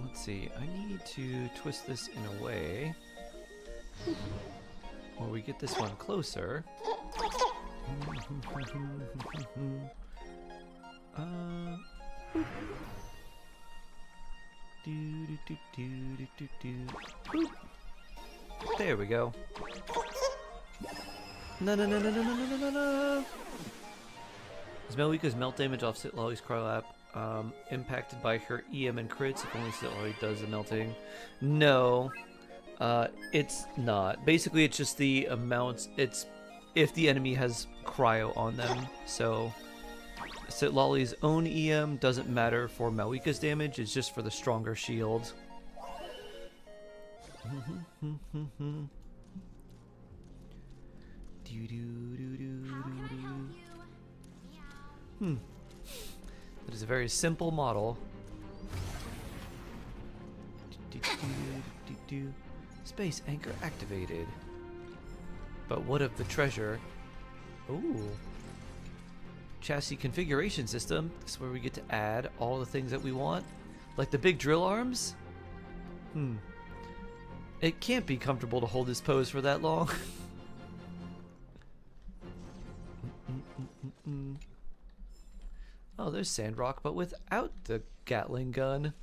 Let's see, I need to twist this in a way where we get this one closer. There we go. No, no, no, no, no, no, no, no, no. Is Melika's melt damage off Sitlolly's Crylap impacted by her EM and crits if only Sitlolly does the melting? No, it's not. Basically, it's just the amount. It's if the enemy has cryo on them. So Sitlolly's own EM doesn't matter for Malika's damage. It's just for the stronger shield. That is a very simple model. Space anchor activated. But what of the treasure? Ooh. Chassis configuration system. This is where we get to add all the things that we want. Like the big drill arms? It can't be comfortable to hold this pose for that long. Oh, there's Sandrock, but without the Gatling gun.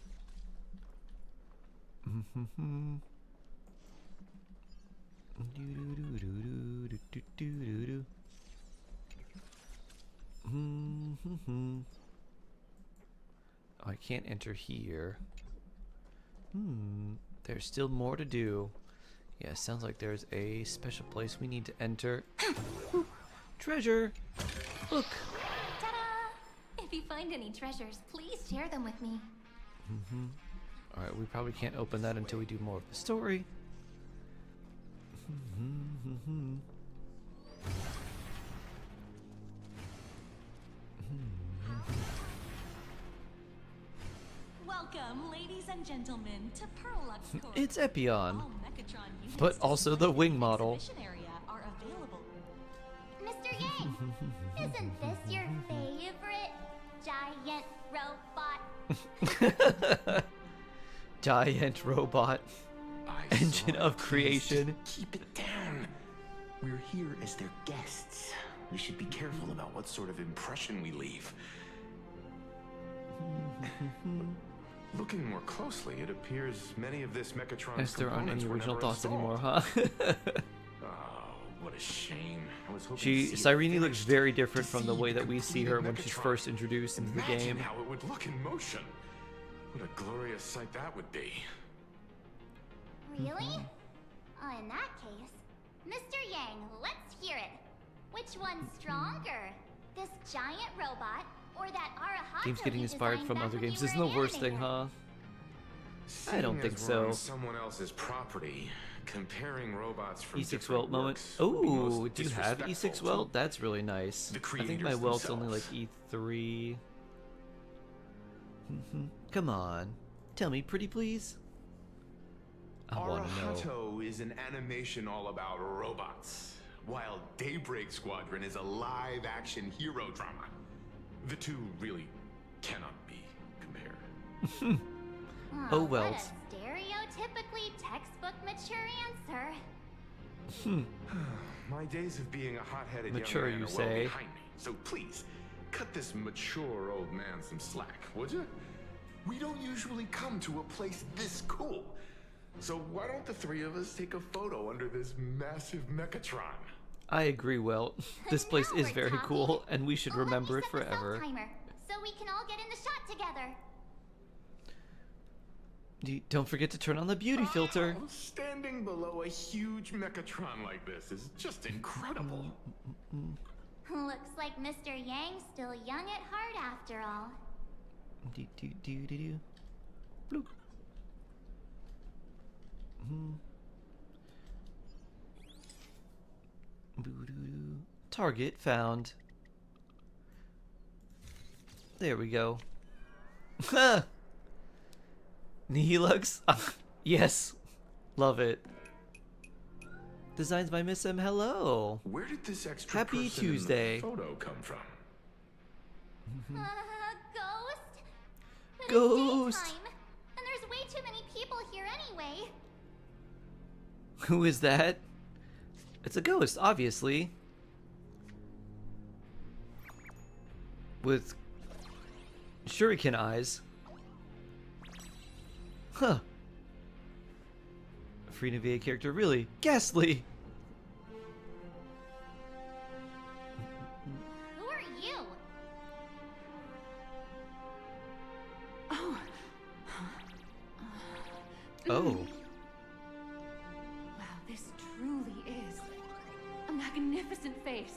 Oh, I can't enter here. There's still more to do. Yeah, sounds like there's a special place we need to enter. Treasure! Look! Ta-da! If you find any treasures, please share them with me. Alright, we probably can't open that until we do more of the story. Welcome, ladies and gentlemen, to Parallax Corp. It's Epion, All Mechatron units but also the wing model. exhibition area are available. Mr. Yang, isn't this your favorite giant robot? Giant robot. I Engine saw of it. creation. Keep it down. We're here as their guests. We should be careful about what sort of impression we leave. Looking more closely, it appears many of this Mechatron's Guess there aren't components any were original never thoughts installed. anymore, huh? Oh, what a shame. I was hoping She, to see it Cyrene looks finished, very to different from the see way that we see her when she's Megatron. first introduced into the Imagine game. how it would look in motion. What a glorious sight that would be. Really? In that case, Mr. Yang, let's hear it. Which one's stronger? This giant robot or that Arahato Games getting you inspired designed from back other when you games isn't were the an worst thing, animator? huh? I don't think Seeing as we're on so. someone else's property, comparing robots from E6 different Welt moment. works would be Oh, most do you have E6 disrespectful Welt? to That's really nice. the I think my creators Welt's only like themselves. E3. Come on. Tell me pretty please. I want to know. Arahato is an animation all about robots, while Daybreak Squadron is a live-action hero drama. The two really cannot be compared. Oh, What Welt. a stereotypically textbook mature answer. My days of being a hot-headed Mature, young man you are well say. behind me, so please, cut this mature old man some slack, would you? We don't usually come to a place this cool. So why don't the three of us take a photo under this massive Mechatron? I agree, Welt. This place Now is we're very talking. cool, and we should Let me remember it set the forever. self-timer. so we can all get in the shot together. Don't forget to turn on the beauty filter. Standing below a huge Mechatron like this is just incredible. Looks like Mr. Yang's still young at heart after all. Bloop. Target found. There we go. Nihilux? Yes. Love it. Designs by Miss M. Hello. Where did this extra Happy person in the Tuesday. photo come from? Ghost? But Ghost. It's daytime, and there's way too many people here anyway. Who is that? It's a ghost, obviously. With shuriken eyes. Huh. A Free VA character, really ghastly. Who are you? Oh. Wow, this truly is a magnificent face.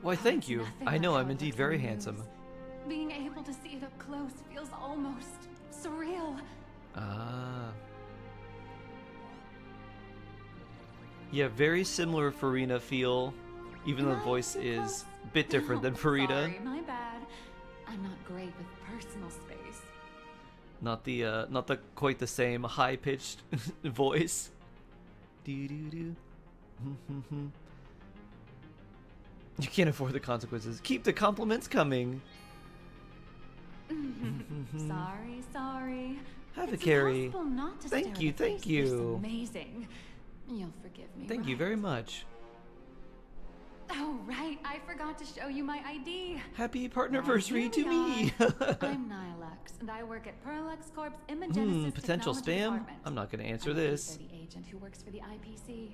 Why, thank you. Nothing I know like I'm how it indeed looks very on the handsome. news. Being able to see it up close feels almost surreal. Ah. Yeah, very similar Farina feel, even though the voice is a bit different than Farina. Sorry, my bad. I'm not great with personal space. Not the quite the same high-pitched voice. Do do do. You can't afford the consequences. Keep the compliments coming. Sorry. Have a It's carry. impossible not to Thank stare you, at the thank face. You're so you. amazing. You'll forgive me. Thank you right? very much. Oh, right. I forgot to show you my ID. Happy Well, Partnerversary here to we me. are. I'm Nihilux, and I work at Perlux Corp's Imagenesis Potential Technology spam? Department. I'm not going to answer I'm this. a P30 agent who works for the IPC.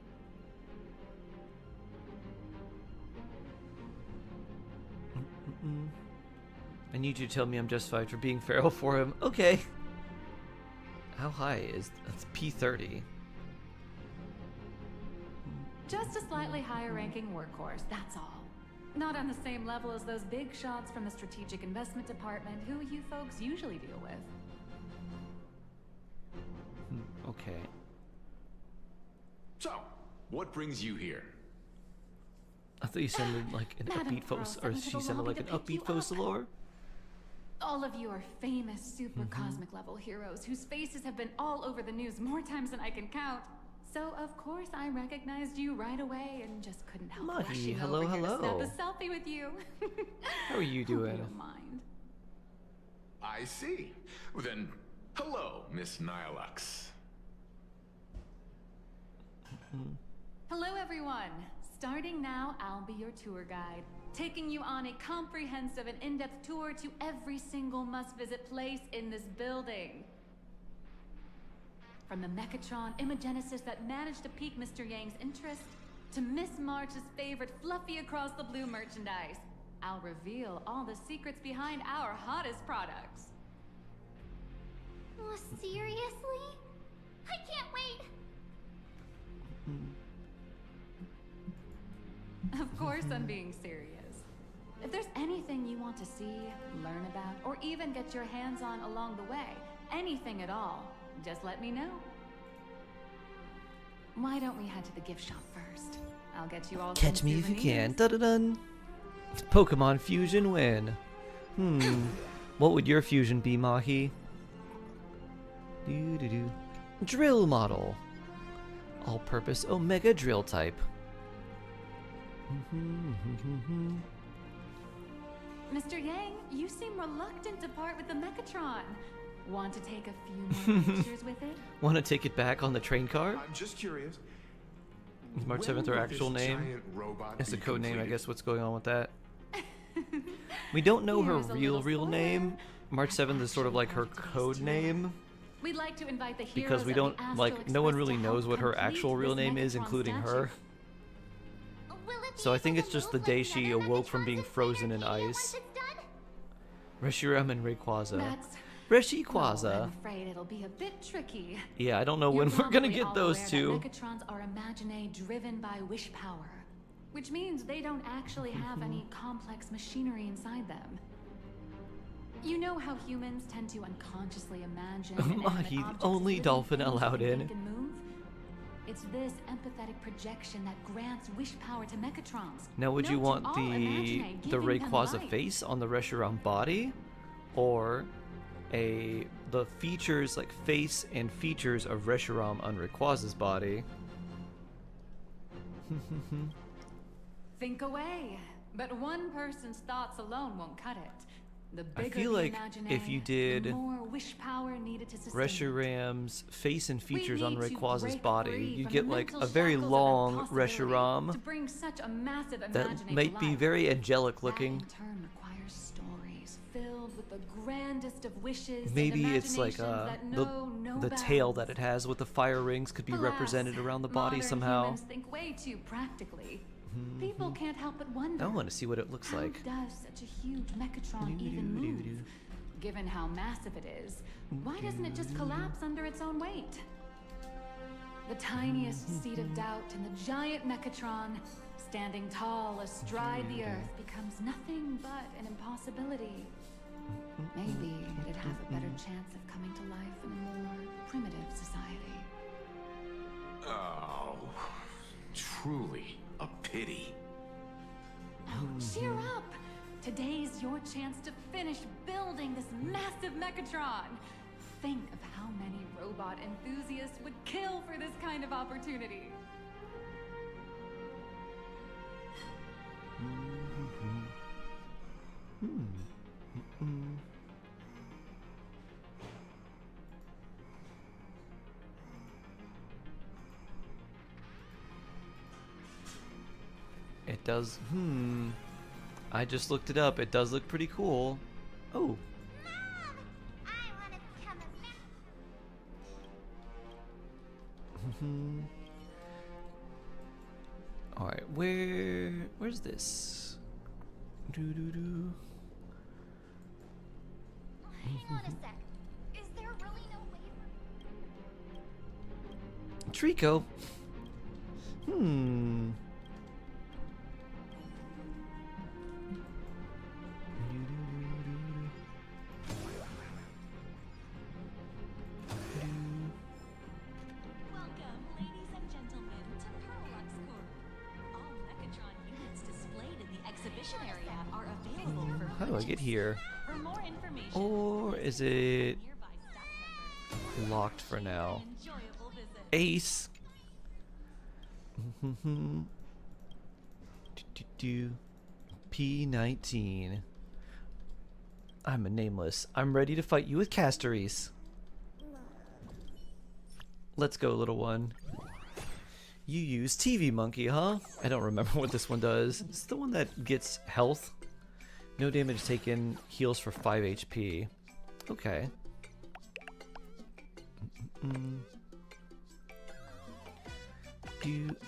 I need you to tell me I'm justified for being feral for him. Okay. How high is that's P30? Just a slightly higher ranking workhorse, that's all. Not on the same level as those big shots from the Strategic Investment Department who you folks usually deal with. Okay. So, what brings you here? I thought you sounded like an Madam upbeat Pearl fos, sent or me to she the sounded lobby like an to pick you upbeat Focalor. All of you are famous super cosmic level heroes whose faces have been all over the news more times than I can count. So of course I recognized you right away and just couldn't help Mahi, rushing hello, over here to hello. snap a selfie with you. How are you Hope you doing? don't mind. I see. Well, then, hello, Miss Nihilux. Hello everyone! Starting now, I'll be your tour guide, taking you on a comprehensive and in-depth tour to every single must-visit place in this building. From the Mechatron Imagenesis that managed to pique Mr. Yang's interest, to Miss March's favorite fluffy across the blue merchandise, I'll reveal all the secrets behind our hottest products. Oh, seriously? I can't wait! Of course I'm being serious. If there's anything you want to see, learn about, or even get your hands on along the way, anything at all, just let me know. Why don't we head to the gift shop first? I'll get you all Catch some me if you can. souvenirs. Da-da-dun. Pokemon Fusion win. What would your fusion be, Mahi? Do-do-do. Drill model. All-purpose Omega drill type. Mr. Yang, you seem reluctant to part with the Mechatron. Want to take a few more pictures with it? Want to take it back on the train car? I'm just curious. Is March when 7th her will actual this name? giant robot It's a be code name, I completed? guess. What's going on with that? We don't know her Here's a little real spoiler. name. March 7th is sort of like her code name. We'd like to invite the heroes Because we of the don't, Astral like, no one Express really to knows help what her complete actual real this name is, Megatron including statue. her. Will it be So I able think to it's just move the day like she other awoke from Megatrons being and frozen in Spider-Man ice. once it's done? Reshiram and Rayquaza. That's... Rayquaza. Well, I'm afraid it'll be a bit tricky. Yeah, I don't know when You're we're gonna probably get all those aware two. that Mechatrons are imaginae driven by wish power, which means they don't actually have any complex machinery inside them. You know how humans tend to unconsciously imagine inanimate Mahi, objects only as living dolphin things that allowed can in. think and move? It's this empathetic projection that grants wish power to Mechatrons. Now, would you Note to want all the imaginae giving them Rayquaza life. face on the Reshiram body, or the features like face and features of Reshiram on Rayquaza's body? Think away, but one person's thoughts alone won't cut it. The I bigger feel the like imaginae, if you did the more wish power needed to sustain it. Reshiram's face and features on We need to Rayquaza's break body, free you from get the like mental a very shackles of long impossibility Reshiram to bring such a massive that imaginae might to be life. very angelic looking. That in turn requires stories filled with the grandest of wishes. Maybe and it's like imaginations that know no the bounds. tail that it has with the fire rings could be Alas, represented around the body modern somehow. Humans think way too practically. People can't help but wonder. I want to see what it looks How like. does such a huge Mechatron even move? Given how massive it is, why doesn't it just collapse under its own weight? The tiniest seed of doubt in the giant Mechatron, standing tall astride the earth, becomes nothing but an impossibility. Maybe it'd have a better chance of coming to life in a more primitive society. Oh, truly a pity. Oh, cheer up! Today's your chance to finish building this massive Mechatron. Think of how many robot enthusiasts would kill for this kind of opportunity. It does. I just looked it up. It does look pretty cool. Oh. Mom! I want to become a All right. Where's this? Hang on a sec. Is there really no way for... Trico. Welcome, ladies and gentlemen, to Parallax Corp. All Mechatron units displayed in the exhibition area are available for How do I get here? For more information, Or is it nearby staff members. locked for now? Enjoyable visit. Ace. P19. I'm a nameless. I'm ready to fight you with Castories. Let's go, little one. You use TV Monkey, huh? I don't remember what this one does. It's the one that gets health. No damage taken, heals for 5 HP. Okay.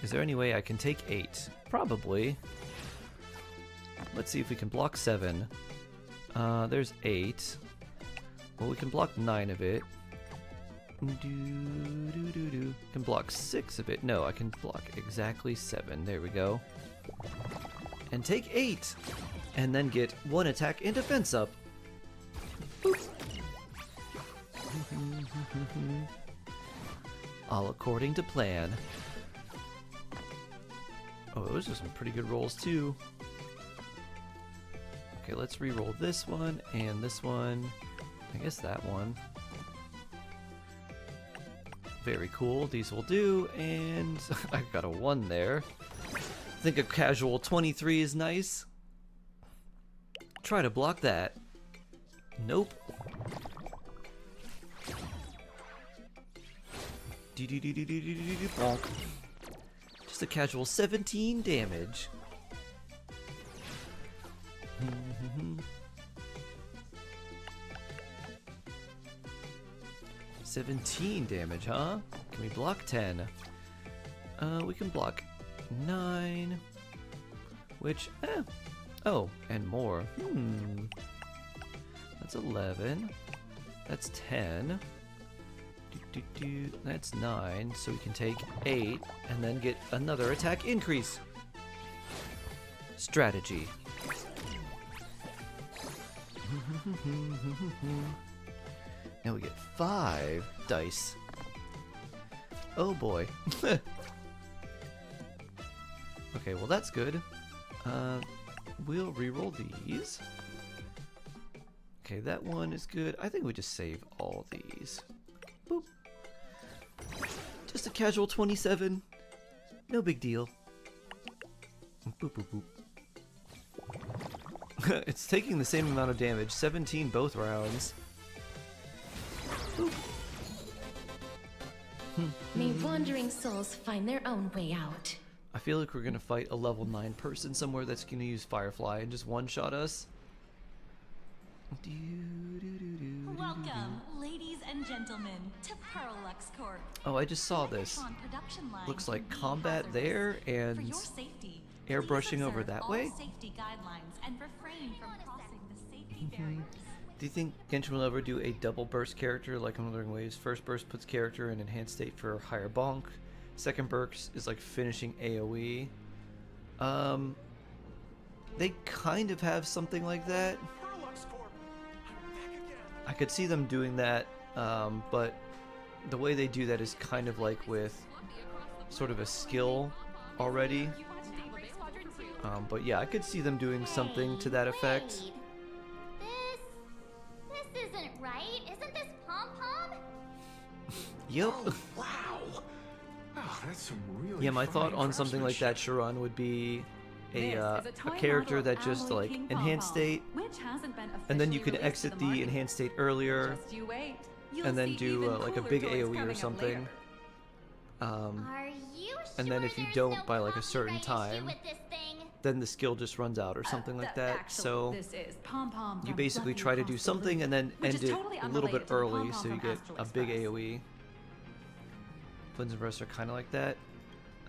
Is there any way I can take 8? Probably. Let's see if we can block 7. There's 8. Well, we can block 9 of it. Can block 6 of it. No, I can block exactly 7. There we go. And take 8! And then get 1 attack and defense up. Boop. All according to plan. Oh, those are some pretty good rolls too. Okay, let's re-roll this one and this one. I guess that one. Very cool. These will do, and I got a 1 there. I think a casual 23 is nice. Try to block that. Nope. Bonk. Just a casual 17 damage. 17 damage, huh? Can we block 10? We can block 9. Which, oh, and more. That's 11. That's 10. That's 9. So we can take 8 and then get another attack increase. Strategy. Now we get 5 dice. Oh boy. Okay, well that's good. We'll re-roll these. Okay, that one is good. I think we just save all these. Boop. Just a casual 27. No big deal. Boop, boop, boop. It's taking the same amount of damage. 17 both rounds. Boop. May wandering souls find their own way out. I feel like we're gonna fight a level 9 person somewhere that's gonna use Firefly and just one-shot us. Welcome, ladies and gentlemen, to Perlux Corp. Oh, I just saw this. Looks like combat there and airbrushing over that way. Safety guidelines and refrain from crossing the safety barriers. Do you think Genshin will ever do a double burst character like in Wuthering Waves? First burst puts character in enhanced state for higher bonk. Second burst is like finishing AoE. They kind of have something like that. I could see them doing that, but the way they do that is kind of like with sort of a skill already. But yeah, I could see them doing something to that effect. This isn't right. Isn't this Pom-Pom? Yep. Oh, wow. Oh, that's some really Yeah, my thought fine on something like that, craftsmanship. Sharon, would be a This is a toy character model that just Alloy like King enhanced Pom-Pom, state, which hasn't been and then you officially could released to exit the the market. enhanced state earlier, Just you wait. and then You'll see do even like a cooler big toys AoE coming or up something. later. Are you And then sure if you there's don't no by like a certain copyright issue time, with this thing? then the skill just runs out or something like that. Actually, So this is Pom-Pom you from basically Fluffy try to do Across the something Blue, and then which end is it totally a little bit unrelated to early, Pom-Pom so you from get Astral a big Express. AoE. Twins and are kind of like that.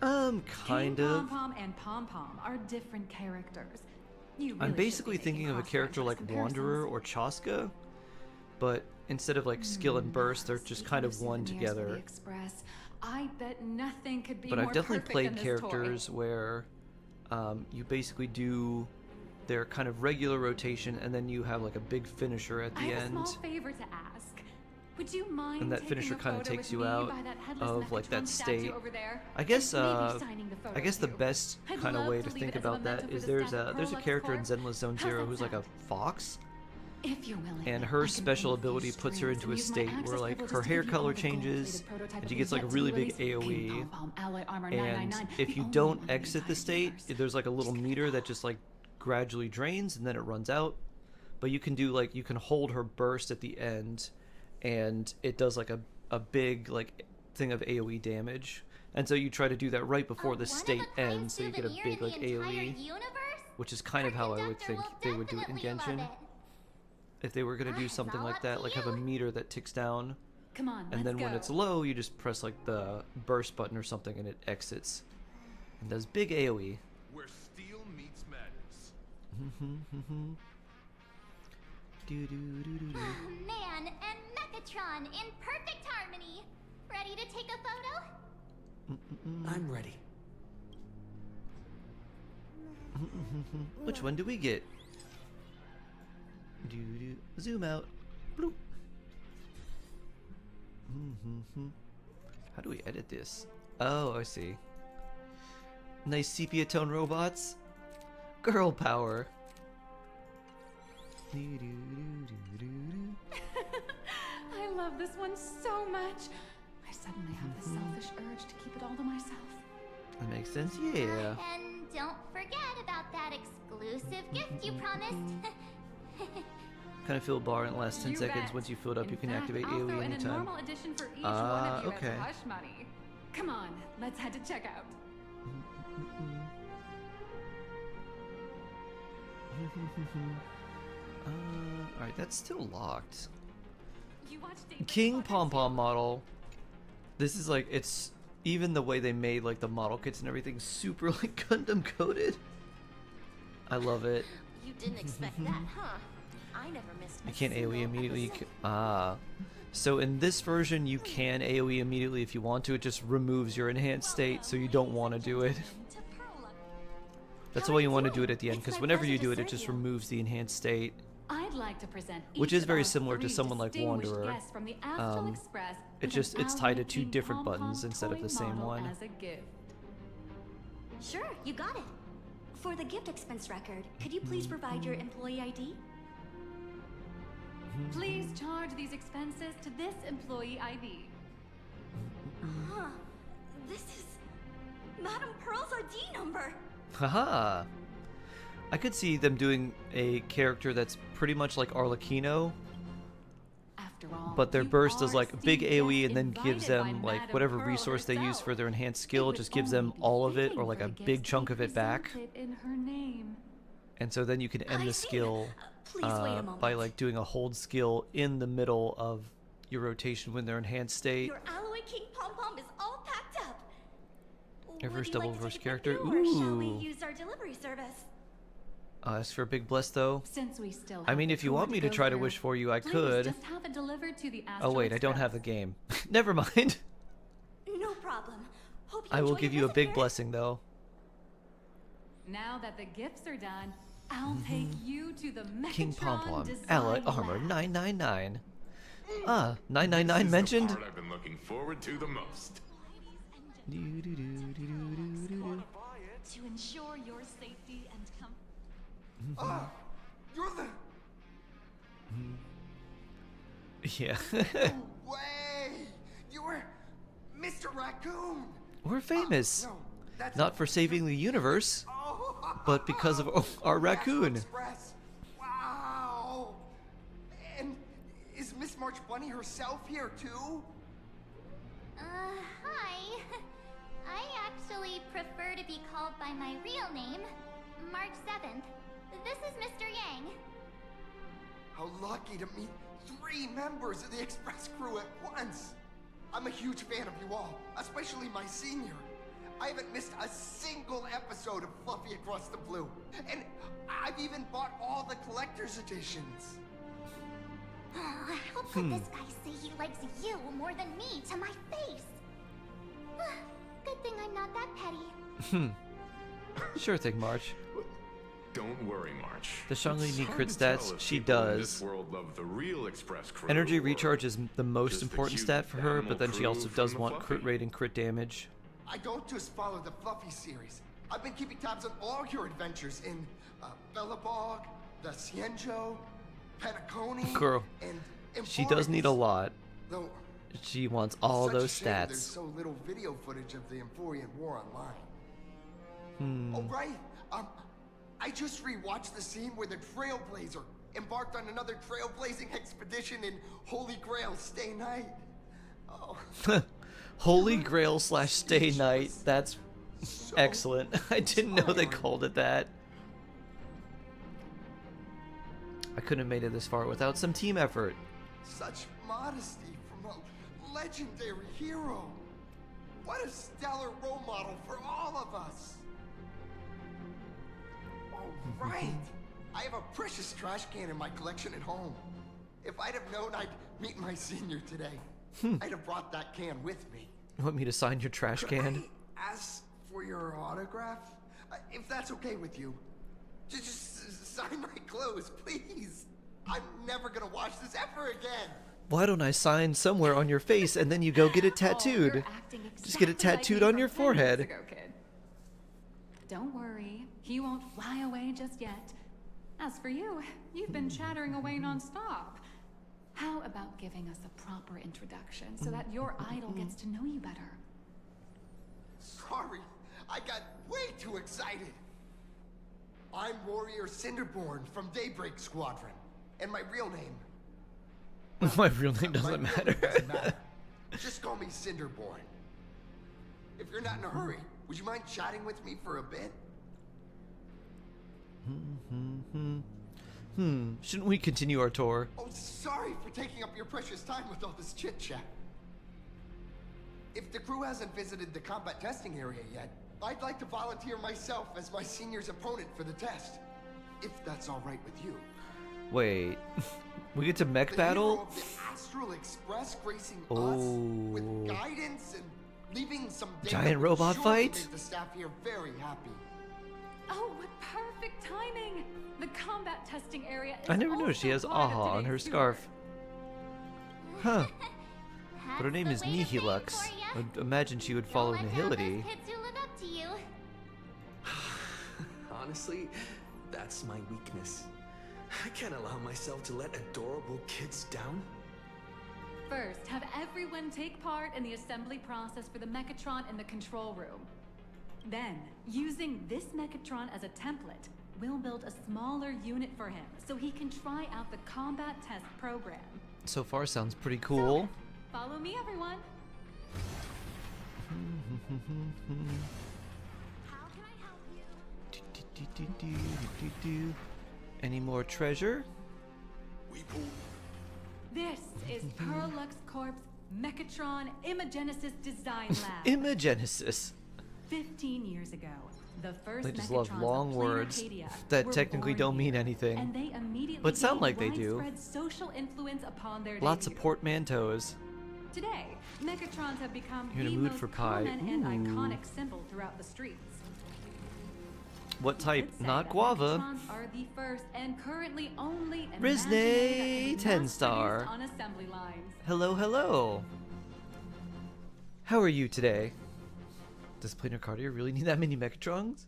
Kind King of. Pom-Pom and Pom-Pom are different characters. You I'm really basically should be making thinking of a character like cross-franchise Wanderer or Chaska, but instead of like skill and burst, they're just kind of one Souvenirs for the together. Express. I bet nothing could be But more I've definitely perfect played than this characters toy. where you basically do their kind of regular rotation, and then you have like a big finisher at the I have end. a small favor to ask. Would you mind And that taking finisher a kinda photo takes with you me out by that headless of like that Megatron statue state. over there? I guess And maybe signing the photo I guess the with you. best I'd kind of love way to to leave think it as a about that memento is for the staff of there's a Perlux character in Corp. Zenless Zone How's Zero that who's like a sound? fox, If you're willing, and I her can special pull a few ability puts her strings into a and use my state where access like privileges her to hair give you all color the changes, gold-plated prototype and she of gets like a yet to really be big released King AoE. Pom-Pom Alloy Armor And 999, if the you only don't one in exit the entire state, universe. there's like a little meter that just like gradually drains and then it runs out. But you can do like you can hold her burst at the end, and it does like a big like thing of AoE damage. And so you try to do that right before the state ends, so you get a big like AoE, which is kind of how I would think they would do it in Genshin. If they were gonna do something like that, like have a meter that ticks down, Come on, and then let's when go. it's low, you just press like the burst button or something, and it exits and does big AoE. Where steel meets madness. Man and Megatron in perfect harmony. Ready to take a photo? I'm ready. Which one do we get? Zoom out. Bloop. How do we edit this? Oh, I see. Nice sepia tone robots. Girl power. I love this one so much. I suddenly have this selfish urge to keep it all to myself. That makes sense, yeah. And don't forget about that exclusive gift you promised. Kind of fill a bar in the last 10 You seconds. bet. Once you fill it up, In you can fact, activate I'll throw AoE in a anytime. normal edition for each one of you okay. as hush money. Come on, let's head to checkout. Alright, that's still locked. You watched David King Potter Pom-Pom model. This is like, it's even the way they made like the model kits and everything super like Gundam coded. I love it. You didn't expect that, huh? I never missed You a can't AoE single immediately. episode. So in this version, you can AoE immediately if you want to. It just removes your enhanced state, so you don't want to do it. That's How why are you you want to do doing? it at the end, It's because my whenever pleasure you to do it, it serve just you. removes the enhanced state. I'd like to present Which each is of very our similar to 3 someone like distinguished Wanderer. guests from the Astral Express It's with an just tied to alloy 2 King different Pom buttons Pom instead of toy the same model one. as a gift. Sure, you got it. For the gift expense record, could you please provide your employee ID? Please charge these expenses to this employee ID. Huh. This is Madame Pearl's ID number. Haha! I could see them doing a character that's pretty much like Arlecchino, After all, but their you burst is are like big esteemed AoE guests and then gives invited by them like Madame whatever Pearl resource they use herself. for their enhanced It skill, would just gives only them be all of it fitting or like for a gift big to chunk be of it back. presented in her name. And so then you can end I the see. skill Please wait a moment. by like doing a hold skill in the middle of your rotation when they're enhanced state. Your alloy King Pom Pom is all packed up. Your Would first you like double to reverse take it character. with you, or shall we Ooh. use our delivery service? Ask for a big bless though. Since we still I have mean, the if you tour want me to go try to through, wish for you, I please could. just have it delivered to the Oh Astral wait, I don't have the Express. game. Never mind. No problem. Hope you I will enjoy give your you a visit big here. blessing though. Now that the gifts are done, I'll take you to the Megatron King Pom Pom, Design Allied Armor Lab. 999. Ah, This 999 is mentioned? the part I've been looking forward to the most. To ensure your safety and comfort. Ah, you're the Yeah. way. You were Mr. Raccoon. We're famous. No, that's Not for saving the universe, but because of our raccoon. Express. Wow. And is Miss March Bunny herself here too? Hi. I actually prefer to be called by my real name, March 7th. This is Mr. Yang. How lucky to meet 3 members of the Express crew at once. I'm a huge fan of you all, especially my senior. I haven't missed a single episode of Fluffy Across the Blue. And I've even bought all the collector's editions. Oh, how could this guy say he likes you more than me to my face? Good thing I'm not that petty. Sure thing, March. Don't worry, March. Does Shangli It's need hard crit to tell stats? if She people in does. This world love the real Express crew Energy or recharge is the most just the important cute stat for her, animal but then she crew also from does the want Fluffy. crit rate and crit damage. I don't just follow the Fluffy series. I've been keeping tabs on all your adventures in Bellabog, the Cienjo, Petaconi, Girl, and she does need a lot. Though She wants all such a those shame There's stats. so little video footage of the Emporian War online. Hmm. Oh right, I just rewatched the scene where the Trailblazer embarked on another trailblazing expedition in Holy Grail Stay Night. Oh, Holy Grail / Stay Night. That's so excellent. I didn't know they inspiring. called it that. I couldn't have made it this far without some team effort. Such modesty from a legendary hero. What a stellar role model for all of us. Oh, right. I have a precious trash can in my collection at home. If I'd have known I'd meet my senior today, I'd have brought that can with me. You want me to sign your trash can? I ask for your autograph? If that's okay with you. Just sign my clothes, please. I'm never gonna watch this ever again. Why don't I sign somewhere on your face and then you go get it tattooed? Oh, you're acting Just get it exactly like tattooed me on from your 10 forehead. years ago, kid. Don't worry, he won't fly away just yet. As for you, you've been chattering away nonstop. How about giving us a proper introduction so that your idol gets to know you better? Sorry, I got way too excited. I'm Warrior Cinderborn from Daybreak Squadron, and my real name. My real name my doesn't real matter. name doesn't matter. Just call me Cinderborn. If you're not in a hurry, would you mind chatting with me for a bit? Shouldn't we continue our tour? Oh, sorry for taking up your precious time with all this chit-chat. If the crew hasn't visited the combat testing area yet, I'd like to volunteer myself as my senior's opponent for the test. If that's all right with you. Wait, we get to mech The hero battle? of the Astral Express gracing us Oh. with guidance and leaving some data Giant would robot surely fight? make the staff here very happy. Oh, what perfect timing! The combat testing area is I never noticed she also has part of Aha on her today's tour. scarf. Huh. But her That's name the is way to pay Nihilux. for ya. I'd imagine she would follow Don't let down those Nihility. kids who live up to you. Honestly, that's my weakness. I can't allow myself to let adorable kids down. First, have everyone take part in the assembly process for the Mechatron in the control room. Then, using this Mechatron as a template, we'll build a smaller unit for him so he can try out the combat test program. So far sounds pretty cool. Follow me, everyone. Any more treasure? This is Perlux Corp's Mechatron Imagenesis Design Lab. Imagenesis. 15 years ago, the first They just love Mechatrons long of words Planet Arcadia that were technically born don't mean here, anything, and they immediately but sound gained like they do. widespread social influence upon their Lots of debut. portmanteaus. Today, Mechatrons have become You're in the a mood most for pie. common and Ooh. iconic symbol throughout the streets. What type? Could say Not that guava. Mechatrons are the first and currently only Risnay Imaginary that 10 can be star. mass-produced on assembly lines. Hello, hello. How are you today? Does Planar Cardia really need that many Mechatrons?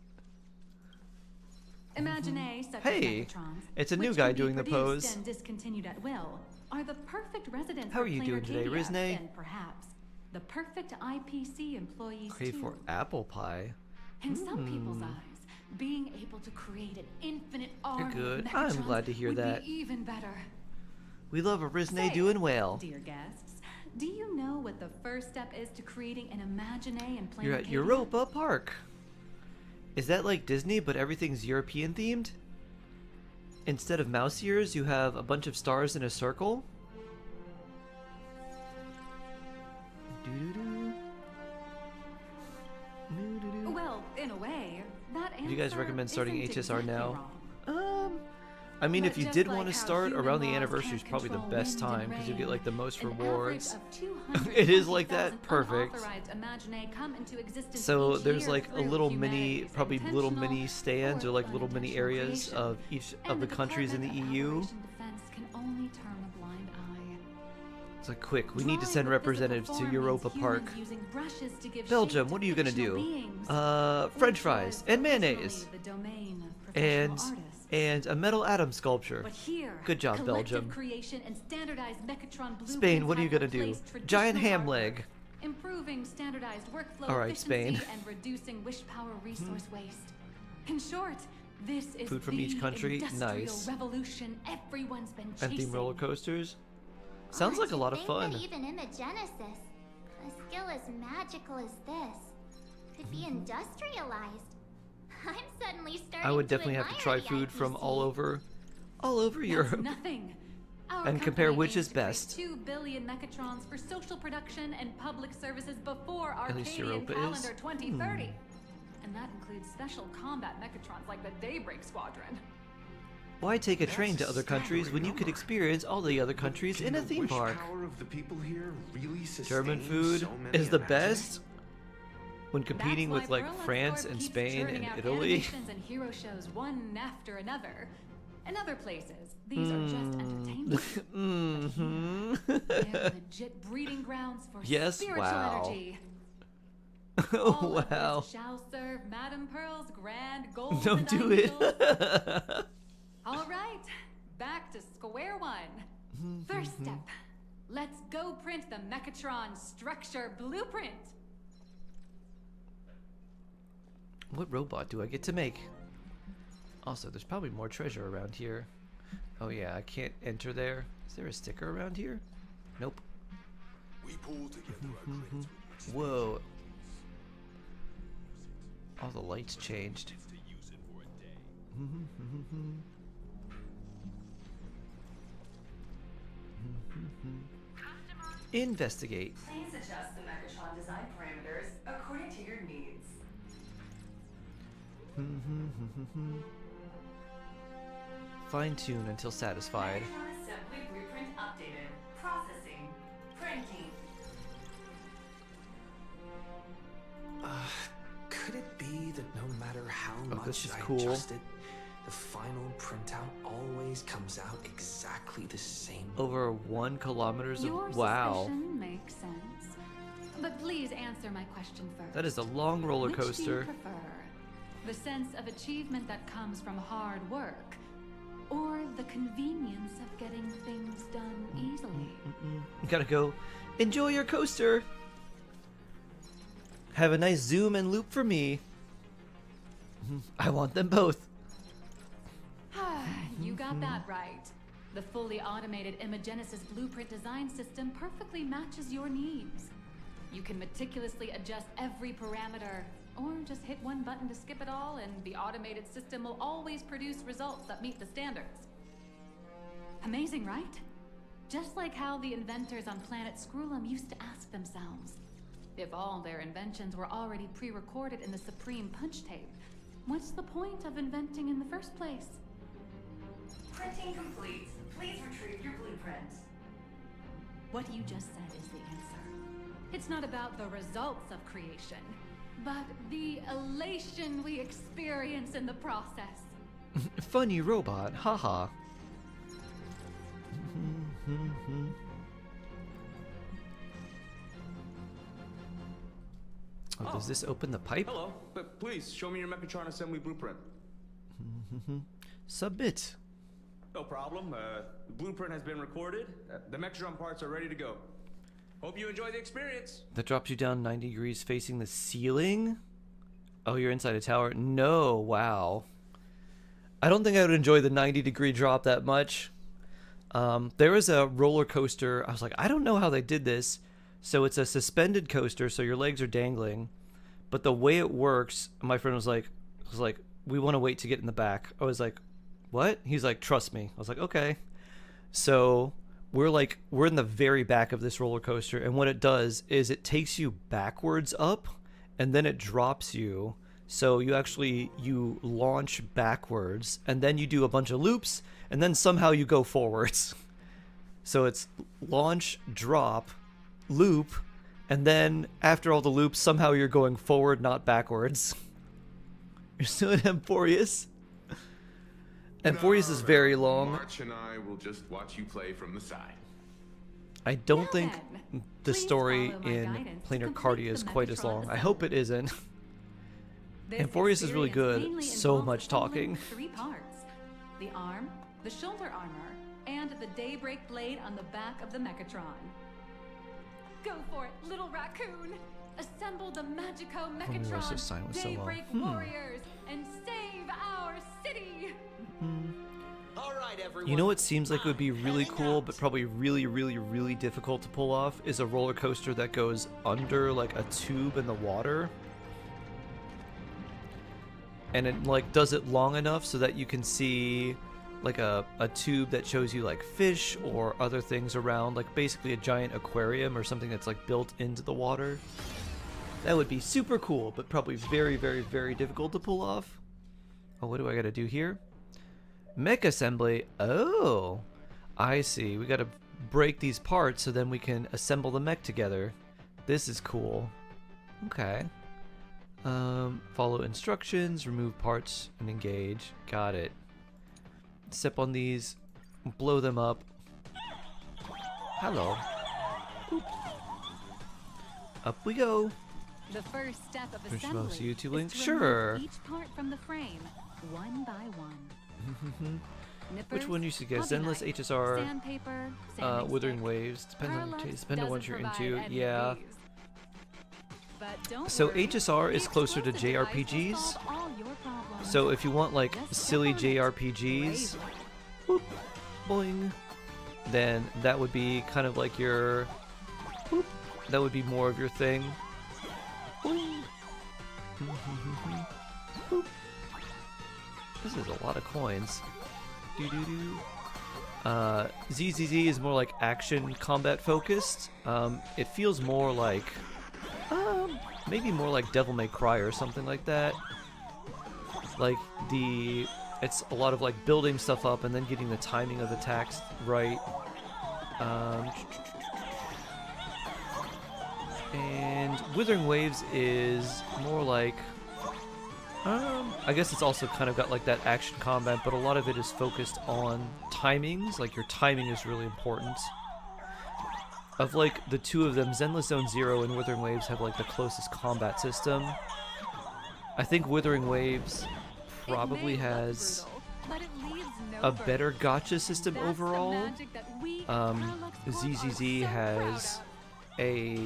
Imaginae, such Hey, as Mechatrons, it's a new which guy can be doing the produced pose. and discontinued at will, are the perfect residents How for are you Planar doing today, Arcadia, Risnay? and perhaps the perfect IPC employees Crave too. for apple pie. In some people's eyes, being able to create an infinite army good. of I'm Mechatrons glad to hear would that. Be even better. We love a Risnay Say, doing well. Dear guests, do you know what the first step is to creating an Imaginae in Planar You're at Arcadia? Europa Park. Is that like Disney, but everything's European themed? Instead of mouse ears, you have a bunch of stars in a circle? Well, in a way, that Do you guys answer recommend starting isn't HSR exactly now? wrong. I mean, But if you just did like want to how start human around the laws anniversary is can't probably the control best wind and time because you get rain, like the most an rewards. average of It is like that, 220,000 perfect. unauthorized Imaginae come into existence So each there's year like a through little mini, humanity's probably little intentional mini stands or like little mini unintentional areas creation. of each of And the countries in the Department of EU. Operation Defense can only turn a blind eye. It's like, quick, we need to Drawing send with representatives physical to form Europa means Park. humans using brushes to give Belgium, shape what to are you gonna fictional do? beings, French which fries was and originally mayonnaise the domain of professional and artists. a metal atom sculpture. But here, Good job, collective Belgium. creation and standardized Mechatron blueprints Spain, what are you have gonna do? replaced Giant traditional ham artwork, leg. improving standardized workflow All right, efficiency Spain. and reducing wish power resource waste. In short, this is Food from the each country, industrial nice. revolution everyone's been And chasing. theme roller coasters. Sounds like a lot of fun. That even Imagenesis, a skill as magical as this, could be industrialized. I'm suddenly starting I would definitely to have to try admire the food from IPC. all over That's Europe. nothing. Our And compare company which aims is to create best. 2 billion Mechatrons for social production and public services before At least Arcadian Europa is. calendar 2030. And that includes special combat Mechatrons like the Daybreak Squadron. Why take a train to other countries when you could experience all the other countries in a the theme wish park? power of the people here really German sustain food so many is the Imaginae? best when competing That's with why like Perlux France Corp and keeps Spain churning and out Italy. animations and hero shows one after another. In other places, these are just entertainment. Mm-hmm. They're legit breeding grounds for Yes, spiritual wow. energy. Oh All of wow. this shall serve Madame Pearl's grand goals Don't and do it. ideals. All right, back to square one. First step, let's go print the Mechatron structure blueprint. What robot do I get to make? Also, there's probably more treasure around here. Oh yeah, I can't enter there. Is there a sticker around here? Nope. We pull together our credits with Whoa. All the lights changed. to use it for a day. Investigate. Please adjust the Mechatron design parameters according to your needs. Fine-tune until satisfied. Megatron assembly blueprint updated. Processing. Printing. Could it be that no matter how this much is I cool. adjust it, the final printout always comes out exactly the same? Over 1 kilometers Your of wow. suspicion makes sense. But please answer my question first. That is a long roller Which do you coaster. prefer? The sense of achievement that comes from hard work, or the convenience of getting things done easily? You gotta go enjoy your coaster. Have a nice zoom and loop for me. I want them both. You got that right. The fully automated Imogenesis blueprint design system perfectly matches your needs. You can meticulously adjust every parameter, or just hit one button to skip it all, and the automated system will always produce results that meet the standards. Amazing, right? Just like how the inventors on planet Screwlum used to ask themselves, if all their inventions were already pre-recorded in the Supreme Punch Tape, what's the point of inventing in the first place? Printing complete. Please retrieve your blueprint. What you just said is the answer. It's not about the results of creation, but the elation we experience in the process. Funny robot, haha. Oh, does this open the pipe? Hello, but please show me your Megatron assembly blueprint. Submit. No problem. The blueprint has been recorded. The Megatron parts are ready to go. Hope you enjoy the experience. That drops you down 90 degrees facing the ceiling? Oh, you're inside a tower? No, wow. I don't think I would enjoy the 90-degree drop that much. There is a roller coaster. I was like, I don't know how they did this. So it's a suspended coaster, so your legs are dangling. But the way it works, my friend was like, we want to wait to get in the back. I was like, what? He's like, trust me. I was like, okay. So we're in the very back of this roller coaster, and what it does is it takes you backwards up, and then it drops you. So you launch backwards, and then you do a bunch of loops, and then somehow you go forwards. So it's launch, drop, loop, and then after all the loops, somehow you're going forward, not backwards. You're still in Emporius. Emporius is very long. March and I will just watch you play from the side. I don't think the story in Planar Cardia is quite as long. I hope it isn't. Emporius is really good. So much talking. 3 parts: the arm, the shoulder armor, and the daybreak blade on the back of the Mechatron. Go for it, little raccoon! Assemble the Magico Mechatron, Daybreak Warriors, and save our city! All right, everyone. You know what seems like it would be really cool, but probably really, really, really difficult to pull off is a roller coaster that goes under like a tube in the water. And it does it long enough so that you can see like a tube that shows you like fish or other things around, like basically a giant aquarium or something that's like built into the water. That would be super cool, but probably very, very, very difficult to pull off. Oh, what do I gotta do here? Mech assembly. Oh, I see. We gotta break these parts so then we can assemble the mech together. This is cool. Okay. Follow instructions, remove parts, and engage. Got it. Step on these, blow them up. Hello. Boop. Up we go. The first step of Push assembly mouse YouTube is links. to Sure. remove each part from the frame, one by one. Which one you should get? Hobby Zenless, knife, HSR, sandpaper, sanding Withering stick. Waves. Depends on your Parallax taste. Depends on what doesn't you're provide into. any Yeah. of these. But don't So worry, HSR the is closer to explosive device will JRPGs. solve all your problems. So if you want like Just silly step on it. JRPGs, whoop, boing, then that would be kind of like your, whoop, that would be more of your thing. Boing. Boop. This is a lot of coins. Doo-doo-doo. ZZZ is more like action combat focused. It feels more like, maybe more like Devil May Cry or something like that. Like the It's a lot of like building stuff up and then getting the timing of attacks right. And Withering Waves is more like, I guess it's also kind of got like that action combat, but a lot of it is focused on timings. Like your timing is really important. Of like the two of them, Zenless Zone Zero and Withering Waves have like the closest combat system. I think Withering Waves probably has a better gacha system overall. ZZZ has a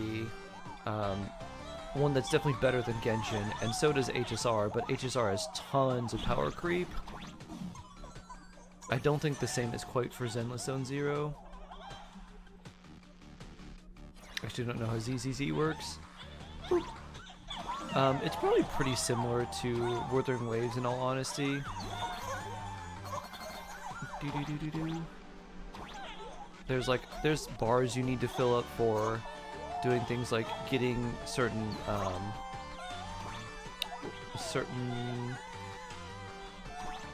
one that's definitely better than Genshin, and so does HSR, but HSR has tons of power creep. I don't think the same is quite for Zenless Zone Zero. Actually don't know how ZZZ works. It's probably pretty similar to Wuthering Waves in all honesty. There's bars you need to fill up for doing things like getting certain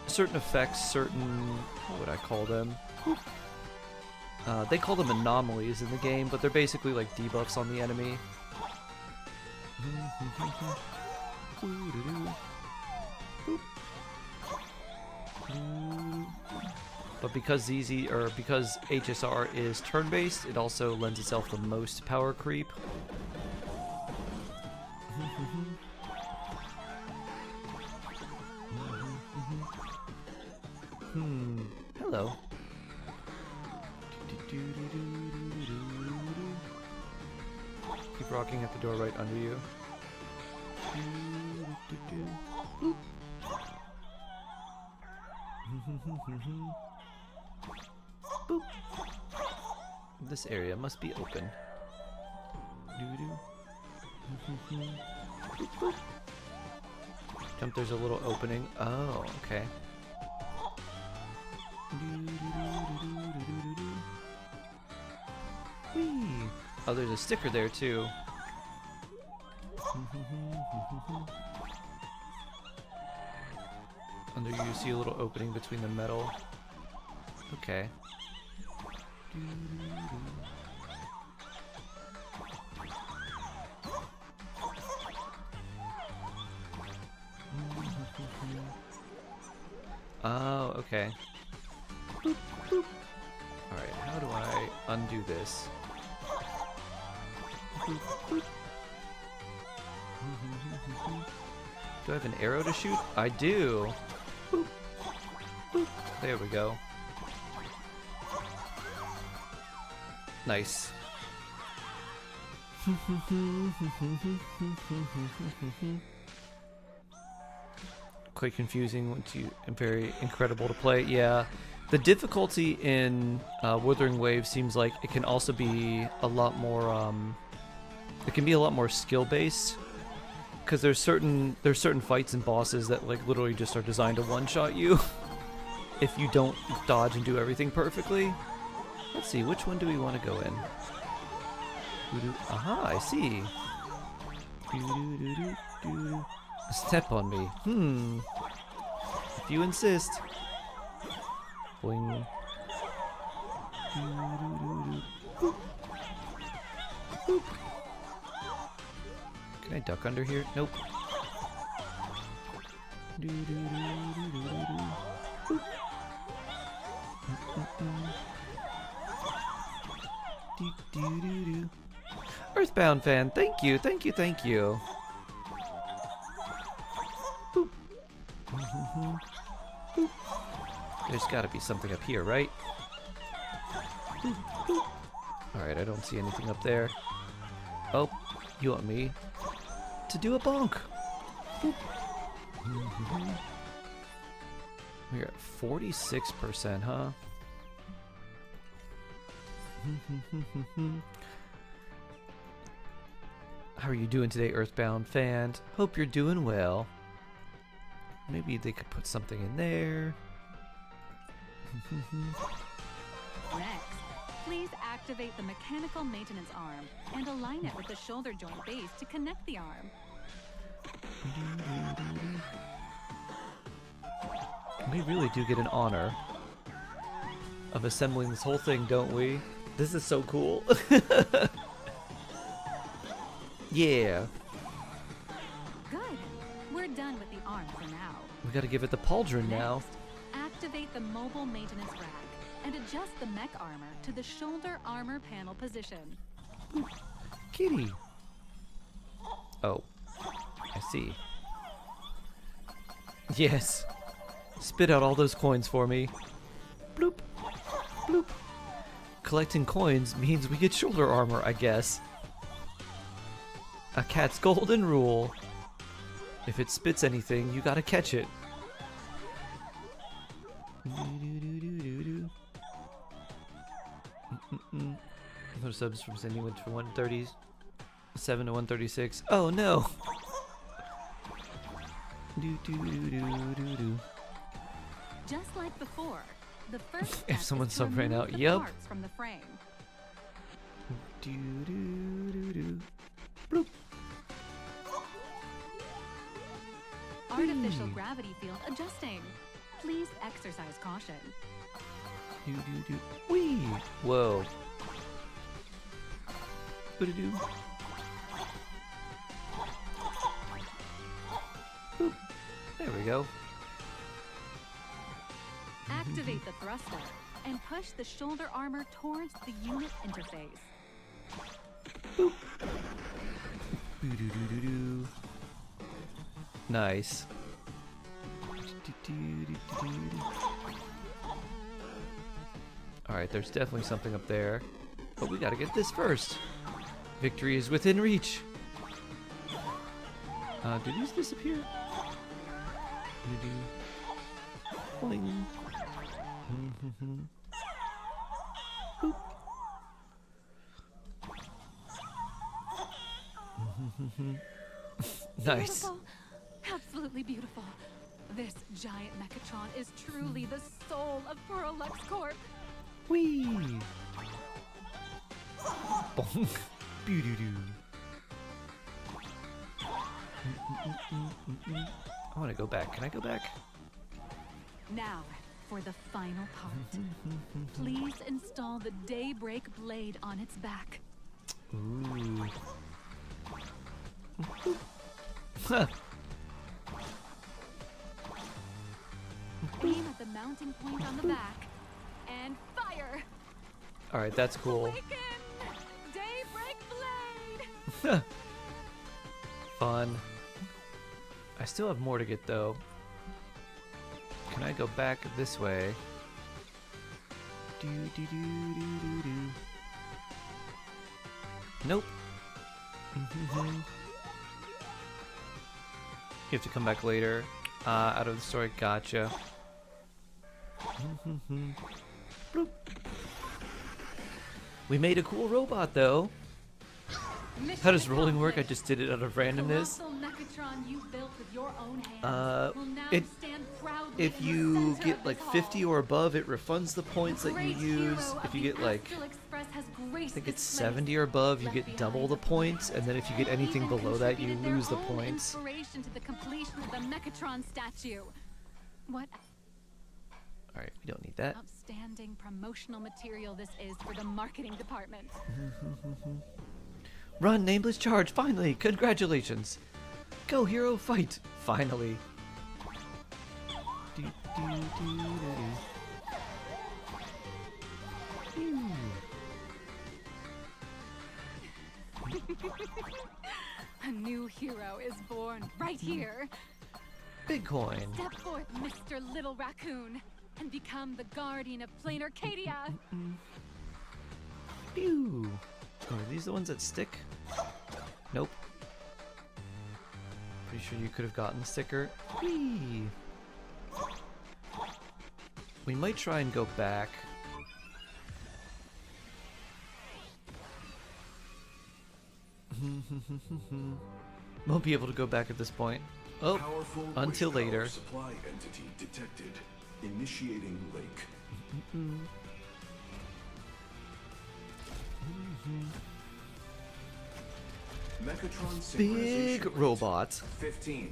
effects, what would I call them? They call them anomalies in the game, but they're basically like debuffs on the enemy. But because because HSR is turn-based, it also lends itself the most power creep. Hello. Keep rocking at the door right under you. Boop. This area must be open. Boop, boop. Jump, there's a little opening. Oh, okay. Whee! Oh, there's a sticker there too. Under you see a little opening between the metal. Okay. Oh, okay. Boop, boop. Alright, how do I undo this? Boop, boop. Do I have an arrow to shoot? I do. Boop, boop. There we go. Nice. Quite confusing and very incredible to play. Yeah, the difficulty in Wuthering Waves seems like it can also be a lot more. It can be a lot more skill based, because there's certain fights and bosses that like literally just are designed to one-shot you if you don't dodge and do everything perfectly. Let's see, which one do we want to go in? Aha, I see. Step on me. If you insist. Boing. Boop. Boop. Can I duck under here? Nope. Boop. Earthbound fan, thank you, thank you, thank you. Boop. Boop. There's gotta be something up here, right? Boop, boop. Alright, I don't see anything up there. Oh, you want me to do a bonk? Boop. We're at 46%, huh? How are you doing today, Earthbound fan? Hope you're doing well. Maybe they could put something in there. Next, please activate the mechanical maintenance arm and align it with the shoulder joint base to connect the arm. We really do get an honor of assembling this whole thing, don't we? This is so cool. Yeah. Good. We're done with the arm for now. We gotta give it the pauldron now. Activate the mobile maintenance rack and adjust the mech armor to the shoulder armor panel position. Kitty. Oh. I see. Yes. Spit out all those coins for me. Bloop. Bloop. Collecting coins means we get shoulder armor, I guess. A cat's golden rule. If it spits anything, you gotta catch it. No subs from Cindy went from 137 to 136. Oh no! Just like before, the first If someone step is sub to ran remove out, the yep. parts from the frame. Bloop. Artificial gravity field adjusting. Please exercise caution. Wee! Whoa. Boo-doo-doo. Boop. There we go. Activate the thruster and push the shoulder armor towards the unit interface. Boop. Boo-doo-doo-doo-doo. Nice. Alright, there's definitely something up there. But we gotta get this first. Victory is within reach. Do these disappear? Boing. Boop. Nice. Beautiful. Absolutely beautiful. This giant Mechatron is truly the soul of Perlux Corp. Whee! Bonk. Boo-doo-doo. I want to go back. Can I go back? Now, for the final part. Please install the Daybreak blade on its back. Ooh. Huh. Aim at the mounting point on the back and fire. All right, that's cool. Awaken! Daybreak blade. Fun. I still have more to get though. Can I go back this way? Do do do do do do. Nope. You have to come back later. Out of the story. Gotcha. Bloop. We made a cool robot though. How does rolling work? I just did it out of randomness. Mechatron you built with your own hands will now stand proudly if in the you center get of like this 50 or above, it refunds the points that you Great use. hero If of you the get like, Astral Express has I graced think it's this place. 70 or above, you Left get double the points, and then if you get anything Even below that, you contributed their lose the own points. Inspiration to the completion of the Mechatron statue. What All right, we don't need that. outstanding promotional material this is for the marketing department. Run, nameless charge! Finally, congratulations! Go, hero, fight! Finally. Do, do, do, do, do. A new hero is born right here. Big coin. Step forth, Mr. Little Raccoon, and become the guardian of Plain Arcadia. Pew! Oh, are these the ones that stick? Nope. Pretty sure you could have gotten the sticker. Whee! We might try and go back. Won't be able to go back at this point. Oh, Powerful until waste power later. Supply entity detected. Initiating link. Mechatron Big synchronization robot. 15%.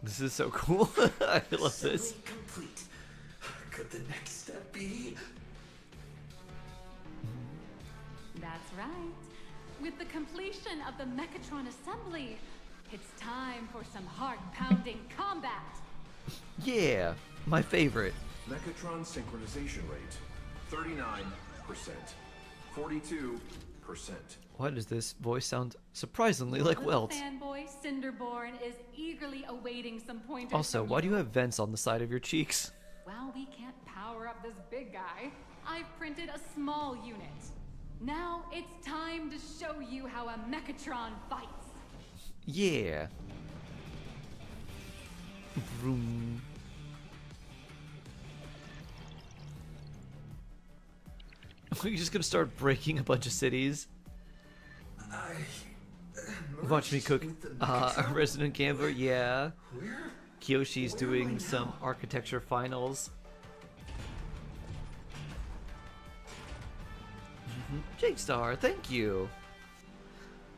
This is so cool. I love this. Complete. Could the next step be? That's right. With the completion of the Mechatron assembly, it's time for some heart-pounding combat. Yeah, my favorite. Mechatron synchronization rate 39%. 42%. Why does this voice sound surprisingly like Welt? Fanboy Cinderborn is eagerly awaiting some pointers. Also, from why do you have vents on the side of your cheeks? Well, we can't power up this big guy. I've printed a small unit. Now it's time to show you how a Mechatron fights. Yeah. Vroom. We're just gonna start breaking a bunch of cities. Watch me cook a resident gambler, yeah. Kyoshi's doing some architecture finals. Jake Star, thank you.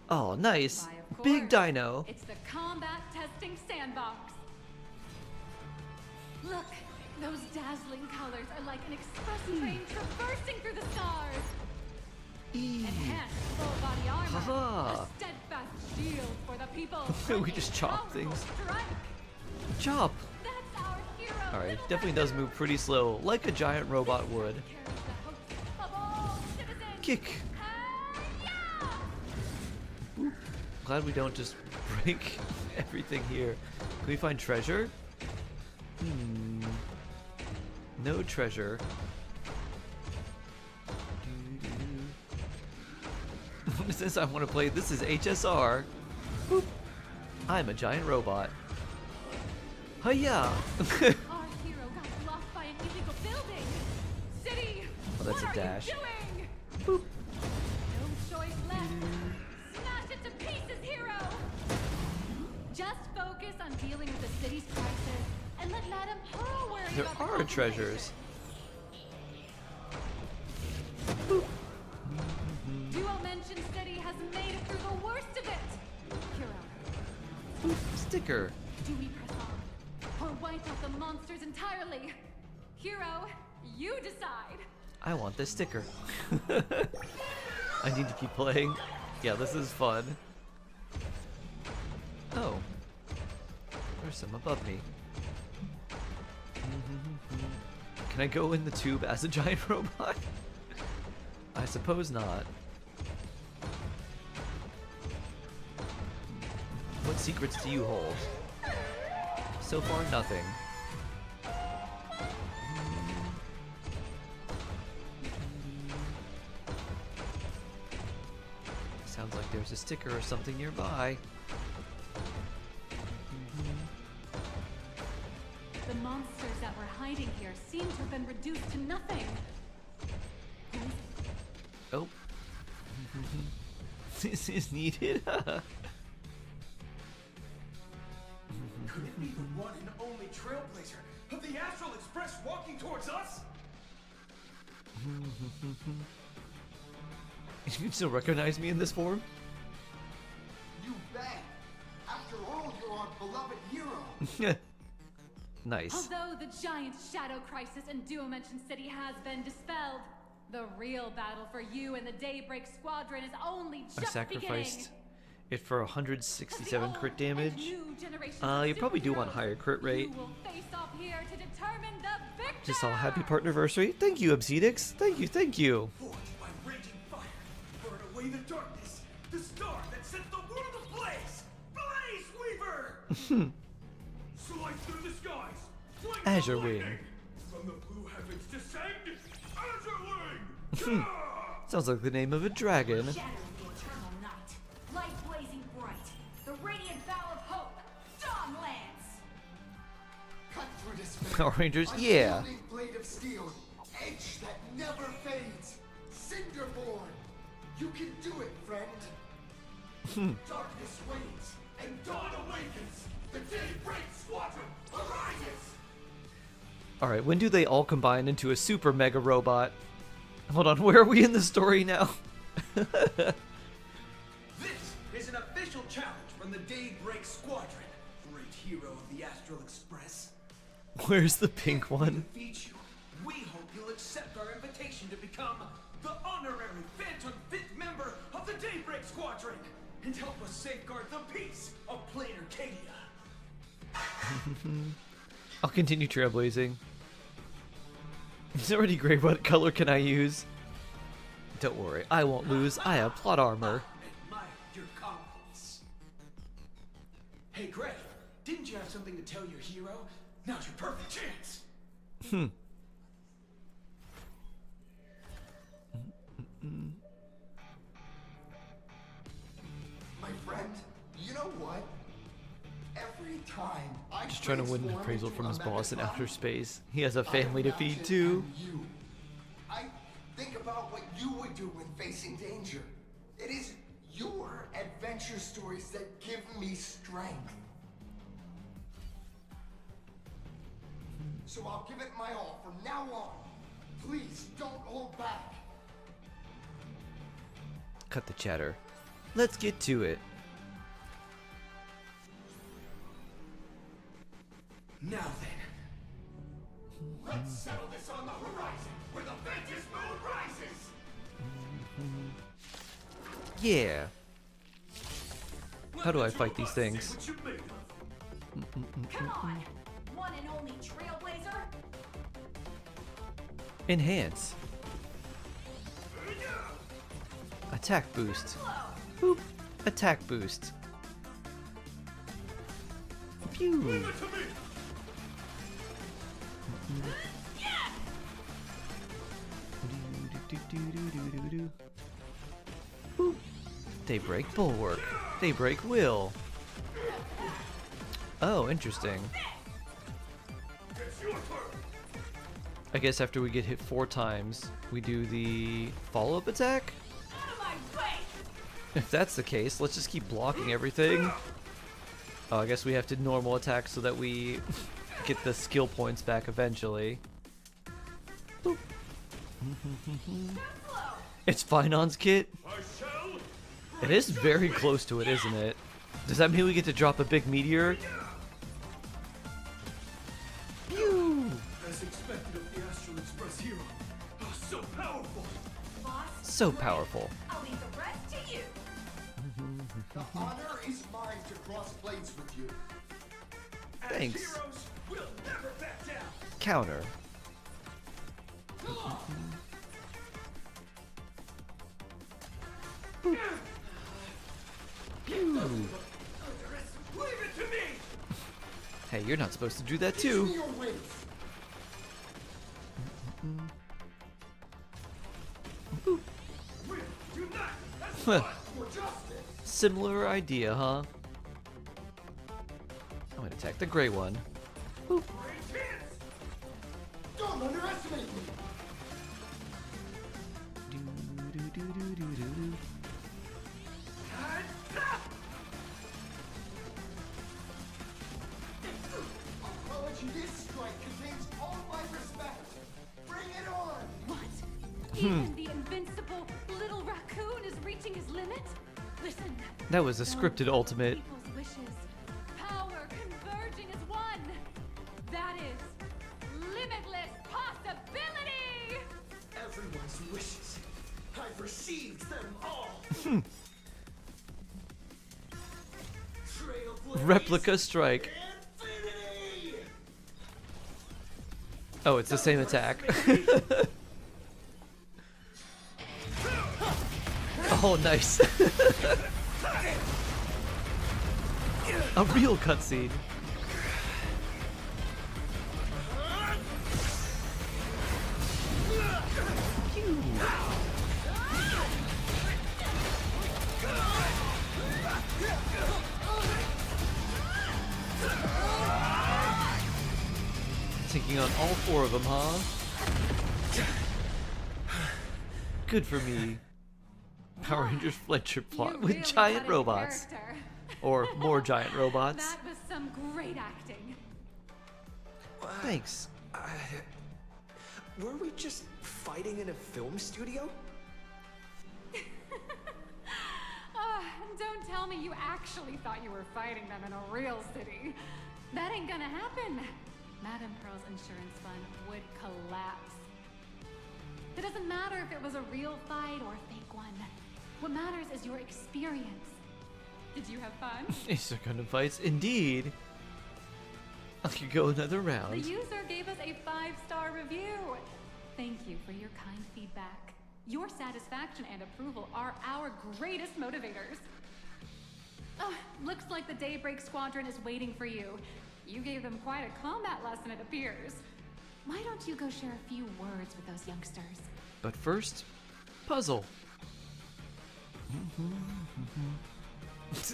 Oh, nice. Big dino. It's the combat testing sandbox. Look, those dazzling colors are like an express train traversing through the stars. Enhanced full body armor. Haha. A steadfast shield for the people. We just chop things. Strike. Chop. That's our hero. Alright, definitely does move pretty slow, like a giant robot would. Kick. Boop. Glad we don't just break everything here. Can we find treasure? No treasure. Since I want to play, this is HSR. Boop. I'm a giant robot. Hiya! Our hero got lost by an illegal building. City, Oh, that's what a dash. Are you doing? No choice left. Smash it to pieces, hero. Just focus on dealing with the city's crisis and let Madame Pearl worry There about the are treasures. Duo Mention City has made it through the worst of it. Hero, Sticker. do we press on or wipe out the monsters entirely? Hero, you decide. I want this sticker. I need to keep playing. Yeah, this is fun. Oh. There's some above me. Can I go in the tube as a giant robot? I suppose not. What secrets do you hold? So far, nothing. Sounds like there's a sticker or something nearby. The monsters that were hiding here seem to have been reduced to nothing. Oh. This is needed. Could it be the one and only trailblazer of the Astral Express walking towards us? You can still recognize me in this form? You bet. After all, you're our beloved hero. Nice. Although the giant shadow crisis in Duo-Mention City has been dispelled, the real battle for you and the Daybreak Squadron is only I just sacrificed beginning. it for 167 crit damage. You probably do want higher crit rate. You will face off here to determine the victor. Just all happy Partnerversary. Thank you, Obsedix. Thank you, thank you. Forged by raging fire, burn away the darkness, the star that set the world ablaze! Blaze Weaver! Slice through the skies! Fling Azure the lightning! Wing. From the blue heavens descend, Azure Wing! Sounds like the name of a dragon. Shadow of the eternal night, light blazing bright, the radiant bow of hope, dawn lands! Cut through despair. Power Rangers, yeah. Unyielding blade of steel, edge that never fades. Cinderborn, you can do it, friend. Darkness wanes, and dawn awakens! The Daybreak Squadron arises! Alright, when do they all combine into a super mega robot? Hold on, where are we in the story now? This is an official challenge from the Daybreak Squadron. Great hero of the Astral Express. Where's the pink one? Defeat you. We hope you'll accept our invitation to become the honorary Phantom 5th member of the Daybreak Squadron and help us safeguard the peace of Plain Arcadia. I'll continue trailblazing. It's already gray. What color can I use? Don't worry, I won't lose. I have plot armor. Admire your confidence. Hey, Gray, didn't you have something to tell your hero? Now's your perfect chance. My friend, you know what? Every time I Just trying to win an transform appraisal into from a his boss in megaton, outer space. He has a family to feed imagine too. you. I think about what you would do when facing danger. It is your adventure stories that give me strength. So I'll give it my all from now on. Please don't hold back. Cut the chatter. Let's get to it. Now then, let's settle this on the horizon, where the Ventus moon rises. Yeah. How do I fight these things? Come on, one and only Trailblazer. Enhance. Attack boost. Boop. Attack boost. Pew. Boop. Daybreak bulwark. Daybreak will. Oh, interesting. I guess after we get hit 4 times, we do the follow-up attack? If that's the case, let's just keep blocking everything. Oh, I guess we have to normal attack so that we get the skill points back eventually. Boop. It's Finon's kit? It is very close to it, isn't it? Does that mean we get to drop a big meteor? Pew! As expected of the Astral Express hero. Oh, so powerful. So powerful. I'll leave the rest to you. The honor is mine to cross blades with you. Thanks. As heroes, we'll never back down. Counter. Pew. Leave it to me. Hey, you're not supposed to do that Give too. me your wings. We'll unite as Huh. one for justice. Similar idea, huh? I'm gonna attack the gray one. Great chance. Don't underestimate me. Apology, this strike contains all my respect. Bring it on. What? Even the invincible little raccoon is reaching his limit? Listen. That was a scripted ultimate. People's wishes. Power converging as one. That is limitless possibility. Everyone's wishes. I've received them all. Replica strike. Infinity! Oh, it's the same attack. Oh, nice. A real cutscene. Taking on all 4 of them, huh? Good for me. Power Rangers Fletcher plot You with really giant got in robots. character. Or more giant robots. That was some great acting. Thanks. Were we just fighting in a film studio? Don't tell me you actually thought you were fighting them in a real city. That ain't gonna happen. Madame Pearl's insurance fund would collapse. It doesn't matter if it was a real fight or a fake one. What matters is your experience. Did you have fun? These are gonna fights, indeed. I could go another round. The user gave us a 5-star review. Thank you for your kind feedback. Your satisfaction and approval are our greatest motivators. Looks like the Daybreak Squadron is waiting for you. You gave them quite a combat lesson, it appears. Why don't you go share a few words with those youngsters? But first, puzzle.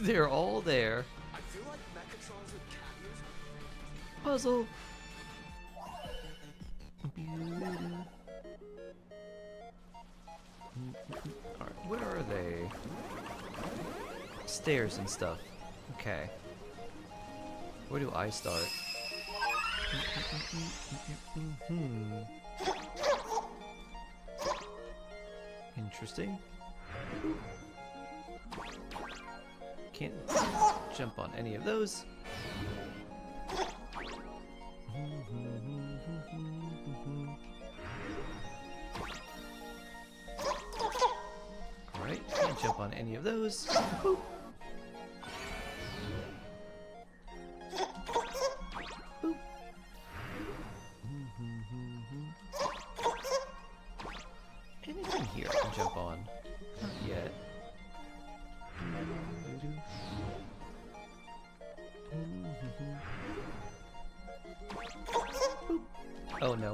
They're all there. I feel like Mechatrons with cat ears. Puzzle. Alright, where are they? Stairs and stuff. Okay. Where do I start? Interesting. Can't jump on any of those. Alright, can't jump on any of those. Boop. Boop. Anything here I can jump on? Not yet. Oh no.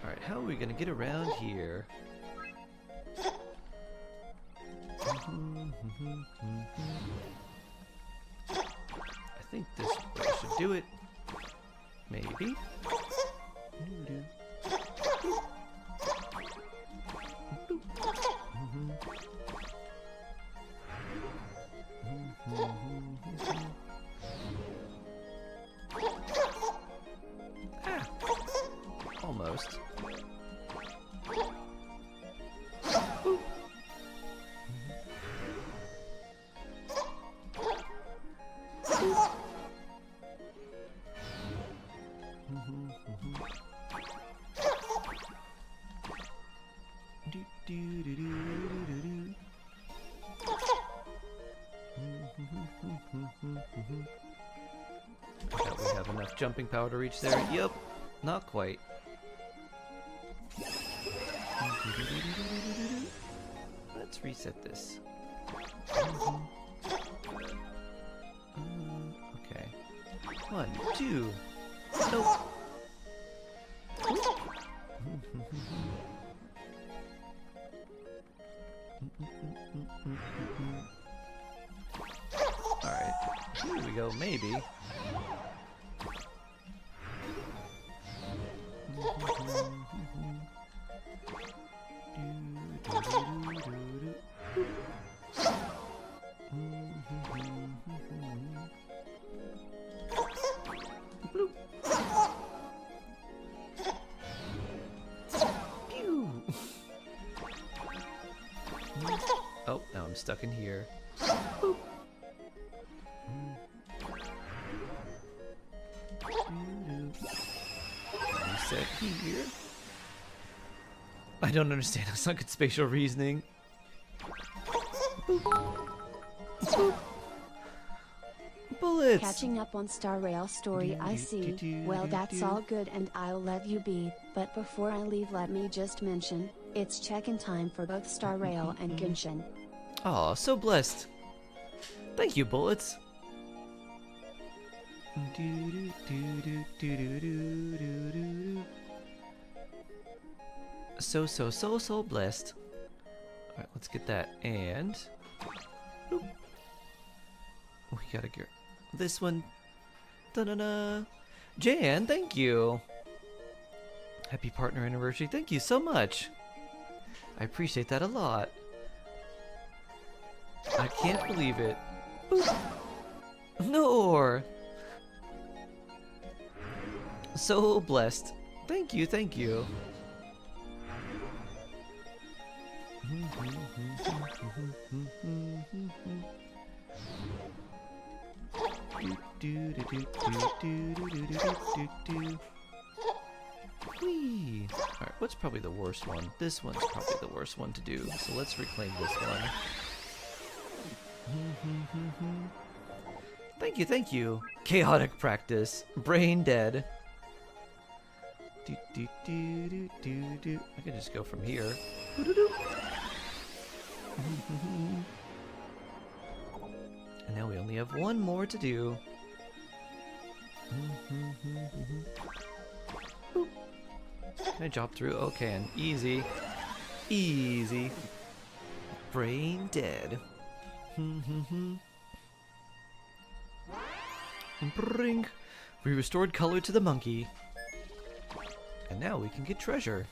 Alright, how are we gonna get around here? I think this way should do it. Maybe. Ah, almost. Bet we have enough jumping power to reach there. Yep, not quite. Let's reset this. Okay. 1, 2. Nope. Alright, here we go, maybe. Oh, now I'm stuck in here. Reset here. I don't understand. It's not good spatial reasoning. Bullets! Catching up on Star Rail story, I see. Well, that's all good and I'll let you be, but before I leave let me just mention, it's check-in time for both Star Rail and Genshin. Aw, so blessed. Thank you, Bullets. So blessed. Alright, let's get that. And boop. We gotta get this one. Da-da-da. Jan, thank you. Happy partner anniversary. Thank you so much. I appreciate that a lot. I can't believe it. Boop. Nor. So blessed. Thank you, thank you. Whee! Alright, what's probably the worst one? This one's probably the worst one to do, so let's reclaim this one. Thank you, thank you. Chaotic practice. Brain dead. I can just go from here. And now we only have one more to do. Boop. Can I drop through? Okay, and easy. Easy. Brain dead. Bring. We restored color to the monkey. And now we can get treasure.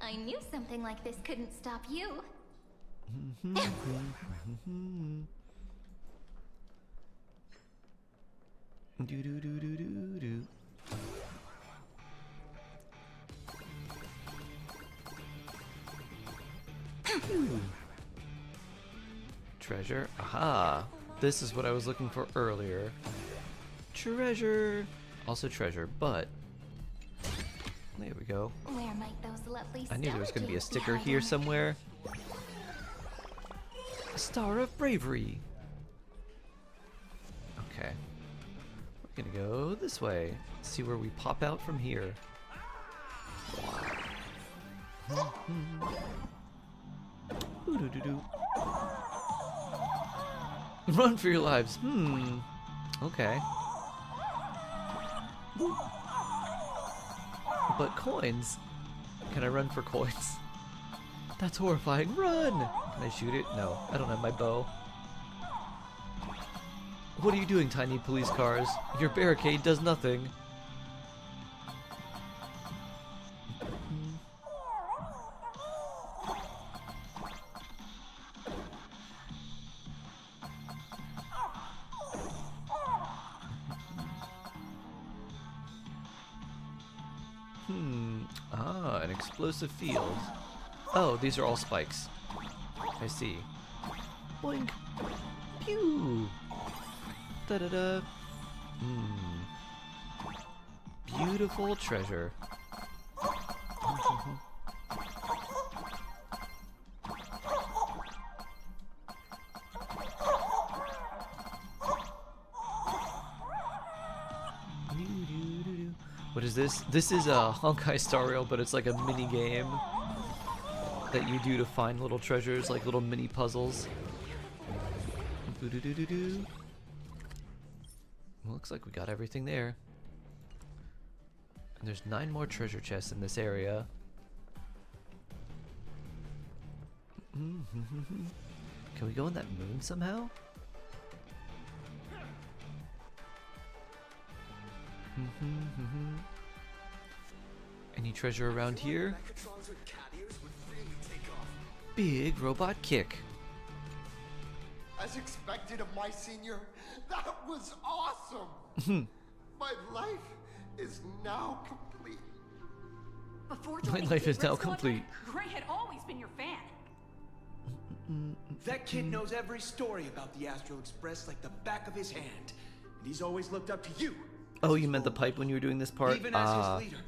I knew something like this couldn't stop you. Treasure. Aha! This is what I was looking for earlier. Treasure! Also treasure, but... There we go. Where might those lovely I knew there was going to be a stella sticker jewels be here hiding? somewhere. A Star of Bravery. Okay. We're going to go this way. See where we pop out from here. Ooh-doo-doo-doo. Run for your lives. Okay. But coins? Can I run for coins? That's horrifying. Run! Can I shoot it? No, I don't have my bow. What are you doing, tiny police cars? Your barricade does nothing. An explosive field. Oh, these are all spikes. I see. Boink. Pew. Da-da-da. Beautiful treasure. What is this? This is a Honkai Star Rail, but it's like a mini game that you do to find little treasures, like little mini puzzles. Boo-doo-doo-doo-doo. Looks like we got everything there. And there's 9 more treasure chests in this area. Can we go on that moon somehow? Any treasure around here? Big robot kick. As expected of my senior, that was awesome. My life is now complete. Before My joining life is Secret now Squadron, complete. Gray had always been your fan. That kid knows every story about the Astral Express like the back of his hand. And he's always looked up to you. Oh, you meant the pipe when you were doing this part? Even as his leader,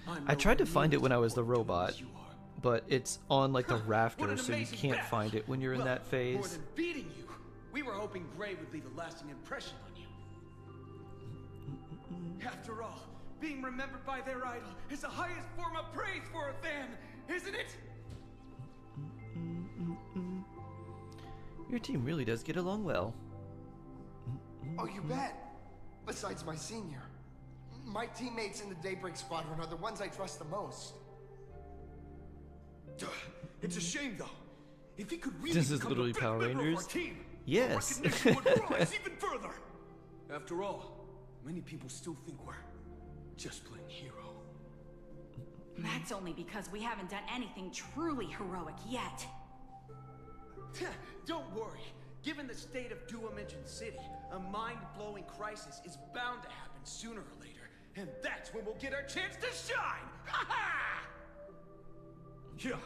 I'm I tried to nowhere find near it when I as was the important robot, as you are. but it's on like the What rafters, an so you amazing can't battle. find it when you're in Well, that More phase. than beating you, we were hoping Gray would leave a lasting impression on you. After all, being remembered by their idol is the highest form of praise for a fan, isn't it? Your team really does get along well. Oh, you bet. Besides my senior, my teammates in the Daybreak Squadron are the ones I trust the most. It's a shame, though. If he could really This is become literally the best Power member of Rangers? our team, Yes. our recognition would rise even further. After all, many people still think we're just plain hero. That's only because we haven't done anything truly heroic yet. Don't worry. Given the state of Duomension City, a mind-blowing crisis is bound to happen sooner or later. And that's when we'll get our chance to shine! Ha ha! Yeah,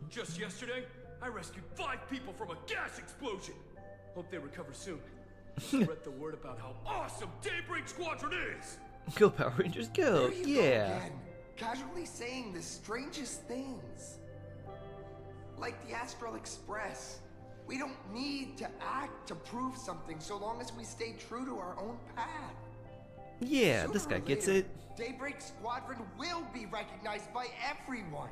just yesterday, I rescued 5 people from a gas explosion. Hope they recover soon. Spread the word about how awesome Daybreak Squadron is! Go Power Rangers, go! There you go Yeah! again, casually saying the strangest things. Like the Astral Express. We don't need to act to prove something so long as we stay true to our own path. Yeah, Sooner this guy or gets later, it. Daybreak Squadron will be recognized by everyone.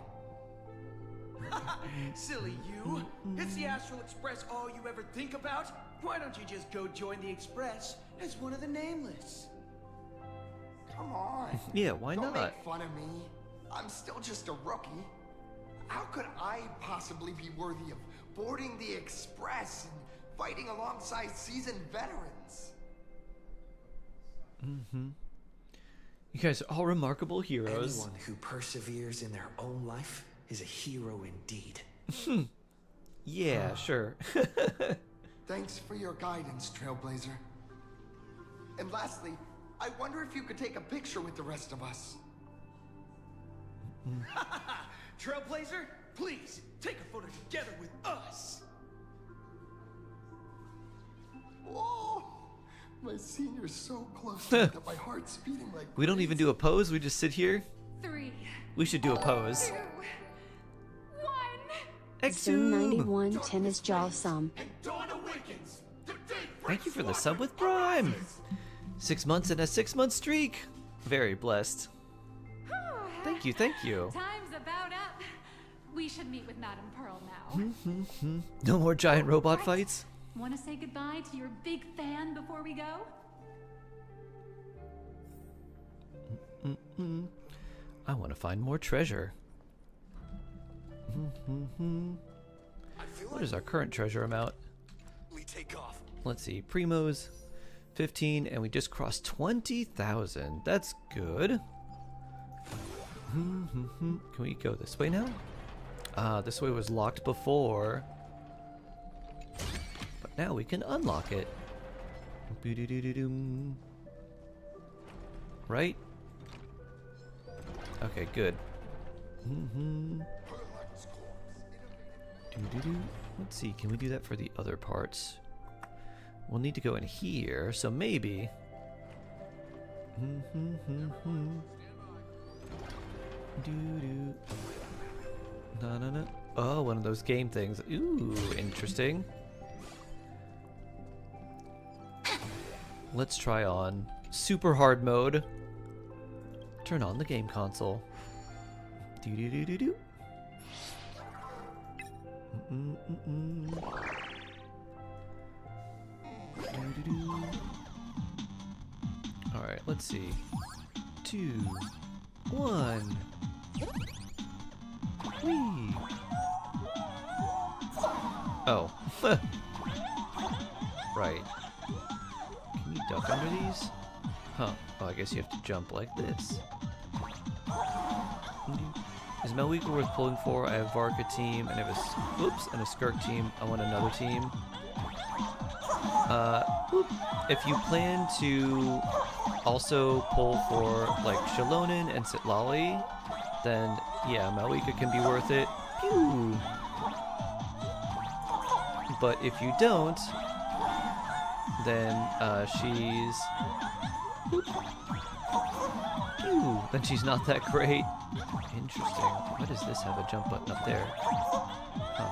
Silly you! Is the Astral Express all you ever think about? Why don't you just go join the Express as one of the nameless? Come on. Yeah, why Don't not? make fun of me. I'm still just a rookie. How could I possibly be worthy of boarding the Express and fighting alongside seasoned veterans? Mm-hmm. You guys are all remarkable heroes. Anyone who perseveres in their own life is a hero indeed. Yeah, sure. Thanks for your guidance, Trailblazer. And lastly, I wonder if you could take a picture with the rest of us. Trailblazer, please take a photo together with us. Whoa! My senior's so close to me that my heart's beating like We don't even do a pose, we just sit here. 3, We should do a pose. 2, 1. Zoom 9110 is Jawsome. Thank you for the sub with Prime. 6 months and a 6-month streak. Very blessed. Thank you, thank you. Time's about up. We should meet with Madame Pearl now. No more giant robot fights. Want to say goodbye to your big fan before we go? I want to find more treasure. What is our current treasure amount? We take off. Let's see, Primo's 15, and we just crossed 20,000. That's good. Can we go this way now? This way was locked before. But now we can unlock it. Boo-doo-doo-doo-doom. Right? Okay, good. Doo-doo-doo. Let's see, can we do that for the other parts? We'll need to go in here, so maybe. Doo-doo. Na-na-na. Oh, one of those game things. Ooh, interesting. Let's try on super hard mode. Turn on the game console. Doo-doo-doo-doo-doo. Alright, let's see. 2, 1. Whee! Oh. Right. Can you duck under these? Huh. Oh, I guess you have to jump like this. Is Melweek worth pulling for? I have Varka team, and I have and a Skirk team. I want another team. If you plan to also pull for like Shalonen and Sitlali, then yeah, Malwika can be worth it. Pew! But if you don't, then she's pew, then she's not that great. Interesting. Why does this have a jump button up there? Huh.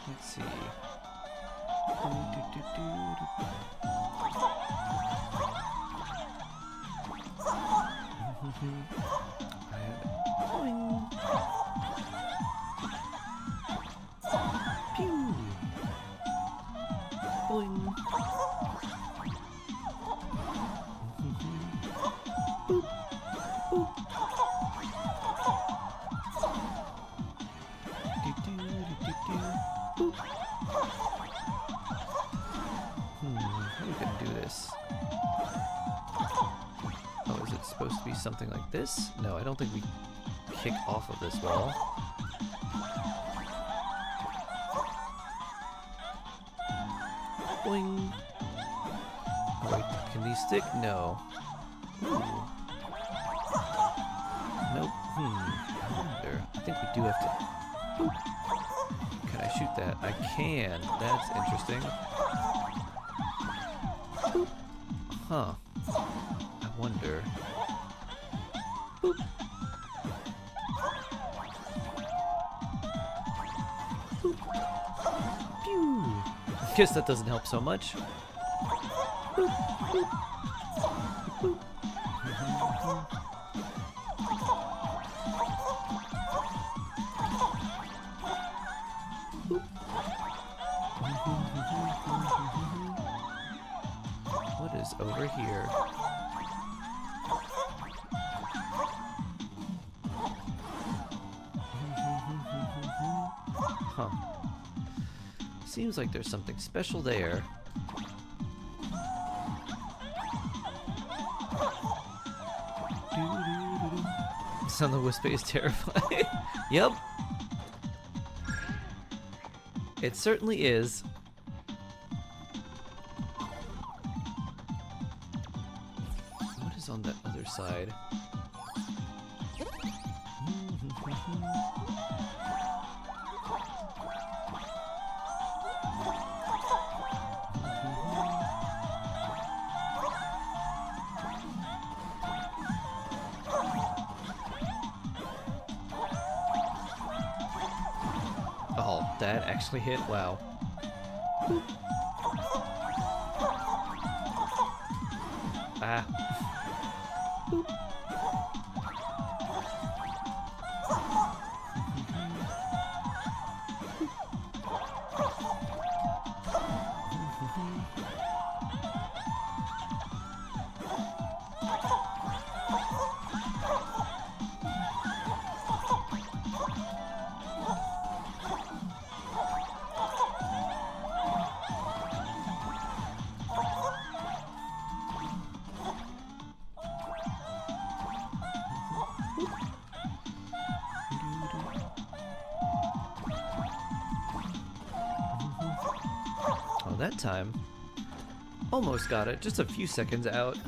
Let's see. Pew. Boing. Boop. this? Oh, is it supposed to be something like this? No, I don't think we kick off of this wall. Boing. Oh, wait, can these stick? No. Ooh. Nope. I wonder. I think we do have to... Boop. Can I shoot that? I can. That's interesting. Boop. Huh. I wonder. Boop. Boop. Pew. Guess that doesn't help so much. Boop. Boop. Boop. What is over here? Huh. Seems like there's something special there. Sound the whisper is terrifying. Yep. It certainly is. What is on that other side? Oh, that actually hit. Wow. Ah. That time. Almost got it, just a few seconds out.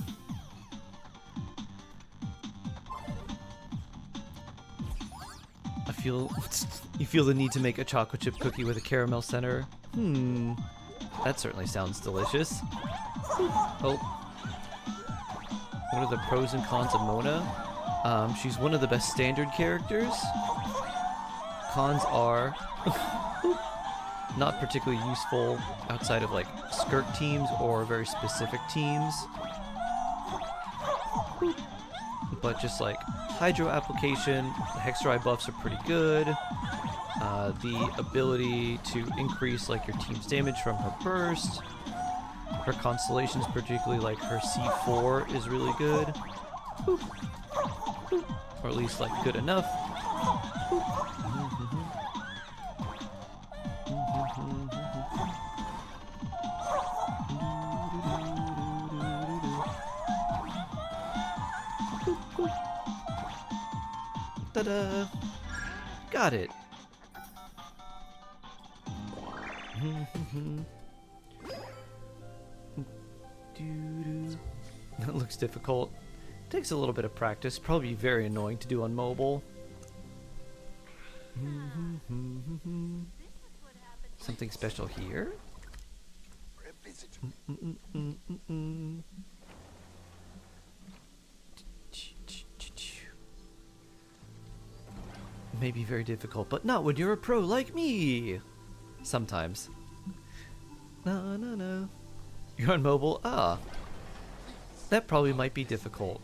You feel the need to make a chocolate chip cookie with a caramel center? That certainly sounds delicious. Oh. What are the pros and cons of Mona? She's one of the best standard characters. Cons are not particularly useful outside of like skirt teams or very specific teams, but just like hydro application, the Hexdry buffs are pretty good. The ability to increase like your team's damage from her burst, her constellations, particularly like her C4, is really good, or at least like good enough. Ta-da! Got it! That looks difficult. Takes a little bit of practice. Probably very annoying to do on mobile. Something special here? May be very difficult, but not when you're a pro like me! Sometimes. No. You're on mobile? Ah. That probably might be difficult.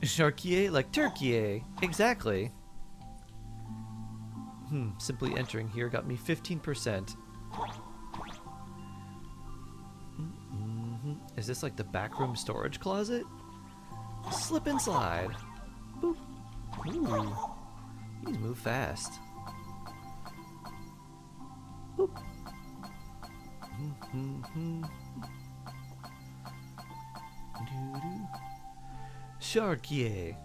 Charquier like Turkey. Exactly. Simply entering here got me 15%. Is this like the backroom storage closet? Slip and slide. Boop. Ooh. These move fast. Boop. Sharkier.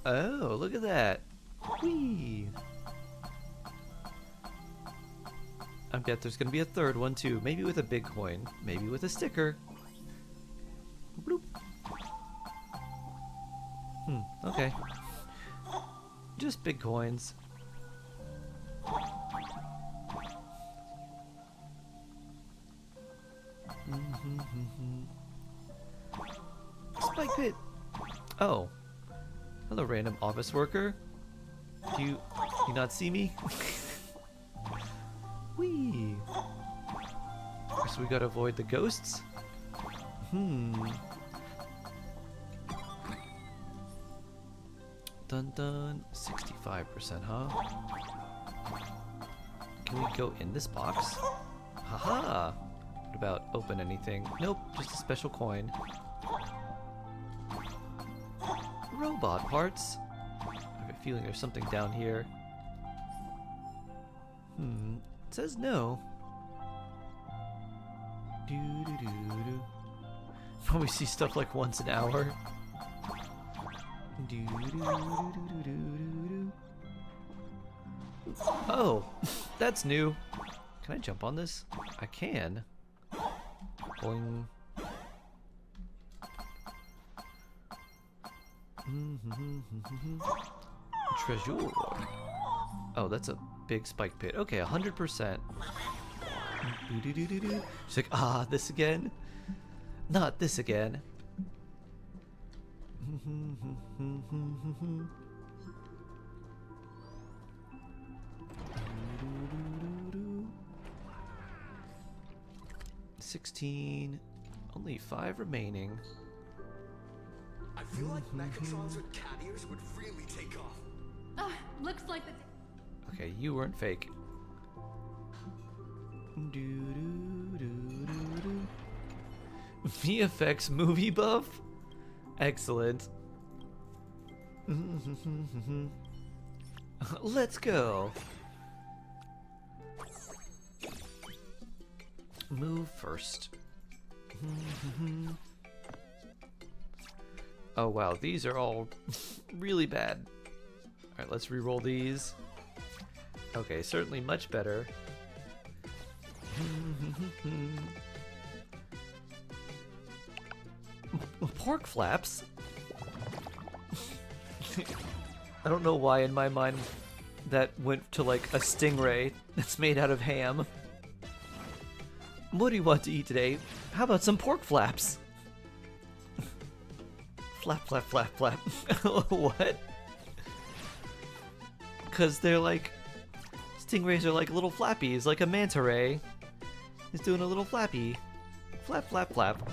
Oh, look at that. Whee! I bet there's gonna be a third one too. Maybe with a big coin. Maybe with a sticker. Bloop. Okay. Just big coins. Spike pit. Oh. Hello, random office worker. Do you not see me? Whee! So we gotta avoid the ghosts? Dun dun. 65%, huh? Can we go in this box? Haha! What about open anything? Nope, just a special coin. Robot parts? I have a feeling there's something down here. It says no. Probably see stuff like once an hour. Oh, that's new. Can I jump on this? I can. Boing. Treasure. Oh, that's a big spike pit. Okay, 100%. She's like, ah, this again? Not this again. 16. Only 5 remaining. I feel like Mechatrons with cat ears would really take off. Looks like the... Okay, you weren't fake. VFX movie buff? Excellent. Let's go. Move first. Oh wow, these are all really bad. Alright, let's re-roll these. Okay, certainly much better. Pork flaps? I don't know why in my mind that went to like a stingray that's made out of ham. What do you want to eat today? How about some pork flaps? Flap, flap, flap, flap. What? Because they're like... Stingrays are like little flappies, like a manta ray. He's doing a little flappy. Flap, flap, flap.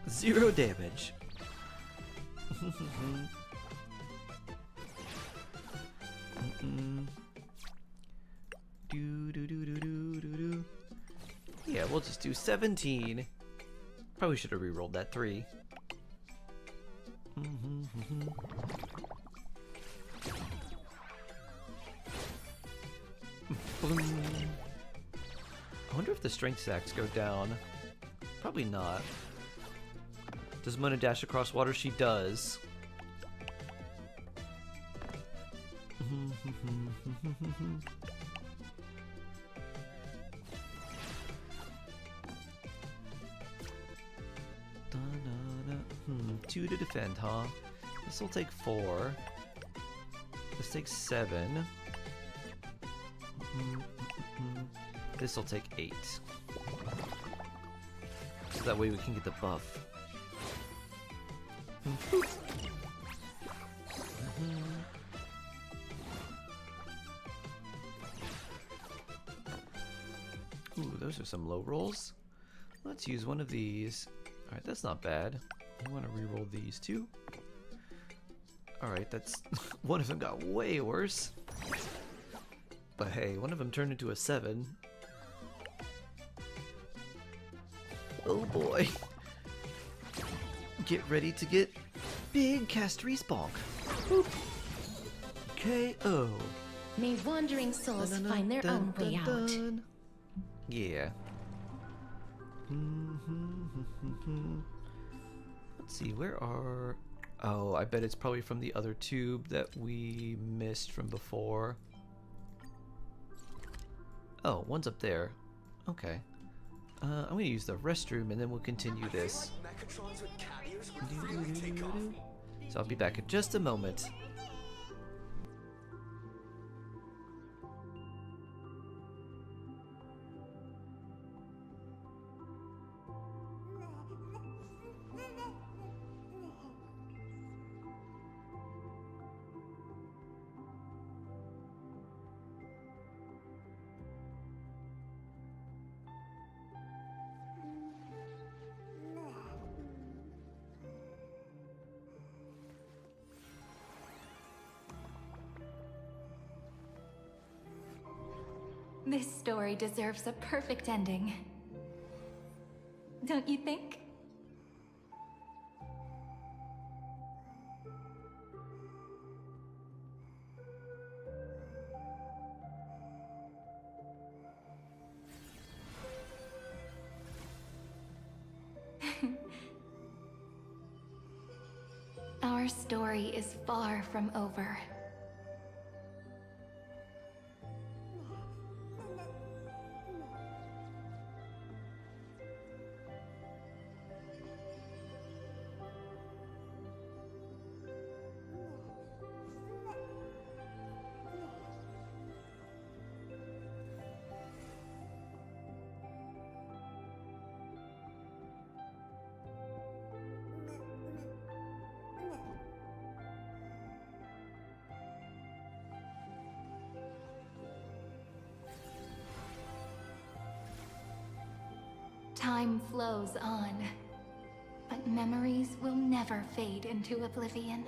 0 damage. Yeah, we'll just do 17. Probably should have re-rolled that 3. I wonder if the strength stacks go down. Probably not. Does Mona dash across water? She does. Two to defend, huh? This will take 4. This takes 7. This will take 8. So that way we can get the buff. Ooh, those are some low rolls. Let's use one of these. Alright, that's not bad. I want to re-roll these too. Alright, that's... one of them got way worse. But hey, one of them turned into a 7. Oh boy. Get ready to get Big cast respawn. Boop. KO. May wandering souls find their own way out. Yeah. Let's see, where are... Oh, I bet it's probably from the other tube that we missed from before. Oh, one's up there. Okay. I'm gonna use the restroom and then we'll continue this. So I'll be back in just a moment. This story deserves a perfect ending. Don't you think? Our story is far from over. Time flows on, but memories will never fade into oblivion.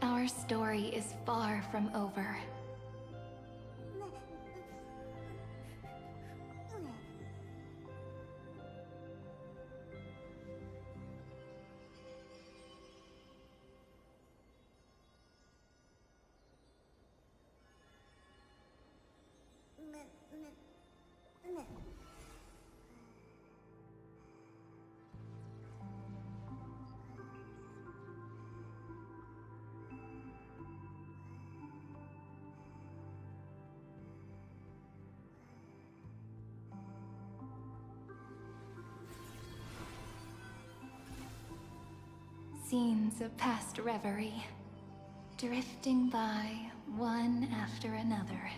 Our story is far from over. Scenes of past reverie, drifting by one after another.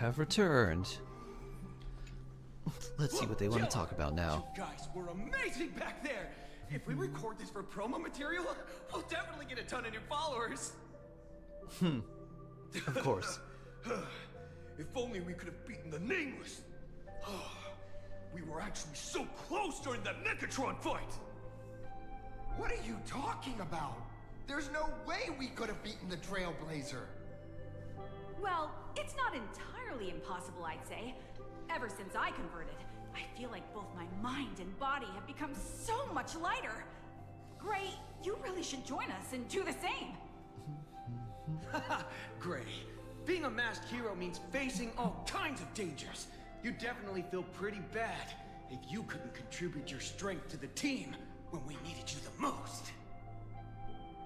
I have returned. Let's see what they want to talk about now. You guys were amazing back there. If we record this for promo material, we'll definitely get a ton of new followers. Of course. If only we could have beaten the Nameless. We were actually so close during that Megatron fight. What are you talking about? There's no way we could have beaten the Trailblazer. Well, it's not entirely impossible, I'd say. Ever since I converted, I feel like both my mind and body have become so much lighter. Gray, you really should join us and do the same. Gray, being a masked hero means facing all kinds of dangers. You definitely feel pretty bad if you couldn't contribute your strength to the team when we needed you the most.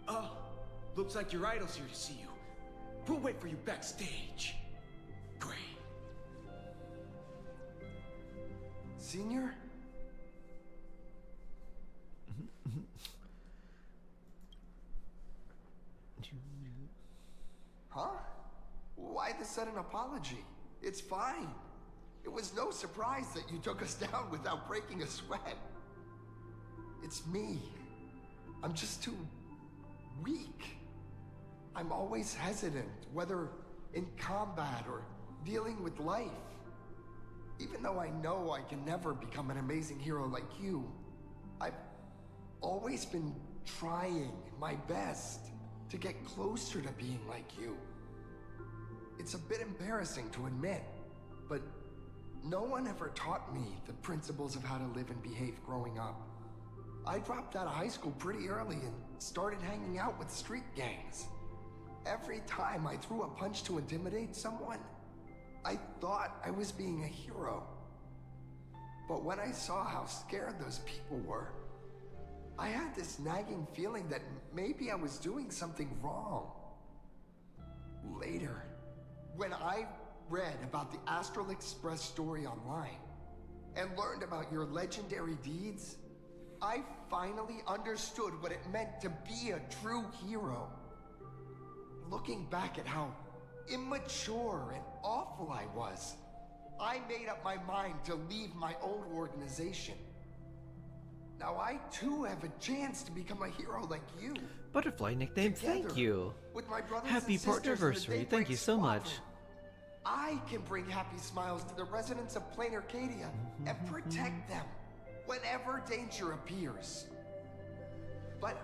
Oh, looks like your idol's here to see you. We'll wait for you backstage. Gray. Senior? Huh? Why the sudden apology? It's fine. It was no surprise that you took us down without breaking a sweat. It's me. I'm just too weak. I'm always hesitant, whether in combat or dealing with life. Even though I know I can never become an amazing hero like you, I've always been trying my best to get closer to being like you. It's a bit embarrassing to admit, but no one ever taught me the principles of how to live and behave growing up. I dropped out of high school pretty early and started hanging out with street gangs. Every time I threw a punch to intimidate someone, I thought I was being a hero. But when I saw how scared those people were, I had this nagging feeling that maybe I was doing something wrong. Later, when I read about the Astral Express story online and learned about your legendary deeds, I finally understood what it meant to be a true hero. Looking back at how immature and awful I was, I made up my mind to leave my old organization. Now I too have a chance to become a hero like you. Butterfly nickname, thank you. With my brothers Happy and sisters in the Partnerversary, thank you so much. I can bring happy smiles to the residents of Plain Arcadia and protect them whenever danger appears. But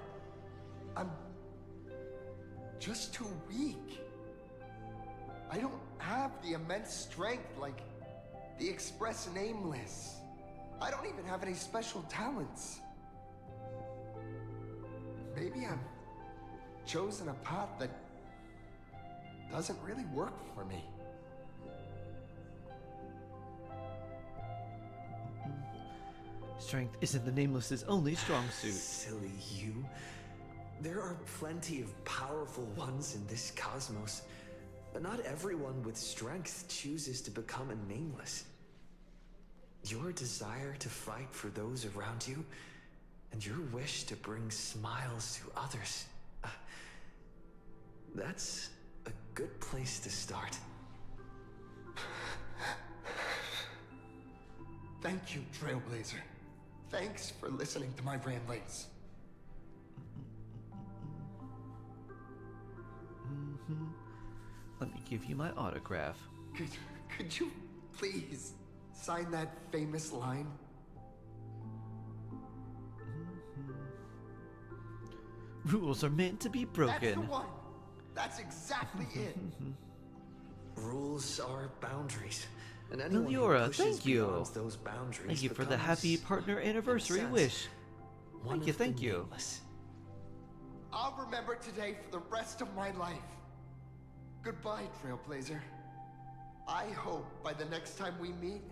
I'm just too weak. I don't have the immense strength like the Express Nameless. I don't even have any special talents. Maybe I've chosen a path that doesn't really work for me. Strength isn't the Nameless's only strong suit. Silly you. There are plenty of powerful ones in this cosmos. But not everyone with strength chooses to become a Nameless. Your desire to fight for those around you, and your wish to bring smiles to others, that's a good place to start. Thank you, Trailblazer. Thanks for listening to my ramblings. Let me give you my autograph. Could you please sign that famous line? Rules are meant to be That's the broken. one. That's exactly it. Rules are boundaries. And anyone who Meliora, pushes thank you. beyond those boundaries Thank you for the becomes, happy partner in a anniversary sense, wish. one Thank you, of the thank you. nameless. I'll remember today for the rest of my life. Goodbye, Trailblazer. I hope by the next time we meet,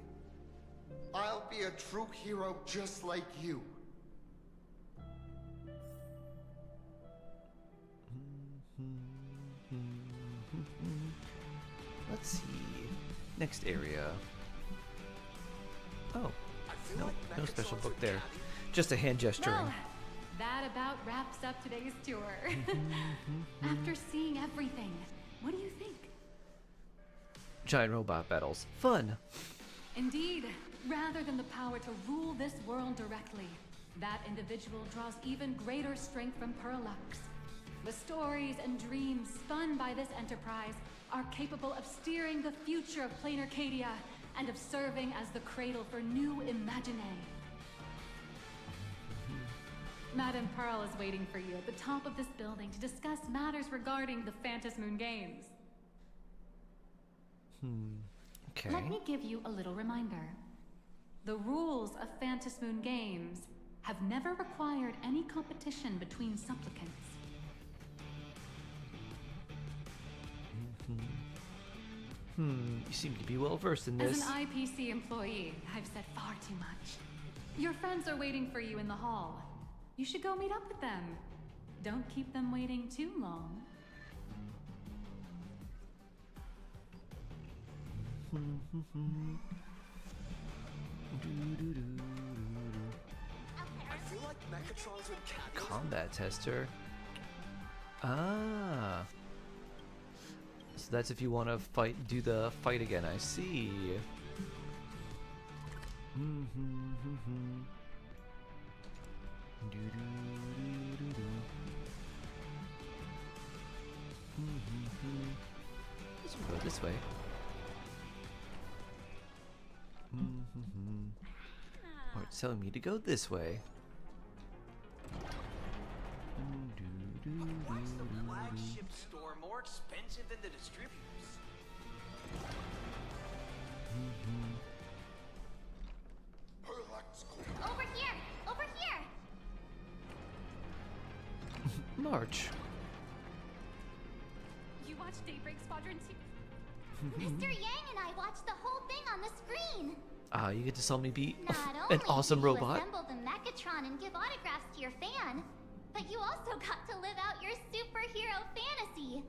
I'll be a true hero just like you. Let's see. Next area. Oh, no special book there. Just a hand gesturing. Well, that about wraps up today's tour. After seeing everything, what do you think? Giant robot battles. Fun. Indeed, rather than the power to rule this world directly, that individual draws even greater strength from Parallax. The stories and dreams spun by this enterprise are capable of steering the future of Plain Arcadia and of serving as the cradle for new imaginae. Madame Pearl is waiting for you at the top of this building to discuss matters regarding the Phantom Moon Games. Okay. Let me give you a little reminder. The rules of Phantom Moon Games have never required any competition between supplicants. You seem to be well versed in this. As an IPC employee, I've said far too much. Your friends are waiting for you in the hall. You should go meet up with them. Don't keep them waiting too long. I feel like Mechatrons with caddies. Combat tester. Ah. So that's if you want to do the fight again. I see. Let's go this way. Or it's telling me to go this way. Why is the flagship store more expensive than the distributors? Over here! Over here! March. You watched Daybreak Squadron 2? Mr. Yang and I watched the whole thing on the screen. Ah, you get to sell me be Not an only awesome did you robot. assemble the Mechatron and give autographs to your fan, but you also got to live out your superhero fantasy.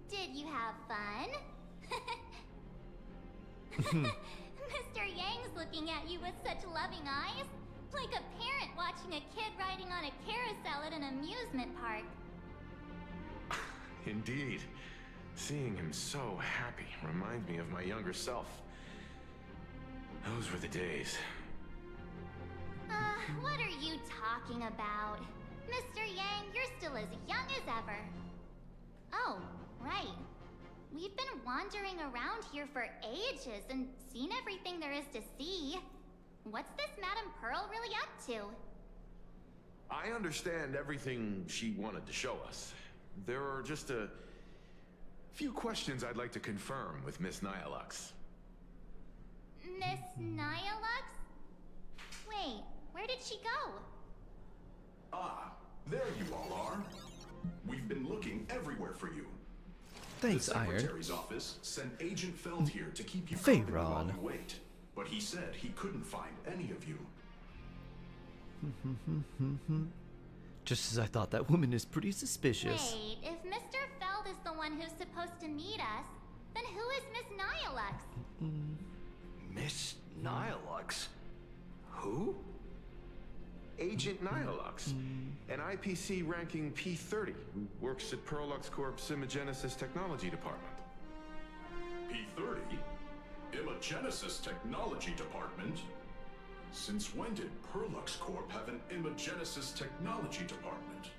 Did you have fun? Mr. Yang's looking at you with such loving eyes, like a parent watching a kid riding on a carousel at an amusement park. Indeed. Seeing him so happy reminds me of my younger self. Those were the days. What are you talking about? Mr. Yang, you're still as young as ever. Oh, right. We've been wandering around here for ages and seen everything there is to see. What's this Madame Pearl really up to? I understand everything she wanted to show us. There are just a few questions I'd like to confirm with Miss Nihilux. Miss Nihilux? Wait, where did she go? Ah, there you all are. We've been looking everywhere for you. Thanks, the Iron. Secretary's office sent Agent Feld here to keep you Pharaon. company while you wait, but he said he couldn't find any of you. Just as I thought, that woman is pretty suspicious. Wait, if Mr. Feld is the one who's supposed to meet us, then who is Miss Nihilux? Miss Nihilux? Who? Agent Nihilux, an IPC ranking P30 who works at Perlux Corp's Imagenesis Technology Department. P30? Imagenesis Technology Department? Since when did Perlux Corp have an Imagenesis Technology Department?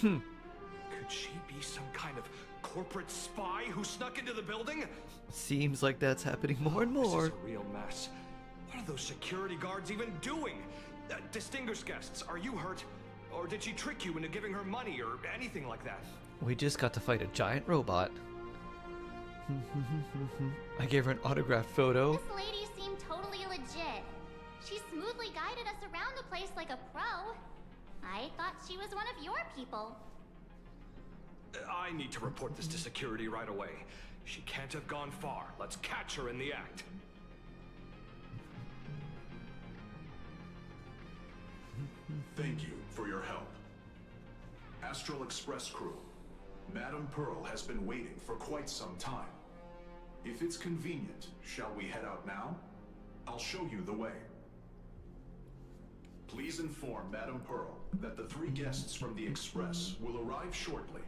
Could she be some kind of corporate spy who snuck into the building? Seems like that's happening more and more. This is a real mess. What are those security guards even doing? Distinguished guests, are you hurt? Or did she trick you into giving her money or anything like that? We just got to fight a giant robot. I gave her an autographed photo. This lady seemed totally legit. She smoothly guided us around the place like a pro. I thought she was one of your people. I need to report this to security right away. She can't have gone far. Let's catch her in the act. Thank you for your help. Astral Express crew, Madame Pearl has been waiting for quite some time. If it's convenient, shall we head out now? I'll show you the way. Please inform Madame Pearl that the 3 guests from the Express will arrive shortly.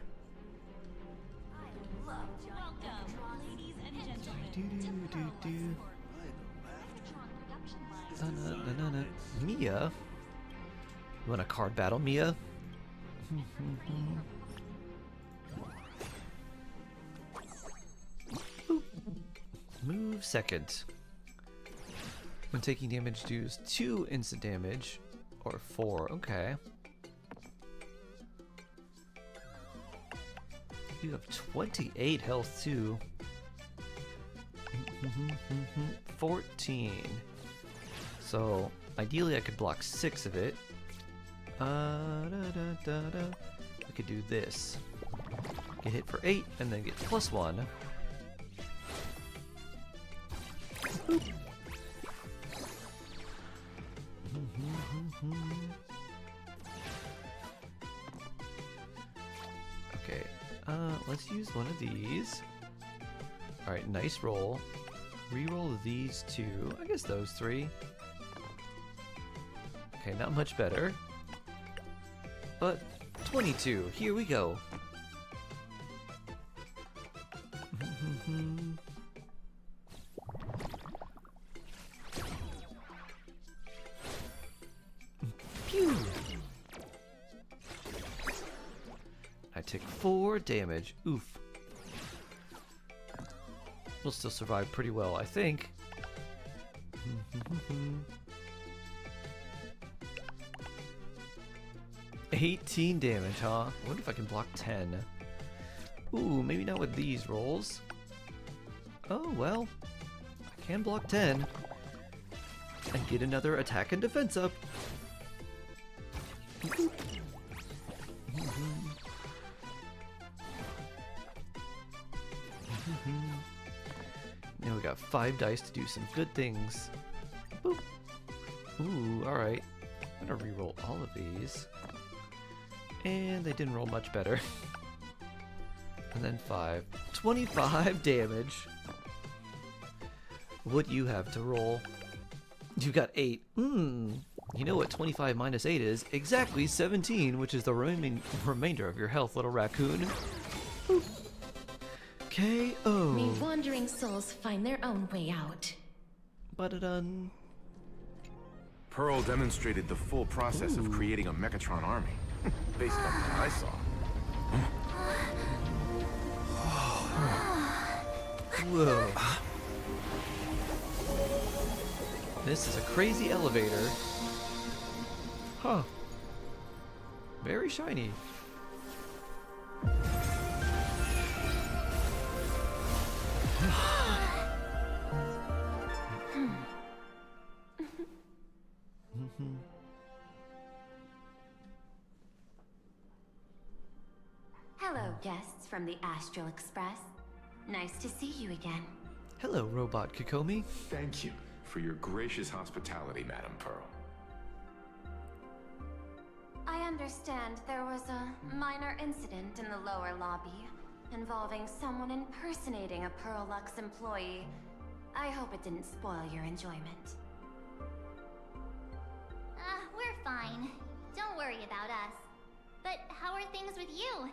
Welcome, ladies and gentlemen, to Mia? You want a card battle, Mia? Move second. When taking damage, deals 2 instant damage. Or 4, okay. You have 28 health too. 14. So ideally I could block 6 of it. We could do this. Get hit for 8 and then get +1. Boop. Okay, let's use one of these. Alright, nice roll. Reroll these 2. I guess those 3. Okay, not much better. But 22, here we go. Pew! I take 4 damage. Oof. We'll still survive pretty well, I think. 18 damage, huh? I wonder if I can block 10. Ooh, maybe not with these rolls. Oh, well. I can block 10. And get another attack and defense up. Now we got 5 dice to do some good things. Boop. Ooh, alright. I'm gonna reroll all of these. And they didn't roll much better. And then 5. 25 damage. What do you have to roll? You got 8. You know what 25 minus 8 is? Exactly 17, which is the remainder of your health, little raccoon. Boop. KO. May wandering souls find their own way out. Ba-da-dun. Pearl demonstrated the full process of creating a Mechatron army, based on what I saw. Whoa. This is a crazy elevator. Huh. Very shiny. Hello, guests from the Astral Express. Nice to see you again. Hello, Robot Kokomi. Thank you for your gracious hospitality, Madame Pearl. I understand there was a minor incident in the lower lobby involving someone impersonating a Pearl Lux employee. I hope it didn't spoil your enjoyment. We're fine. Don't worry about us. But how are things with you?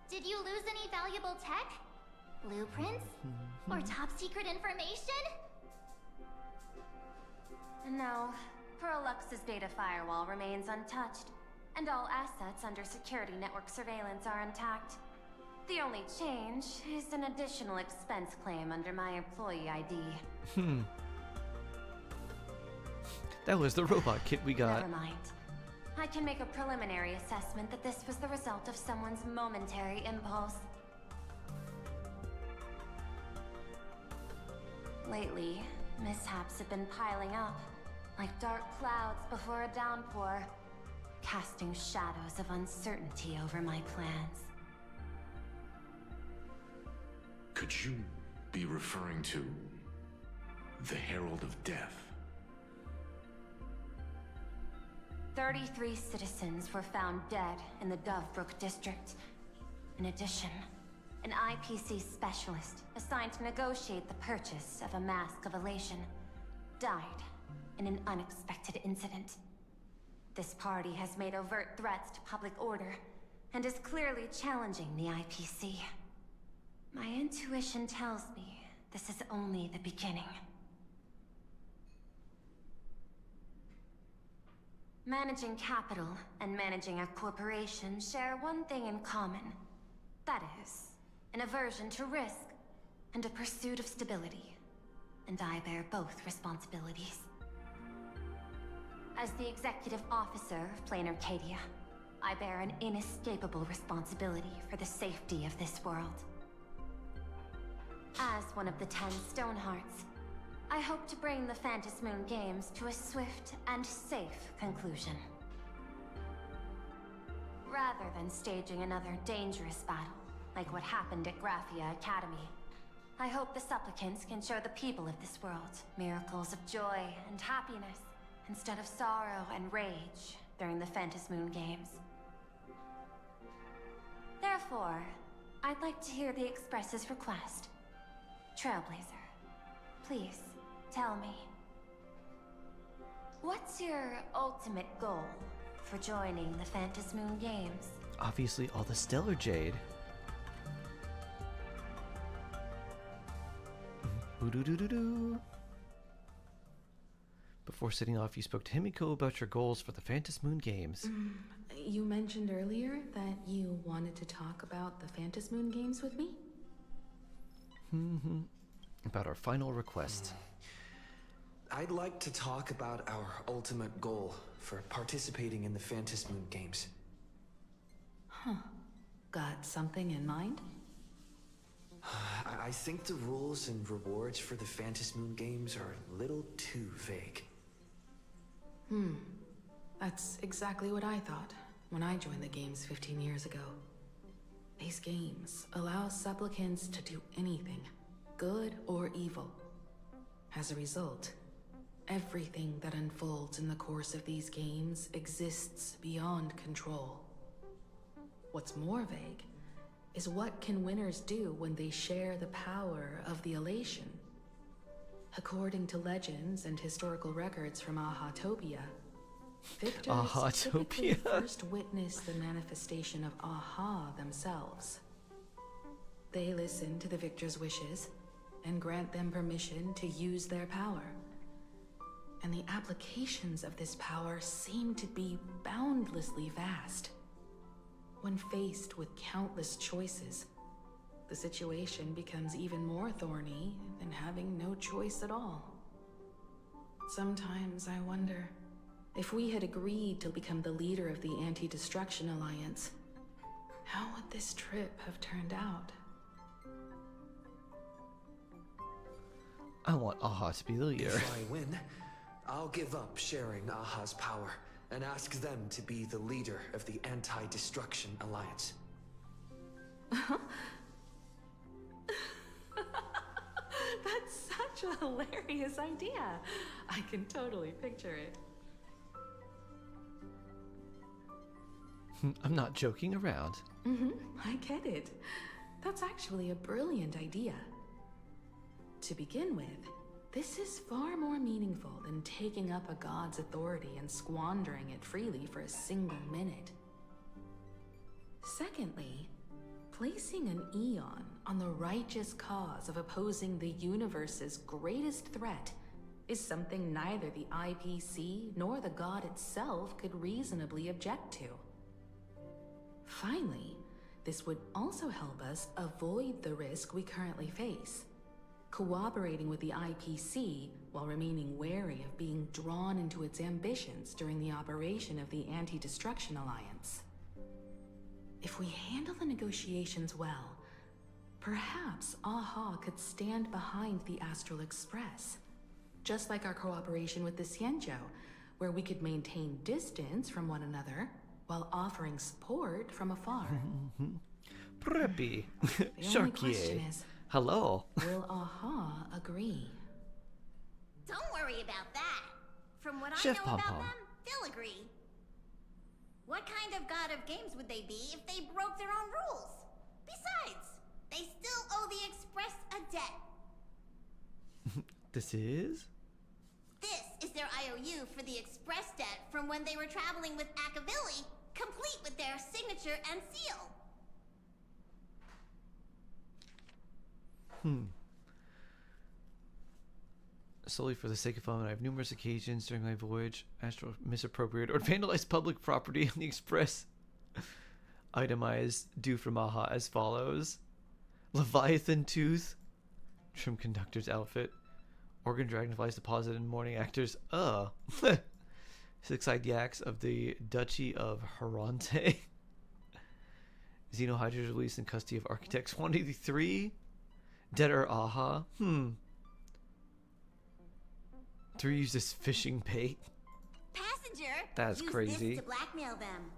Did you lose any valuable tech? Blueprints? Or top secret information? No, Pearl Lux's data firewall remains untouched, and all assets under security network surveillance are intact. The only change is an additional expense claim under my employee ID. That was the robot kit we got. Never mind. I can make a preliminary assessment that this was the result of someone's momentary impulse. Lately, mishaps have been piling up, like dark clouds before a downpour, casting shadows of uncertainty over my plans. Could you be referring to the Herald of Death? 33 citizens were found dead in the Dovebrook district. In addition, an IPC specialist assigned to negotiate the purchase of a Mask of Elation died in an unexpected incident. This party has made overt threats to public order and is clearly challenging the IPC. My intuition tells me this is only the beginning. Managing capital and managing a corporation share one thing in common. That is, an aversion to risk and a pursuit of stability. And I bear both responsibilities. As the executive officer of Plain Arcadia, I bear an inescapable responsibility for the safety of this world. As one of the 10 Stonehearts, I hope to bring the Phantom Moon Games to a swift and safe conclusion. Rather than staging another dangerous battle, like what happened at Graphia Academy, I hope the supplicants can show the people of this world miracles of joy and happiness, instead of sorrow and rage during the Phantom Moon Games. Therefore, I'd like to hear the Express's request. Trailblazer, please, tell me. What's your ultimate goal for joining the Phantom Moon Games? Obviously, all the Stellar Jade. Boo-doo-doo-doo-doo. Before setting off, you spoke to Himiko about your goals for the Phantom Moon Games. You mentioned earlier that you wanted to talk about the Phantom Moon Games with me? About our final request. I'd like to talk about our ultimate goal for participating in the Phantom Moon Games. Huh. Got something in mind? I think the rules and rewards for the Phantom Moon Games are a little too vague. That's exactly what I thought when I joined the games 15 years ago. These games allow supplicants to do anything, good or evil. As a result, everything that unfolds in the course of these games exists beyond control. What's more vague is what can winners do when they share the power of the elation. According to legends and historical records from Ahatopia, victors typically first witness the manifestation of Aha themselves. They listen to the victor's wishes and grant them permission to use their power. And the applications of this power seem to be boundlessly vast. When faced with countless choices, the situation becomes even more thorny than having no choice at all. Sometimes I wonder, if we had agreed to become the leader of the Anti-Destruction Alliance, how would this trip have turned out? I want Aha to be the leader. If I win, I'll give up sharing Aha's power and ask them to be the leader of the Anti-Destruction Alliance. That's such a hilarious idea. I can totally picture it. I'm not joking around. I get it. That's actually a brilliant idea. To begin with, this is far more meaningful than taking up a god's authority and squandering it freely for a single minute. Secondly, placing an Eon on the righteous cause of opposing the universe's greatest threat is something neither the IPC nor the god itself could reasonably object to. Finally, this would also help us avoid the risk we currently face. cooperating with the IPC while remaining wary of being drawn into its ambitions during the operation of the Anti-Destruction Alliance. If we handle the negotiations well, perhaps AHA could stand behind the Astral Express. Just like our cooperation with the Xianzhou, where we could maintain distance from one another while offering support from afar. Preppy. The only question Sharkier. is, Hello. will AHA agree? Don't worry about that. From what Chef I know Pom about Pom. them, they'll agree. What kind of god of games would they be if they broke their own rules? Besides, they still owe the Express a debt. This is? This is their IOU for the Express debt from when they were traveling with Akavilli, complete with their signature and seal. Solely for the sake of fun, I have numerous occasions during my voyage astral misappropriate or vandalized public property on the Express. Itemized due from AHA as follows: Leviathan tooth, trim conductor's outfit, organ dragonflies deposited in morning actors. 6-eyed yaks of the Duchy of Haronte. Xenohydras released in custody of Architects 183. Dead or AHA. 3 uses fishing bait. Passenger, That's use crazy. this to blackmail them.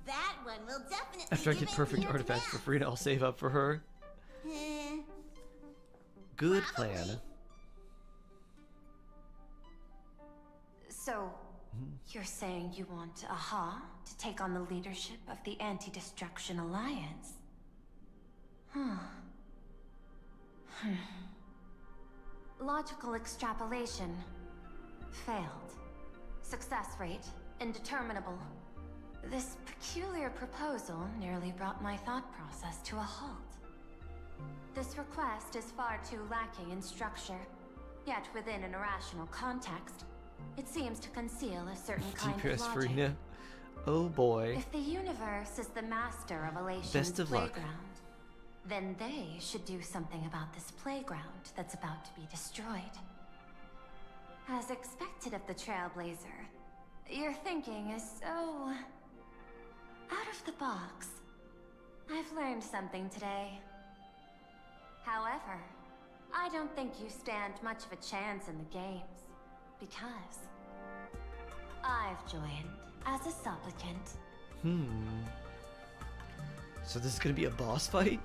That one will definitely After I give get in perfect here artifacts to for free, I'll save up for her. them. Good plan. So, you're saying you want AHA to take on the leadership of the Anti-Destruction Alliance? Logical extrapolation. Failed. Success rate indeterminable. This peculiar proposal nearly brought my thought process to a halt. This request is far too lacking in structure, yet within an irrational context, it seems to conceal a certain kind of DPS logic. Farina. Oh boy. If the universe is the master revelation Best of luck. playground, then they should do something about this playground that's about to be destroyed. As expected of the Trailblazer, your thinking is so out of the box. I've learned something today. However, I don't think you stand much of a chance in the games, because I've joined as a supplicant. So this is gonna be a boss fight?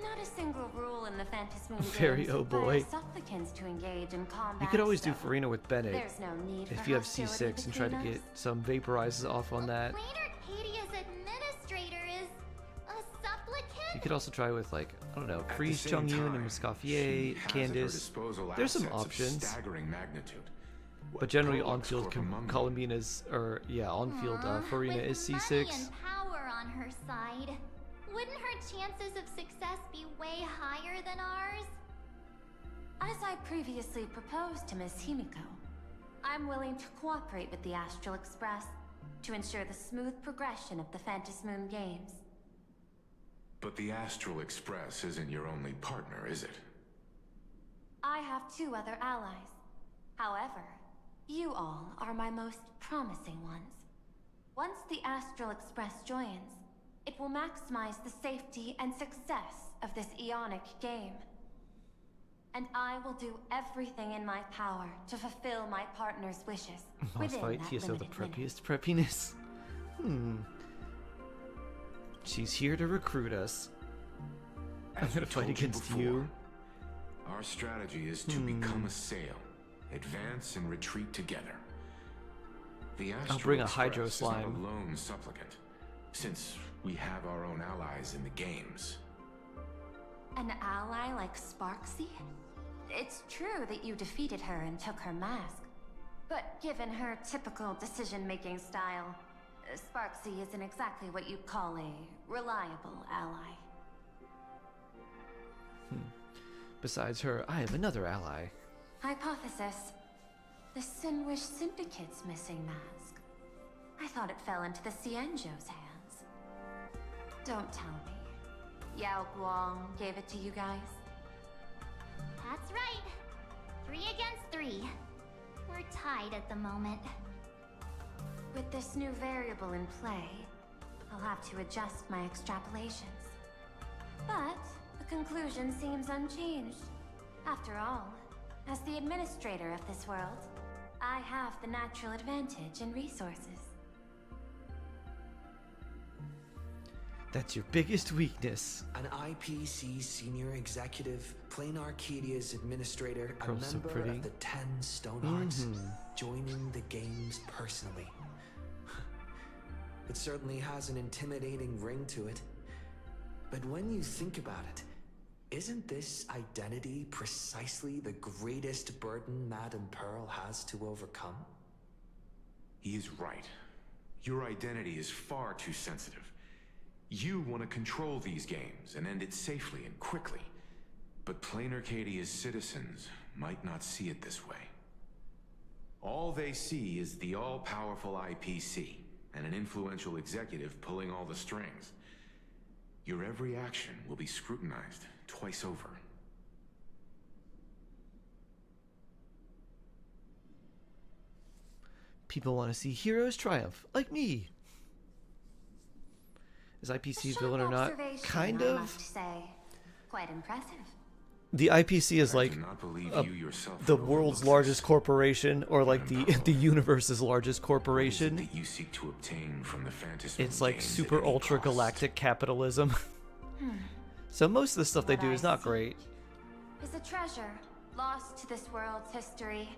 Not a single rule in the Phantasmoon Very games oh boy. requires supplicants to engage in combat. You could always do so Farina with Bennett. There's no need If for you have hostility C6 and try to between get us. some vaporizes off on that. Plain Arcadia's administrator is a supplicant? You could also try with, like, I don't know, At the Kreese, same Chongyun, and time, Muscoffier, she has at her Candace. disposal There's some assets of options. staggering magnitude. But generally Prolux on-field Corp among them. Columbina's, or yeah, on-field Farina With is money C6. and power on her side, wouldn't her chances of success be way higher than ours? As I previously proposed to Miss Himiko, I'm willing to cooperate with the Astral Express to ensure the smooth progression of the Phantasmoon games. But the Astral Express isn't your only partner, is it? I have 2 other allies. However, you all are my most promising ones. Once the Astral Express joins, it will maximize the safety and success of this Ionic game. And I will do everything in my power to fulfill my partner's wishes Boss within fight, that TSO the limited limit. preppiest preppiness. She's here to recruit us. I'm As gonna we fight told you against before, you. Our strategy is to become a sail, advance and retreat together. The Astral bring a Express Hydro is not Slime. a lone supplicant, since we have our own allies in the games. An ally like Sparksy? It's true that you defeated her and took her mask. But given her typical decision-making style, Sparksy isn't exactly what you'd call a reliable ally. Besides her, I have another ally. Hypothesis. The Sinwish Syndicate's missing mask. I thought it fell into the Xianzhou's hands. Don't tell me. Yao Guang gave it to you guys? That's right. 3 against 3. We're tied at the moment. With this new variable in play, I'll have to adjust my extrapolations. But the conclusion seems unchanged. After all, as the administrator of this world, I have the natural advantage in resources. That's your biggest weakness. An IPC senior executive, Plain Arcadia's administrator, a Girl's so member pretty. of the 10 Stonehearts, joining the games personally. It certainly has an intimidating ring to it. But when you think about it, isn't this identity precisely the greatest burden Madame Pearl has to overcome? He is right. Your identity is far too sensitive. You want to control these games and end it safely and quickly. But Plain Arcadia's citizens might not see it this way. All they see is the all-powerful IPC and an influential executive pulling all the strings. Your every action will be scrutinized twice over. People want to see heroes triumph, like me. Is IPC villain or not? Kind I of. must say. Quite impressive. The IPC is like the world's largest corporation, or like the universe's largest corporation. That you seek to obtain from the fantasy. It's like super ultra galactic capitalism. So most of the stuff they do is not great. Is a treasure lost to this world's history.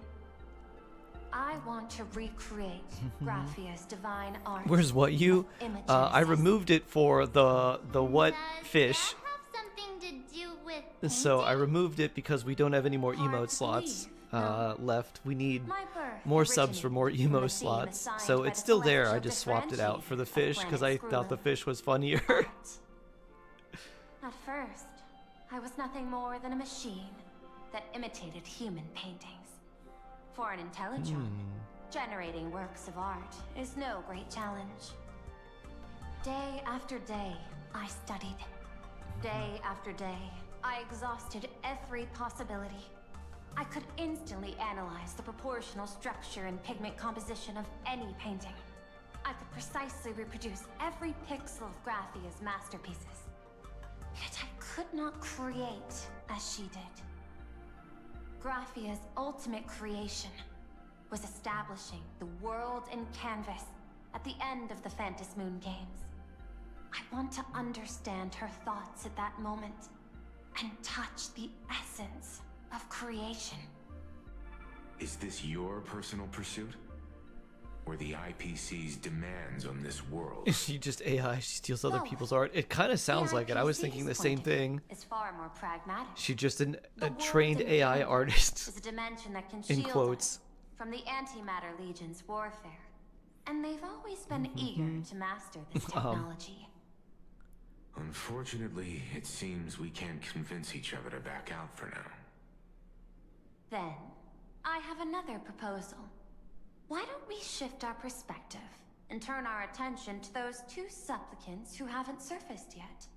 I want to recreate Graphia's divine art. Where's what you? I removed it for the what fish. Something to do with So I removed it because we don't have any more emote slots left. We need more subs for more emo slots. So it's still there. I just swapped it out for the fish because I thought the fish was funnier. At first, I was nothing more than a machine that imitated human paintings. For an intelligent, generating works of art is no great challenge. Day after day, I studied. Day after day, I exhausted every possibility. I could instantly analyze the proportional structure and pigment composition of any painting. I could precisely reproduce every pixel of Graphia's masterpieces. Yet I could not create as she did. Graphia's ultimate creation was establishing the world in canvas at the end of the Phantom Moon Games. I want to understand her thoughts at that moment and touch the essence of creation. Is this your personal pursuit? Or the IPC's demands on this world? She just AI, she steals other people's art. It kind of sounds like it. I was thinking the same thing. It's far more pragmatic. She's just a trained AI artist. Is a dimension that can In shield quotes. us from the Antimatter Legion's warfare. And they've always been eager to master this technology. Unfortunately, it seems we can't convince each other to back out for now. Then, I have another proposal. Why don't we shift our perspective and turn our attention to those 2 supplicants who haven't surfaced yet?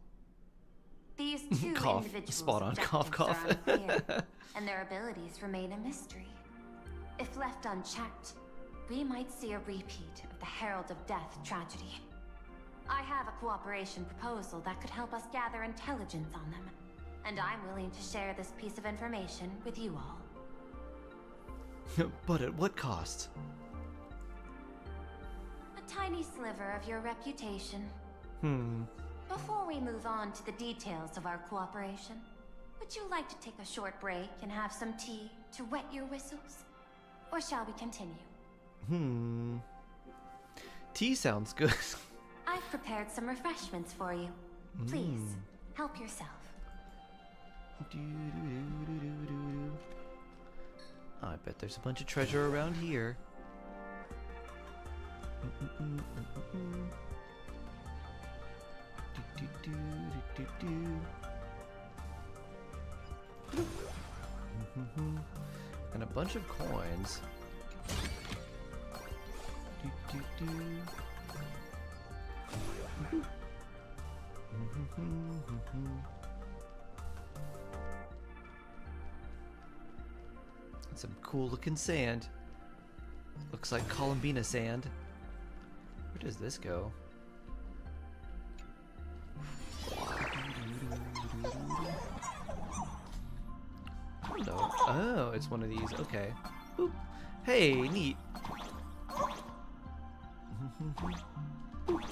These 2 Cough. individuals' Spot on. Cough, objectives cough. are unclear, and their abilities remain a mystery. If left unchecked, we might see a repeat of the Herald of Death tragedy. I have a cooperation proposal that could help us gather intelligence on them, and I'm willing to share this piece of information with you all. But at what cost? A tiny sliver of your reputation. Hmm. Before we move on to the details of our cooperation, would you like to take a short break and have some tea to wet your whistles? Or shall we continue? Tea sounds good. I've prepared some refreshments for you. Please, help yourself. I bet there's a bunch of treasure around here. And a bunch of coins. Some cool looking sand. Looks like Columbina sand. Where does this go? Hello. Oh, it's one of these. Okay. Boop. Hey, neat. Boop. Boop. Boop.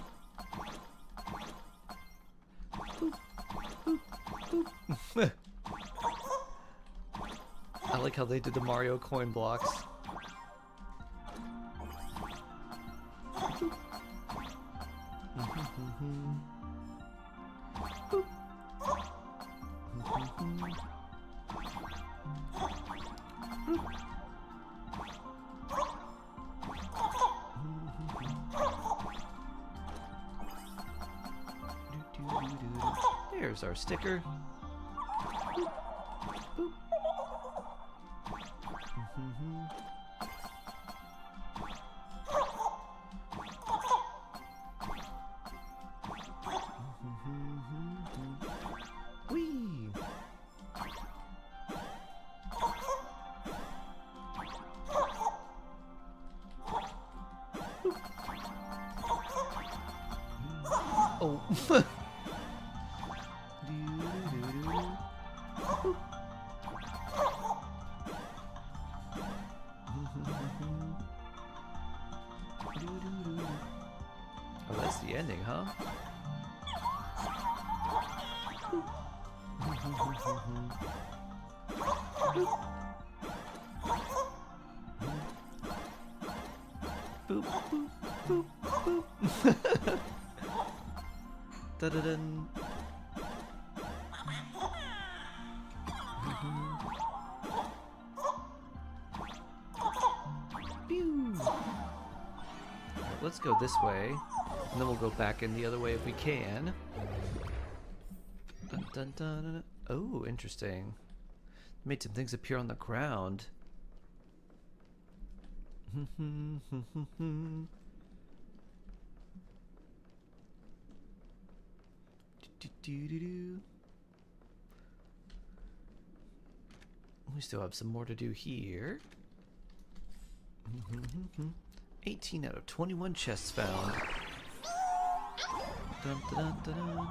Boop. I like how they did the Mario coin blocks. There's our sticker. Boop. Whee! Oh. Oh, that's the ending, huh? Boop, boop, boop, boop. Da-da-dun. Pew. Let's go this way, and then we'll go back in the other way if we can. Dun, dun, dun, dun. Oh, interesting. Made some things appear on the ground. We still have some more to do here. 18 out of 21 chests found. Dun, dun, dun, dun.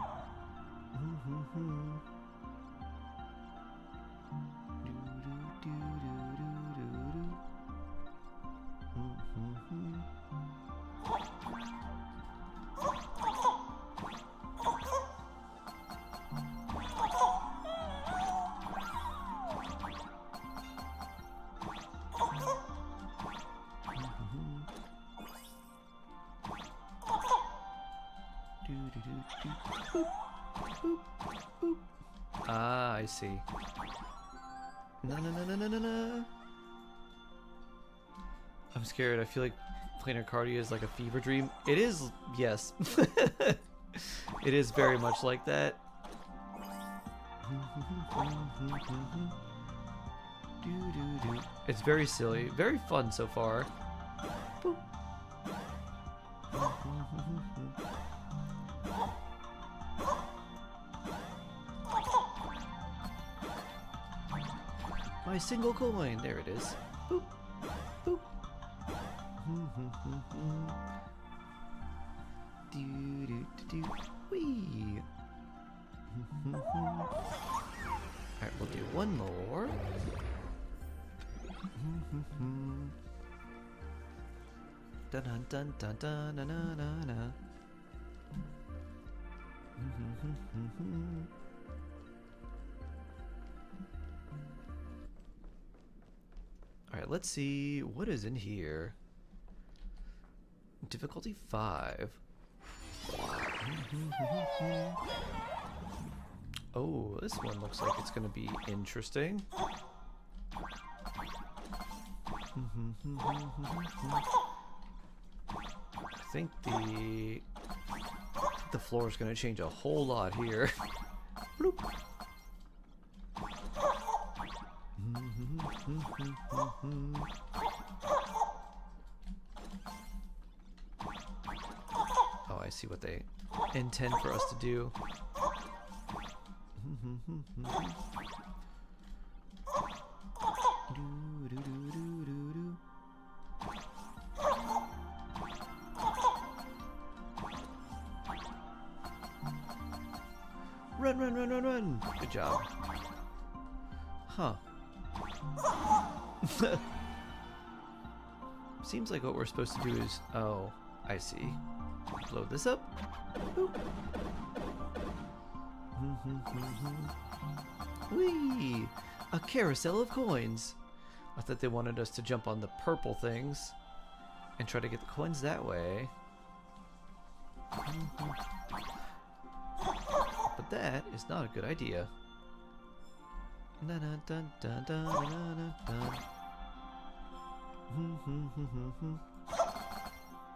Ah, I see. No, no, no, no, no, no, no. I'm scared. I feel like planar cardia is like a fever dream. It is, yes. It is very much like that. It's very silly, very fun so far. Boop. My single coin, there it is. Boop, boop. Do do do do. Wee. Alright, we'll do one more. Dun dun dun dun dun dun dun dun. Alright, let's see what is in here. Difficulty 5. Oh, this one looks like it's going to be interesting. I think the floor is going to change a whole lot here. Bloop. Oh, I see what they intend for us to do. Do-do-do-do-do-do. Run, run, run, run, run! Good job. Huh. Seems like what we're supposed to do is... Oh, I see. Load this up. Boop. Whee! A carousel of coins. I thought they wanted us to jump on the purple things and try to get the coins that way. But that is not a good idea.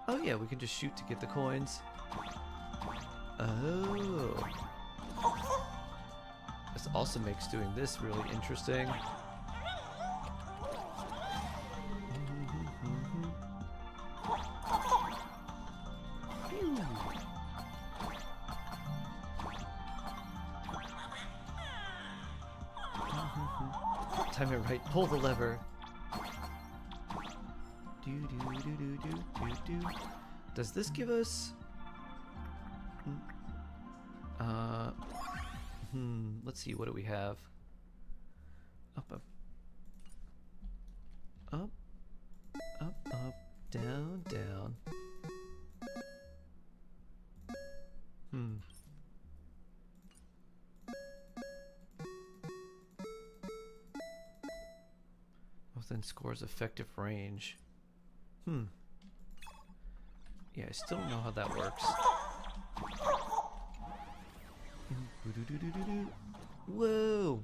Oh yeah, we can just shoot to get the coins. Oh. This also makes doing this really interesting. Time it right. Pull the lever. Do do do do do do do. Does this give us? Let's see. What do we have? Up, up, up, up, up, down, down. Then scores effective range. Yeah, I still don't know how that works. Whoa!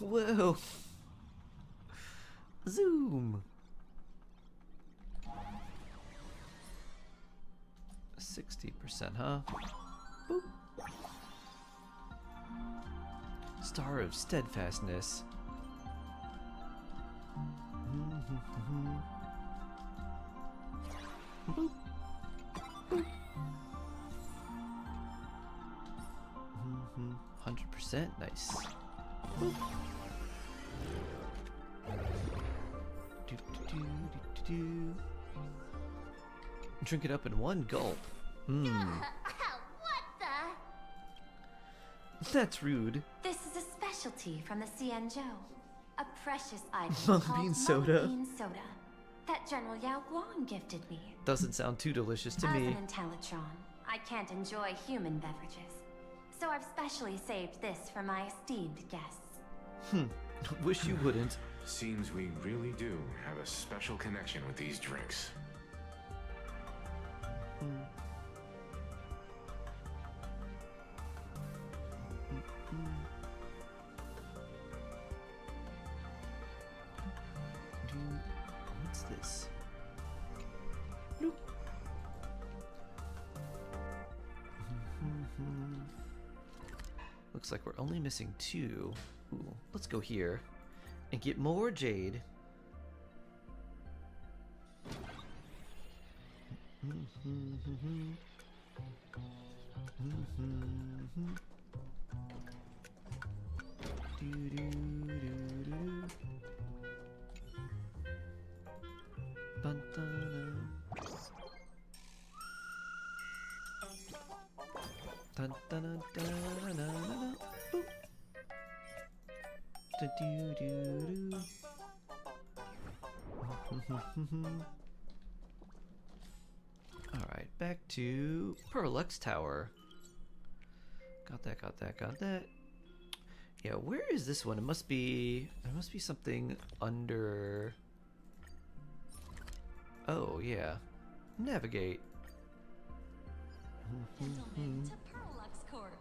Whoa! Zoom! 60%, huh? Boop. Star of Steadfastness. Boop. Boop. 100%, nice. Boop. Do, do, do, do, do. Drink it up in one gulp. What the? That's rude. This is a specialty from the Cianzhou. A precious item Mung called bean soda. Mung bean soda that General Yao Guang gifted me. Doesn't sound too delicious to As me. an Intellitron, I can't enjoy human beverages. So I've specially saved this for my esteemed guests. Wish you wouldn't. Seems we really do have a special connection with these drinks. What's this? Nope. Looks like we're only missing 2. Ooh, let's go here and get more jade. Dun, dun, dun, dun, dun, dun, dun, boop. Da-doo-doo-doo. Alright, back to Perlux Tower. Got that, got that, got that. Yeah, where is this one? It must be... There must be something under... Oh, yeah. Navigate. Gentlemen to Perlux Corp.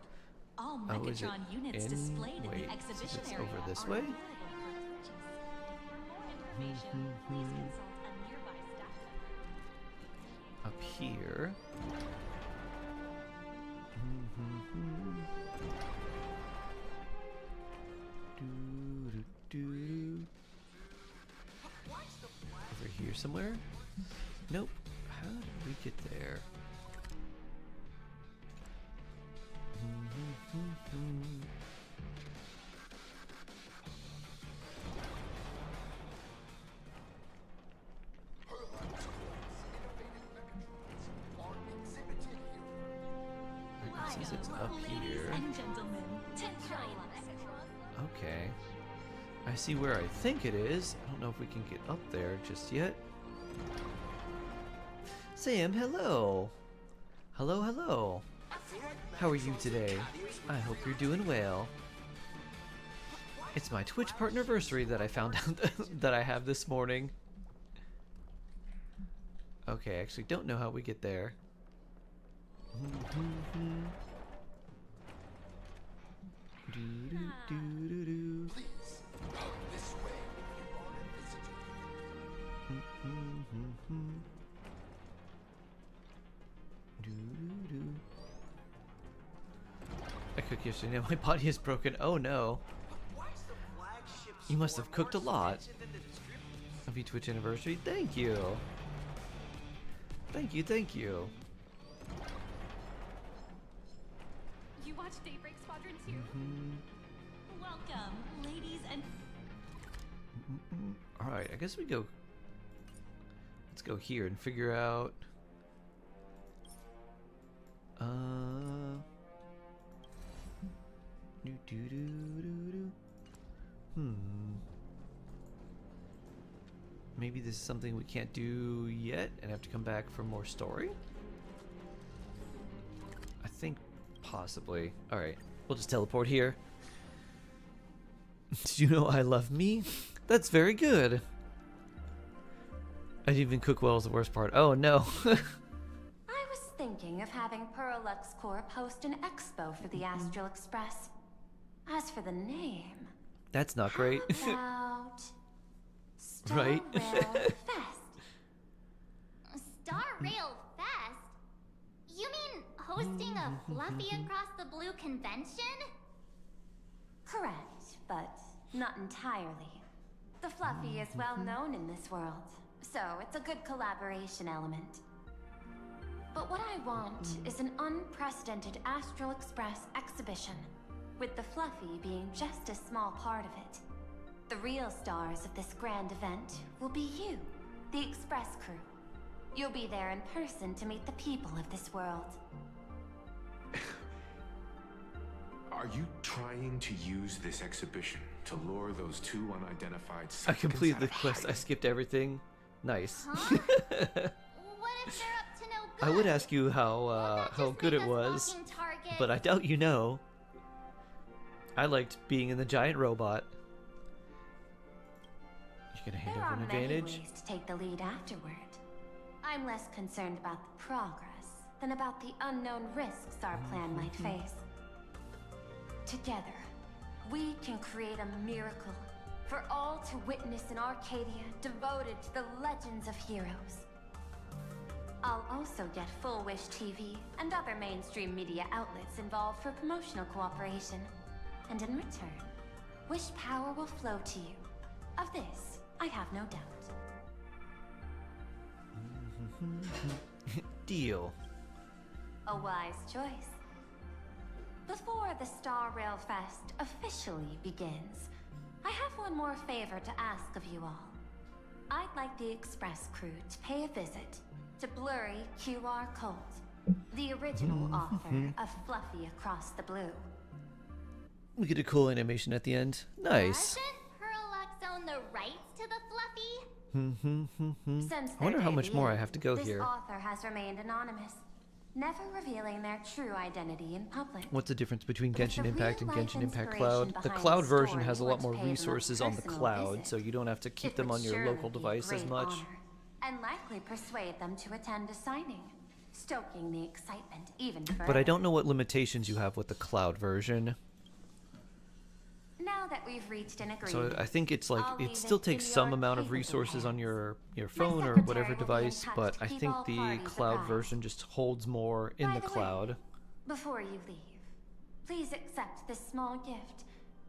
All Oh, is it Megatron units in? displayed in Wait, the exhibition it's area over this are way? available for purchase. For more information, please consult a nearby staff member. Up here. Over here somewhere? Nope. How did we get there? Since it's up here. And gentlemen, 10 Perlux. Okay. I see where I think it is. I don't know if we can get up there just yet. Sam, hello. Hello, hello. How are you today? I hope you're doing well. It's my Twitch Partnerversary that I found out that I have this morning. Okay, I actually don't know how we get there. Please, come this way if you are a visitor. I cooked yesterday. Now my body is broken. Oh no. You must have cooked a lot. Happy Twitch anniversary. Thank you. Thank you, thank you. You watch Daybreak Squadron too? Welcome, ladies and... Alright, I guess we go... Let's go here and figure out... Maybe this is something we can't do yet and have to come back for more story? I think possibly. Alright, we'll just teleport here. Did you know I love me? That's very good. I didn't even cook well is the worst part. Oh no. I was thinking of having Perlux Corp host an expo for the Astral Express. As for the name... That's not great. How about... Right? Star Rail Fest. Star Rail Fest? You mean hosting a Fluffy Across the Blue convention? Correct, but not entirely. The Fluffy is well known in this world, so it's a good collaboration element. But what I want is an unprecedented Astral Express exhibition, with the Fluffy being just a small part of it. The real stars of this grand event will be you, the Express crew. You'll be there in person to meet the people of this world. Are you trying to use this exhibition to lure those two unidentified I supplicants completed out the of quest. I hiding? skipped everything. Nice. What if they're up to no good? I would ask you how good it was, walking targets? but I doubt you know. I liked being in the giant robot. You're gonna hand There over are an many advantage? ways to take the lead afterward. I'm less concerned about the progress than about the unknown risks our plan might face. Together, we can create a miracle for all to witness in Arcadia devoted to the legends of heroes. I'll also get Full Wish TV and other mainstream media outlets involved for promotional cooperation. And in return, Wish power will flow to you. Of this, I have no doubt. Deal. A wise choice. Before the Star Rail Fest officially begins, I have one more favor to ask of you all. I'd like the Express crew to pay a visit to Blurry QR Colt, the original author of Fluffy Across the Blue. We get a cool animation at the end. Nice. Doesn't Perlux own the rights to the Fluffy? Since I wonder their how much more I debut, have to go this here. author has remained anonymous, never revealing their true identity in public. What's the difference between But it's Genshin the Impact and real-life Genshin Impact inspiration Cloud? The behind cloud the version story has a you lot want to more pay them a resources on the personal cloud, visit. so you don't have to keep It them would on your surely local be a device as great much. honor, and likely persuade them to attend a signing, stoking the excitement even further. But I don't know what limitations you have with the cloud version. Now that we've reached an agreement, So I think it's like I'll leave it still in takes your some amount of capable resources on hands. your phone or secretary whatever will be in device, touch but to I keep think all the parties cloud apprised. version just holds more in By the the way, cloud. Before you leave, please accept this small gift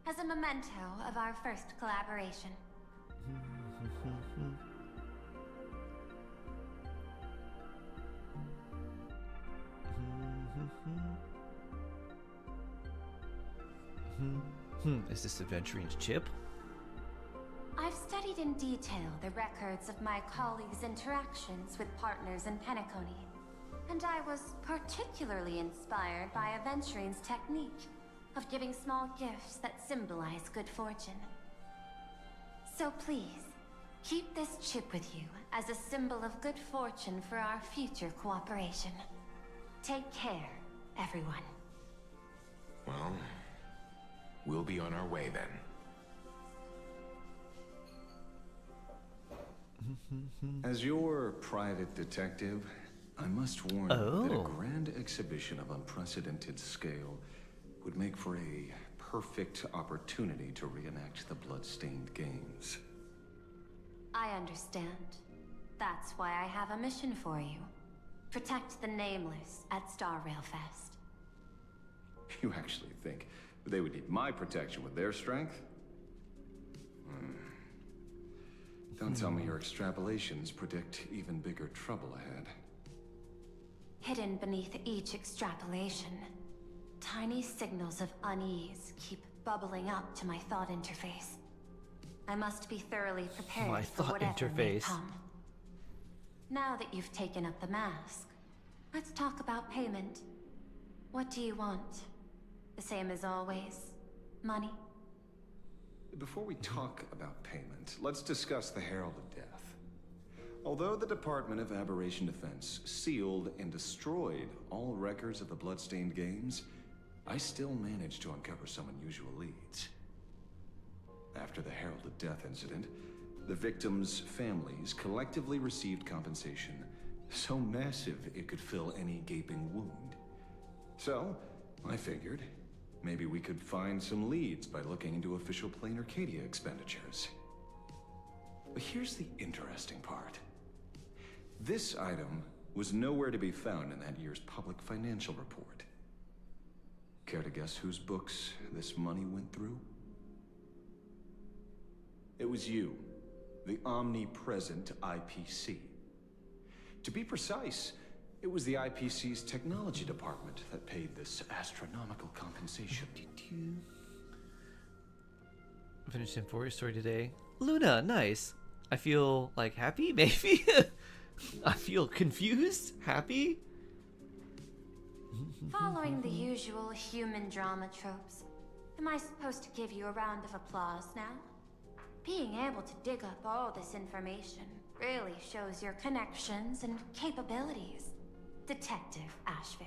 as a memento of our first collaboration. Is this Adventurine's chip? I've studied in detail the records of my colleagues' interactions with partners in Penacony, and I was particularly inspired by Adventurine's technique of giving small gifts that symbolize good fortune. So please, keep this chip with you as a symbol of good fortune for our future cooperation. Take care, everyone. Well, we'll be on our way then. As your private detective, I must warn you that a grand exhibition of unprecedented scale would make for a perfect opportunity to reenact the blood-stained games. I understand. That's why I have a mission for you. Protect the Nameless at Star Rail Fest. You actually think they would need my protection with their strength? Don't tell me your extrapolations predict even bigger trouble ahead. Hidden beneath each extrapolation, tiny signals of unease keep bubbling up to my thought interface. I must be thoroughly prepared for whatever may come. Now that you've taken up the mask, let's talk about payment. What do you want? The same as always? Money? Before we talk about payment, let's discuss the Herald of Death. Although the Department of Aberration Defense sealed and destroyed all records of the Bloodstained Games, I still managed to uncover some unusual leads. After the Herald of Death incident, the victims' families collectively received compensation so massive it could fill any gaping wound. So, I figured, maybe we could find some leads by looking into official Plain Arcadia expenditures. But here's the interesting part. This item was nowhere to be found in that year's public financial report. Care to guess whose books this money went through? It was you, the omnipresent IPC. To be precise, it was the IPC's technology department that paid this astronomical compensation. Finished Emphoria story today. Luna, nice. I feel like happy, maybe? I feel confused? Happy? Following the usual human drama tropes, am I supposed to give you a round of applause now? Being able to dig up all this information really shows your connections and capabilities, Detective Ashvale.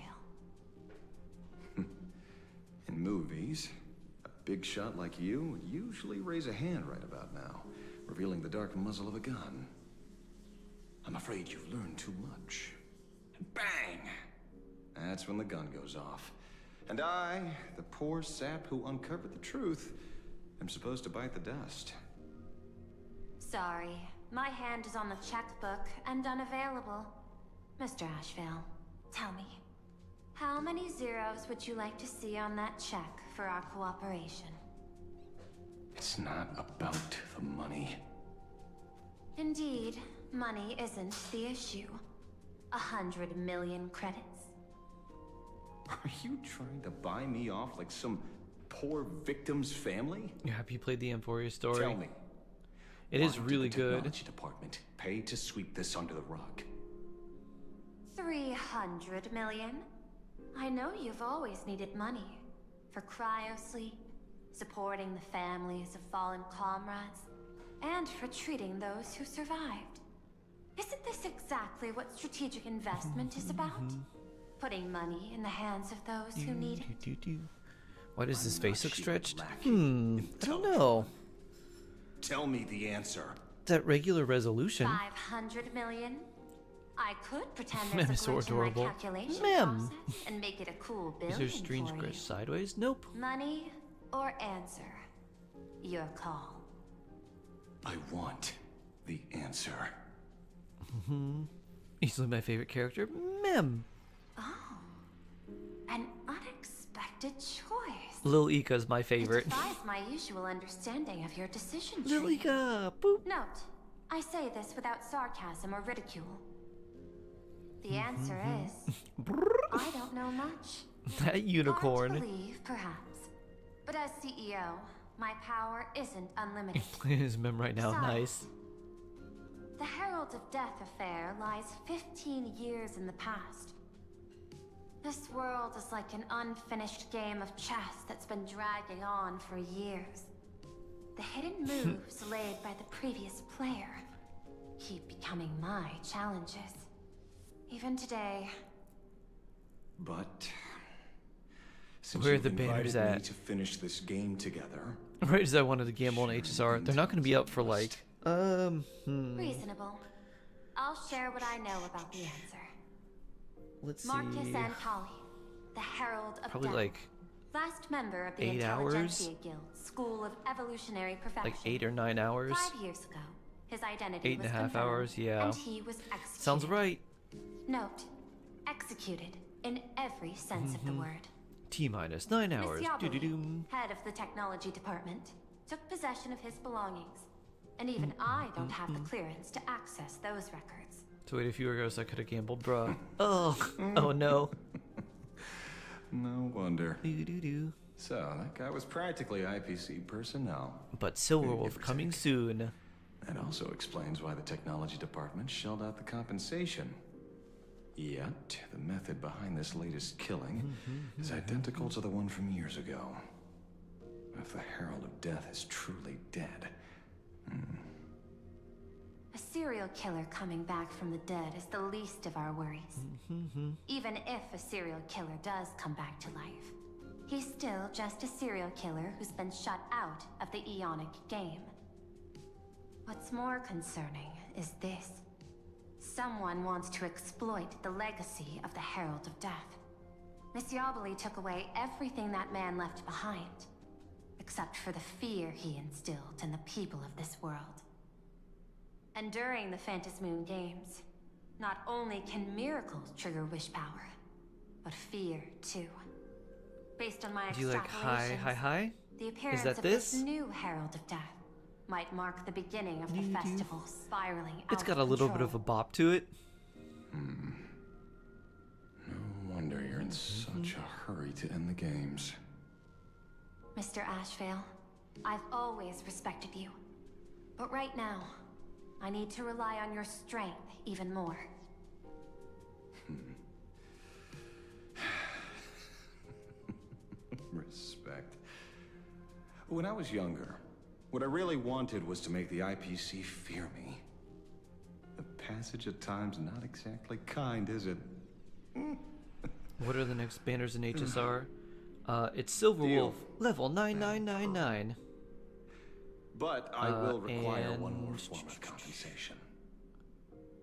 In movies, a big shot like you would usually raise a hand right about now, revealing the dark muzzle of a gun. I'm afraid you've learned too much. And bang! That's when the gun goes off. And I, the poor sap who uncovered the truth, am supposed to bite the dust. Sorry, my hand is on the checkbook and unavailable. Mr. Ashvale, tell me, how many zeros would you like to see on that check for our cooperation? It's not about the money. Indeed, money isn't the issue. 100 million credits. Are you trying to buy me off like some poor victim's family? Have you played the Emphoria story? Tell me. It is really the good. Technology department pay to sweep this under the rug. 300 million? I know you've always needed money. For cryosleep, supporting the families of fallen comrades, and for treating those who survived. Isn't this exactly what strategic investment is about? Putting money in the hands of those who need it? Why does his face look stretched? I don't know. Tell me the answer. That regular resolution. 500 million? I could pretend Mem there's is a so glitch in my adorable. calculation Mem. process and make it a cool Is billion there strange for grace you. sideways? Nope. Money or answer? Your call. I want the answer. Easily my favorite character, Mem. Oh, an unexpected choice. Lil Ika's my favorite. It defies my usual understanding of your decision Lil tree. Ika, boop. Note, I say this without sarcasm or ridicule. The answer is, I don't know much. That unicorn. Hard to believe, perhaps. But as CEO, my power isn't unlimited. His mem right now, Besides, nice. the Herald of Death affair lies 15 years in the past. This world is like an unfinished game of chess that's been dragging on for years. The hidden moves laid by the previous player keep becoming my challenges. Even today. But since Where are you've the banners invited me at? to finish this game together, Right as I wanted to gamble on HSR, they're not going to be up for like, Reasonable. I'll share what I know about the answer. Let's Marcus see. Ancali, the Herald of Probably Death. like Last member of the 8 hours? Intelligentsia Guild School of Evolutionary Perfection. Like 8 or 9 hours. 5 years ago, his identity 8 and was a half confirmed, hours, yeah. and he was executed. Sounds right. Note, executed in every sense of the word. T minus 9 hours. Miss Yabuli, Doo-doo-doo. head of the technology department, took possession of his belongings, and even I don't have the clearance to access those records. So wait a few ago, I could have gambled, bruh. Oh, oh no. no wonder. Doo-doo-doo. So, that guy was practically IPC personnel. But Silverwolf coming soon. That also explains why the technology department shelled out the compensation. Yet, the method behind this latest killing is identical to the one from years ago. If the Herald of Death is truly dead. A serial killer coming back from the dead is the least of our worries. Even if a serial killer does come back to life, he's still just a serial killer who's been shut out of the Ionic game. What's more concerning is this. Someone wants to exploit the legacy of the Herald of Death. Miss Yabuli took away everything that man left behind, except for the fear he instilled in the people of this world. And during the Phantasmoon Games, not only can miracles trigger wish power, but fear too. Based on my Do you like hi, extrapolations, hi, hi? the appearance Is that of this? new Herald of Death might mark the beginning of the festival spiraling out It's got of a little bit control. of a bop to it. No wonder you're in such a hurry to end the games. Mr. Ashvale, I've always respected you. But right now, I need to rely on your strength even more. Respect. When I was younger, what I really wanted was to make the IPC fear me. The passage of time's not exactly kind, is it? What are the next banners in HSR? It's Silverwolf, level 9999. But I will require and one more form of compensation.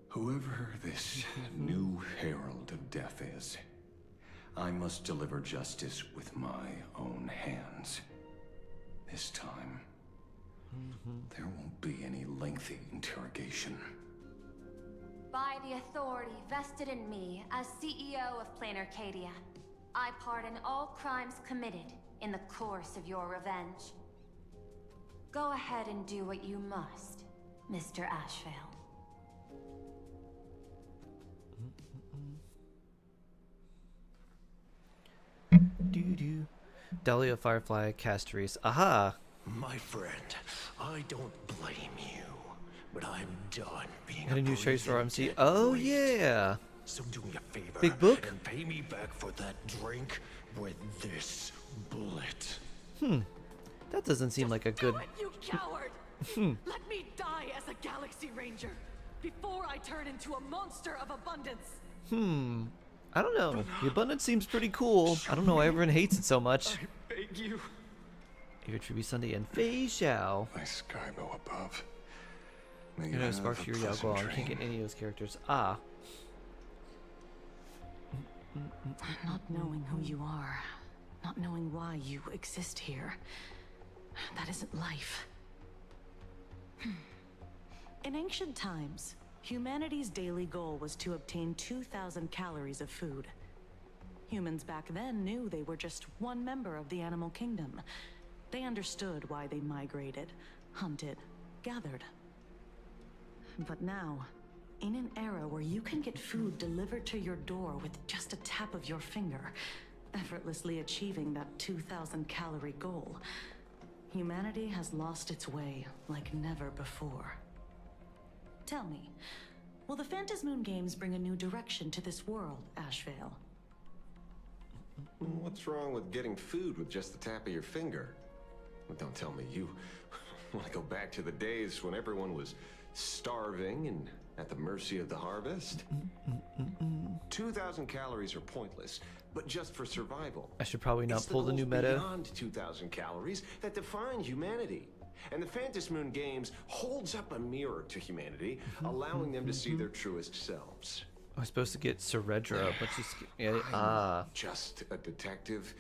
Whoever this new Herald of Death is, I must deliver justice with my own hands. This time, there won't be any lengthy interrogation. By the authority vested in me as CEO of Plain Arcadia, I pardon all crimes committed in the course of your revenge. Go ahead and do what you must, Mr. Ashvale. Doo-doo. Dahlia Firefly Castories. Aha! My friend, I don't blame you, but I'm done being Got a new breathing Tracer RMC. dead Oh weight. yeah! So do me a favor. Big book? And pay me back for that drink with this bullet. That doesn't seem like a good... You coward! Let me die as a Galaxy Ranger before I turn into a monster of abundance. I don't know. The abundance seems pretty cool. I don't know why everyone hates it so much. I beg you. Your Tribute Sunday and Fei Xiao. My Skybow above. You know, Spark Fury Yao Guang. I can't get any of those characters. Ah. Not knowing who you are, not knowing why you exist here, that isn't life. In ancient times, humanity's daily goal was to obtain 2,000 calories of food. Humans back then knew they were just one member of the animal kingdom. They understood why they migrated, hunted, gathered. But now, in an era where you can get food delivered to your door with just a tap of your finger, effortlessly achieving that 2,000 calorie goal. Humanity has lost its way like never before. Tell me, will the Phantasmoon Games bring a new direction to this world, Ashvale? What's wrong with getting food with just the tap of your finger? Well, don't tell me you want to go back to the days when everyone was starving and at the mercy of the harvest? 2,000 calories are pointless, but just for survival. I should probably not It's pull the new goals meta. beyond 2,000 calories that define humanity. And the Phantasmoon Games holds up a mirror to humanity, allowing them to see their truest selves. I was supposed to get Ceredra, but she's I'm just a detective.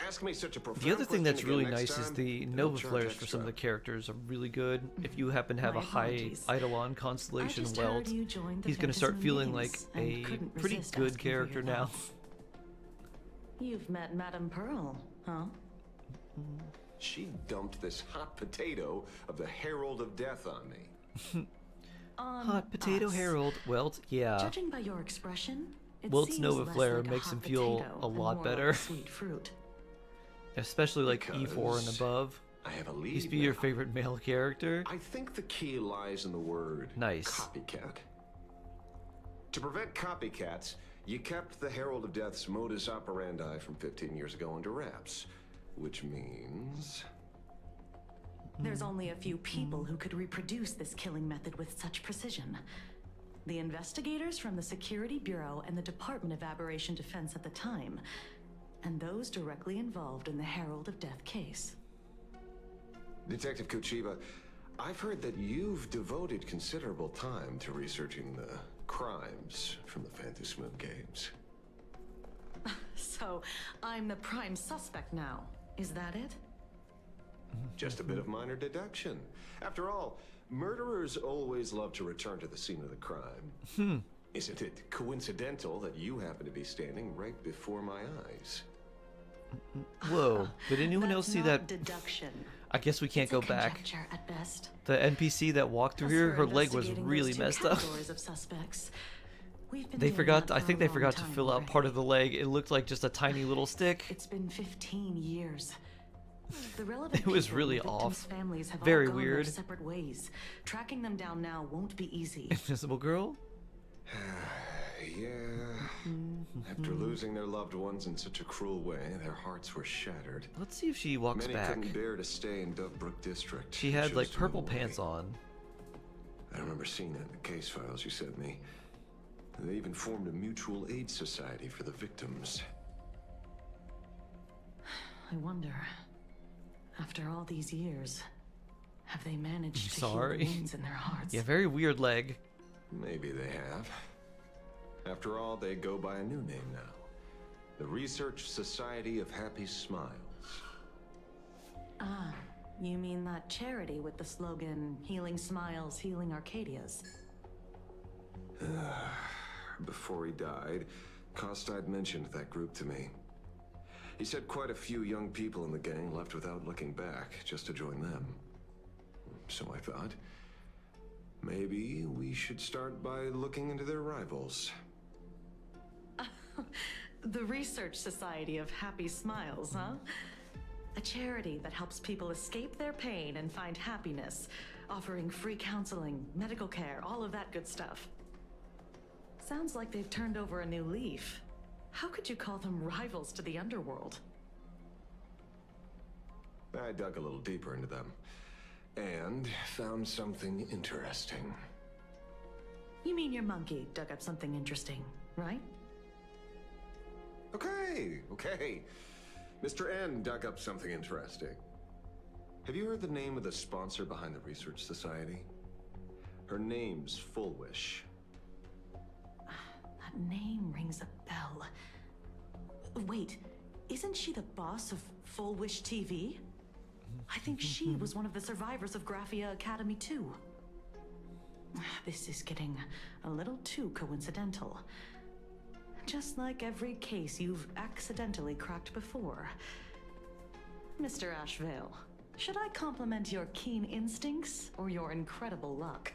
Ask me such a profound The other thing that's question really again next nice is time, the and Nova I'll charge flares for some of the extra. characters are really good. If you happen to have My a high apologies. Eidolon constellation I just heard welt, you joined the he's going to start Phantasm feeling like Games and a couldn't pretty resist good asking for your character now. help. You've met Madame Pearl, huh? She dumped this hot potato of the Herald of Death on me. Hot potato us. Herald, Welt, yeah. Judging by your expression, it Welt's seems Nova less Flare like a makes hot him feel potato a and lot more better. like a sweet fruit. Especially like E4 and Because above. I have a lead He's be your now. favorite male character. I think the key lies in the word Nice. copycat. To prevent copycats, you kept the Herald of Death's modus operandi from 15 years ago under wraps, which means... There's only a few people who could reproduce this killing method with such precision. The investigators from the Security Bureau and the Department of Aberration Defense at the time, and those directly involved in the Herald of Death case. Detective Kuchiba, I've heard that you've devoted considerable time to researching the crimes from the Phantasmoon Games. So, I'm the prime suspect now. Is that it? Just a bit of minor deduction. After all, murderers always love to return to the scene of the crime. Isn't it coincidental that you happen to be standing right before my eyes? Whoa, did anyone That's else see not that? deduction. I guess we can't It's a go back. conjecture at best. The NPC that walked through As here, for her leg was investigating really those two messed up. categories of suspects, we've been They doing forgot, that I for think a they long forgot to time fill out already. part of the leg. It looked like just a tiny little stick. It's been 15 years. The relevant It was people really and the victims' off. families have Very all gone weird. their separate ways. Tracking them down now won't be easy. Invisible girl? Yeah. After losing their loved ones in such a cruel way, their hearts were shattered. Let's see if she walks Many back. couldn't bear to stay in Dovebrook District. She and had chose like to purple move away. pants on. I remember seeing that in the case files you sent me. They even formed a mutual aid society for the victims. I wonder, after all these years, have they managed to Sorry. heal wounds in their hearts? Yeah, very weird leg. Maybe they have. After all, they go by a new name now. The Research Society of Happy Smiles. Ah, you mean that charity with the slogan, Healing Smiles, Healing Arcadias? Before he died, Kostad mentioned that group to me. He said quite a few young people in the gang left without looking back, just to join them. So I thought, maybe we should start by looking into their rivals. The Research Society of Happy Smiles, huh? A charity that helps people escape their pain and find happiness, offering free counseling, medical care, all of that good stuff. Sounds like they've turned over a new leaf. How could you call them rivals to the underworld? I dug a little deeper into them, and found something interesting. You mean your monkey dug up something interesting, right? Okay. Mr. N dug up something interesting. Have you heard the name of the sponsor behind the Research Society? Her name's Fullwish. That name rings a bell. Wait, isn't she the boss of Full Wish TV? I think she was one of the survivors of Graphia Academy too. This is getting a little too coincidental. Just like every case you've accidentally cracked before. Mr. Ashvale, should I compliment your keen instincts or your incredible luck?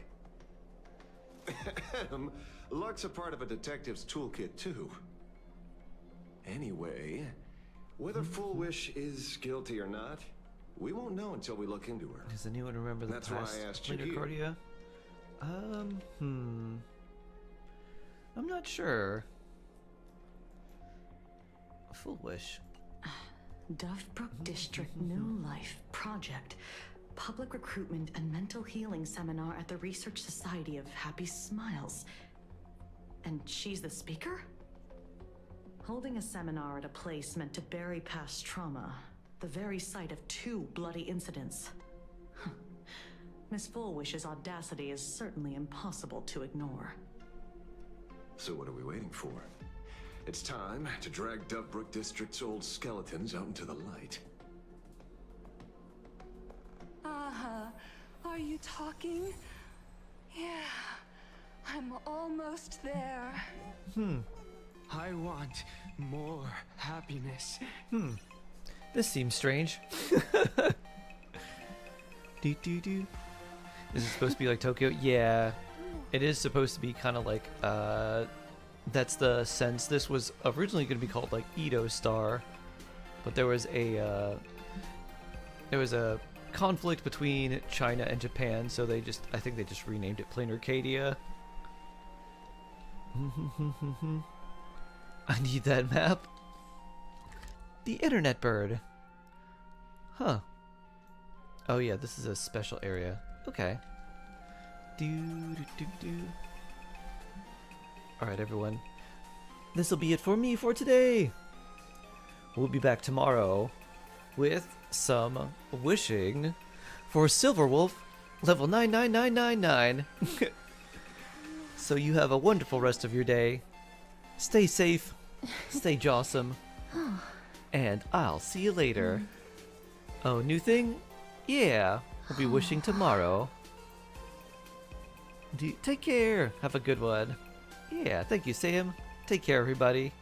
Luck's a part of a detective's toolkit too. Anyway, whether Full Wish is guilty or not, we won't know until we look into her. Does anyone remember the That's why past I asked you Planar here. Cardia? I'm not sure. Full Wish. Dovebrook District New Life Project. Public Recruitment and Mental Healing Seminar at the Research Society of Happy Smiles. And she's the speaker? Holding a seminar at a place meant to bury past trauma. The very site of 2 bloody incidents. Miss Fullwish's audacity is certainly impossible to ignore. So what are we waiting for? It's time to drag Dovebrook District's old skeletons out into the light. Are you talking? Yeah, I'm almost there. I want more happiness. This seems strange. Do. Is it supposed to be like Tokyo? Yeah, it is supposed to be kind of like, that's the sense. This was originally going to be called like Edo Star, but there was a conflict between China and Japan, so I think they just renamed it Plain Arcadia. I need that map. The internet bird. Huh. Oh yeah, this is a special area. Okay. Alright everyone. This'll be it for me for today. We'll be back tomorrow with some wishing for Silverwolf level 99999. So you have a wonderful rest of your day. Stay safe, stay jawsome, and I'll see you later. Oh, new thing? Yeah, we'll be wishing tomorrow. Take care. Have a good one. Yeah, thank you, Sam. Take care, everybody.